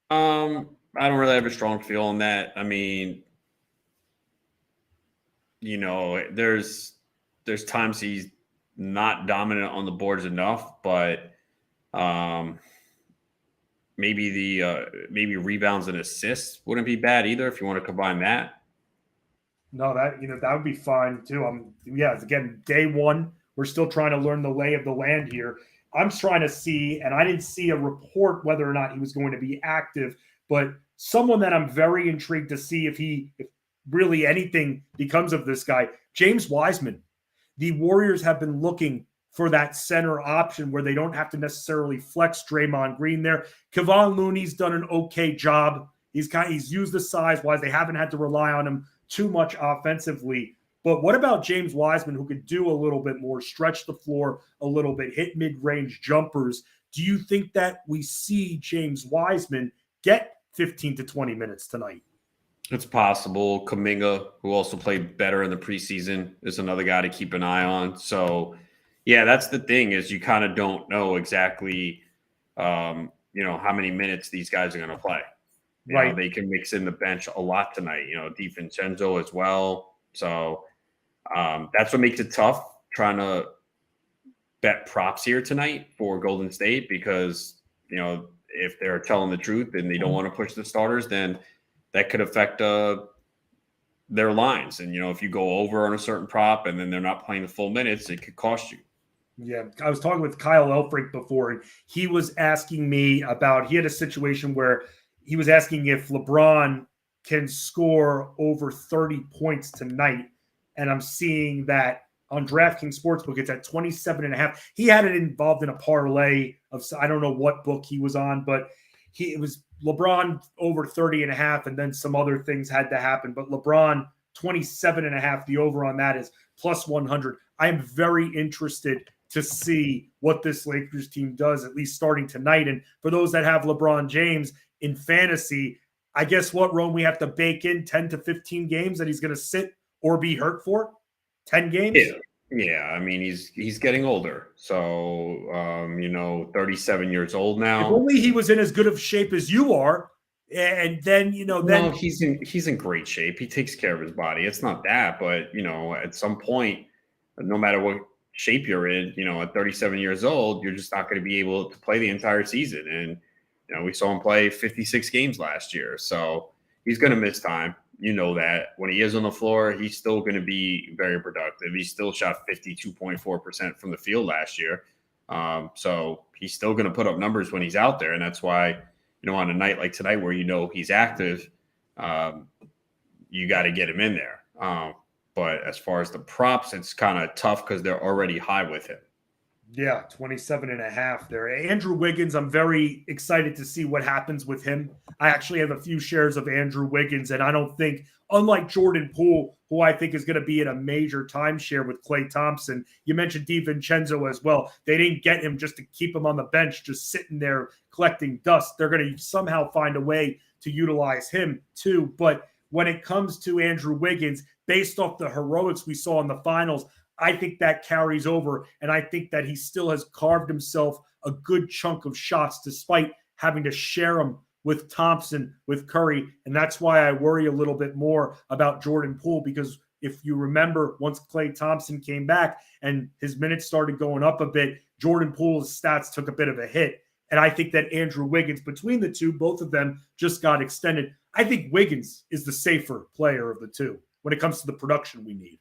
I don't really have a strong feel on that. I mean, there's times he's not dominant on the boards enough, but maybe rebounds and assists wouldn't be bad either if you want to combine that. No, that would be fine too. Again, day one, we're still trying to learn the lay of the land here. I'm trying to see, and I didn't see a report whether or not he was going to be active, but someone that I'm very intrigued to see if really anything becomes of this guy, James Wiseman. The Warriors have been looking for that center option where they don't have to necessarily flex Draymond Green there. Kevon Looney's done an okay job. He's used the size-wise. They haven't had to rely on him too much offensively. But what about James Wiseman, who could do a little bit more, stretch the floor a little bit, hit mid-range jumpers? Do you think that we see James Wiseman get 15 to 20 minutes tonight? It's possible. Kuminga, who also played better in the preseason, is another guy to keep an eye on. So, yeah, that's the thing, is you kind of don't know exactly, how many minutes these guys are going to play. Right. They can mix in the bench a lot tonight. DiVincenzo as well. So that's what makes it tough trying to bet props here tonight for Golden State, because, if they're telling the truth and they don't want to push the starters, then that could affect their lines. And, if you go over on a certain prop and then they're not playing the full minutes, it could cost you. Yeah, I was talking with Kyle Elfrink before, and he was asking me about, he had a situation where he was asking if LeBron can score over 30 points tonight. And I'm seeing that on DraftKings Sportsbook, it's at 27.5. He had it involved in a parlay of, I don't know what book he was on, but it was LeBron over 30.5, and then some other things had to happen. But LeBron 27.5, the over on that is plus 100. I am very interested to see what this Lakers team does, at least starting tonight. And for those that have LeBron James in fantasy, I guess what, Rome, we have to bake in 10 to 15 games that he's going to sit or be hurt for? 10 games? Yeah. I mean, he's getting older. So, 37 years old now. If only he was in as good of shape as you are. And then, No, he's in great shape. He takes care of his body. It's not that, but, at some point, no matter what shape you're in, at 37 years old, you're just not going to be able to play the entire season. And, we saw him play 56 games last year. So he's going to miss time. That when he is on the floor, he's still going to be very productive. He still shot 52.4% from the field last year. So he's still going to put up numbers when he's out there. And that's why, on a night like tonight where he's active, you got to get him in there. But as far as the props, it's kind of tough because they're already high with him. Yeah, 27.5 there. Andrew Wiggins, I'm very excited to see what happens with him. I actually have a few shares of Andrew Wiggins, and I don't think, unlike Jordan Poole, who I think is going to be in a major timeshare with Klay Thompson, you mentioned DiVincenzo as well. They didn't get him just to keep him on the bench, just sitting there collecting dust. They're going to somehow find a way to utilize him too. But when it comes to Andrew Wiggins, based off the heroics we saw in the finals, I think that carries over, and I think that he still has carved himself a good chunk of shots despite having to share them with Thompson, with Curry, and that's why I worry a little bit more about Jordan Poole, because if you remember, once Klay Thompson came back and his minutes started going up a bit, Jordan Poole's stats took a bit of a hit, and I think that Andrew Wiggins, between the two, both of them just got extended. I think Wiggins is the safer player of the two when it comes to the production we need.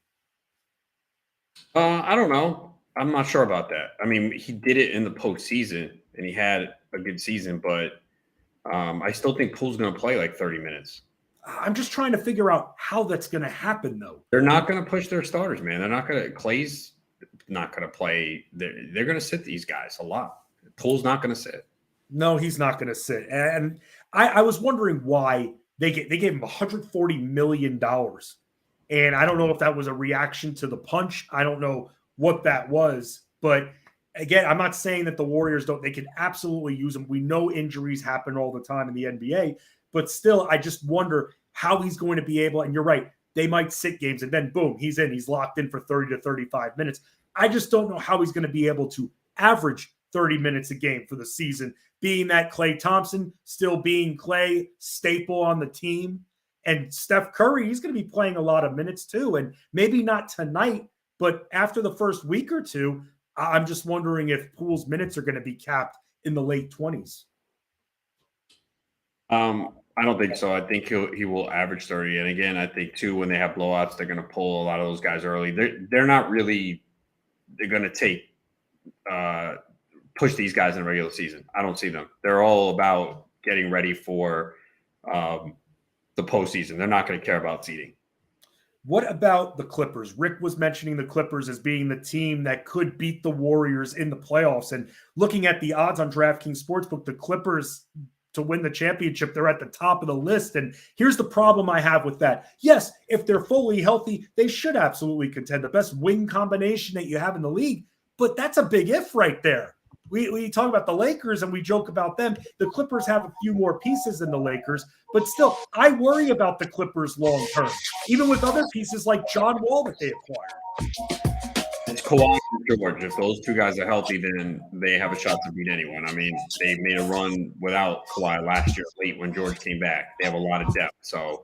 I don't know. I'm not sure about that. I mean, he did it in the postseason, and he had a good season, but I still think Poole's going to play like 30 minutes. I'm just trying to figure out how that's going to happen, though. They're not going to push their starters, man. They're not going to – Clay's not going to play. They're going to sit these guys a lot. Poole's not going to sit. No, he's not going to sit. And I was wondering why they gave him $140 million. And I don't know if that was a reaction to the punch. I don't know what that was. But again, I'm not saying that the Warriors don't. They can absolutely use him. We know injuries happen all the time in the NBA. But still, I just wonder how he's going to be able. And you're right. They might sit games and then boom, he's in. He's locked in for 30 to 35 minutes. I just don't know how he's going to be able to average 30 minutes a game for the season, being that Klay Thompson still being Klay, staple on the team. And Steph Curry, he's going to be playing a lot of minutes too. And maybe not tonight, but after the first week or two, I'm just wondering if Poole's minutes are going to be capped in the late 20s. I don't think so. I think he will average 30. And again, I think too, when they have blowouts, they're going to pull a lot of those guys early. They're not really – they're going to take push these guys in the regular season. I don't see them. They're all about getting ready for the postseason. They're not going to care about seeding. What about the Clippers? Rick was mentioning the Clippers as being the team that could beat the Warriors in the playoffs. And looking at the odds on DraftKings Sportsbook, the Clippers to win the championship, they're at the top of the list. And here's the problem I have with that. Yes, if they're fully healthy, they should absolutely contend. The best wing combination that you have in the league. But that's a big if right there. We talk about the Lakers and we joke about them. The Clippers have a few more pieces than the Lakers, but still, I worry about the Clippers long term, even with other pieces like John Wall that they acquired. It's Kawhi and George. If those two guys are healthy, then they have a shot to beat anyone. I mean, they made a run without Kawhi last year late when George came back. They have a lot of depth, so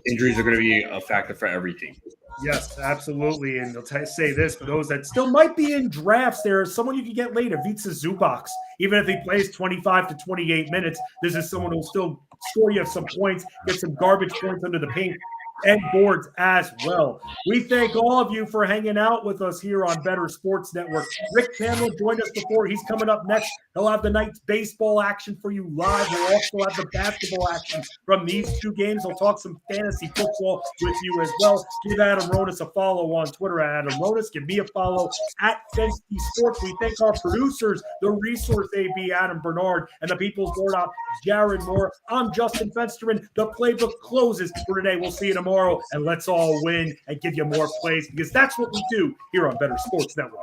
injuries are going to be a factor for every team. Yes, absolutely. And they'll say this for those that still might be in drafts. There's someone you can get later, Vitsa Zubac. Even if he plays 25 to 28 minutes, this is someone who will still score you some points, get some garbage points under the paint and boards as well. We thank all of you for hanging out with us here on Bettor Sports Network. Rick Pamela joined us before. He's coming up next. He'll have the night's baseball action for you live. We'll also have the basketball action from these two games. He'll talk some fantasy football with you as well. Give Adam Ronis a follow on Twitter at Adam Ronis. Give me a follow at Fensky Sports. We thank our producers, the Resource AB, Adam Bernard, and the People's Board Op, Jared Moore. I'm Justin Fensterman. The playbook closes for today. We'll see you tomorrow, and let's all win and give you more plays, because that's what we do here on Bettor Sports Network.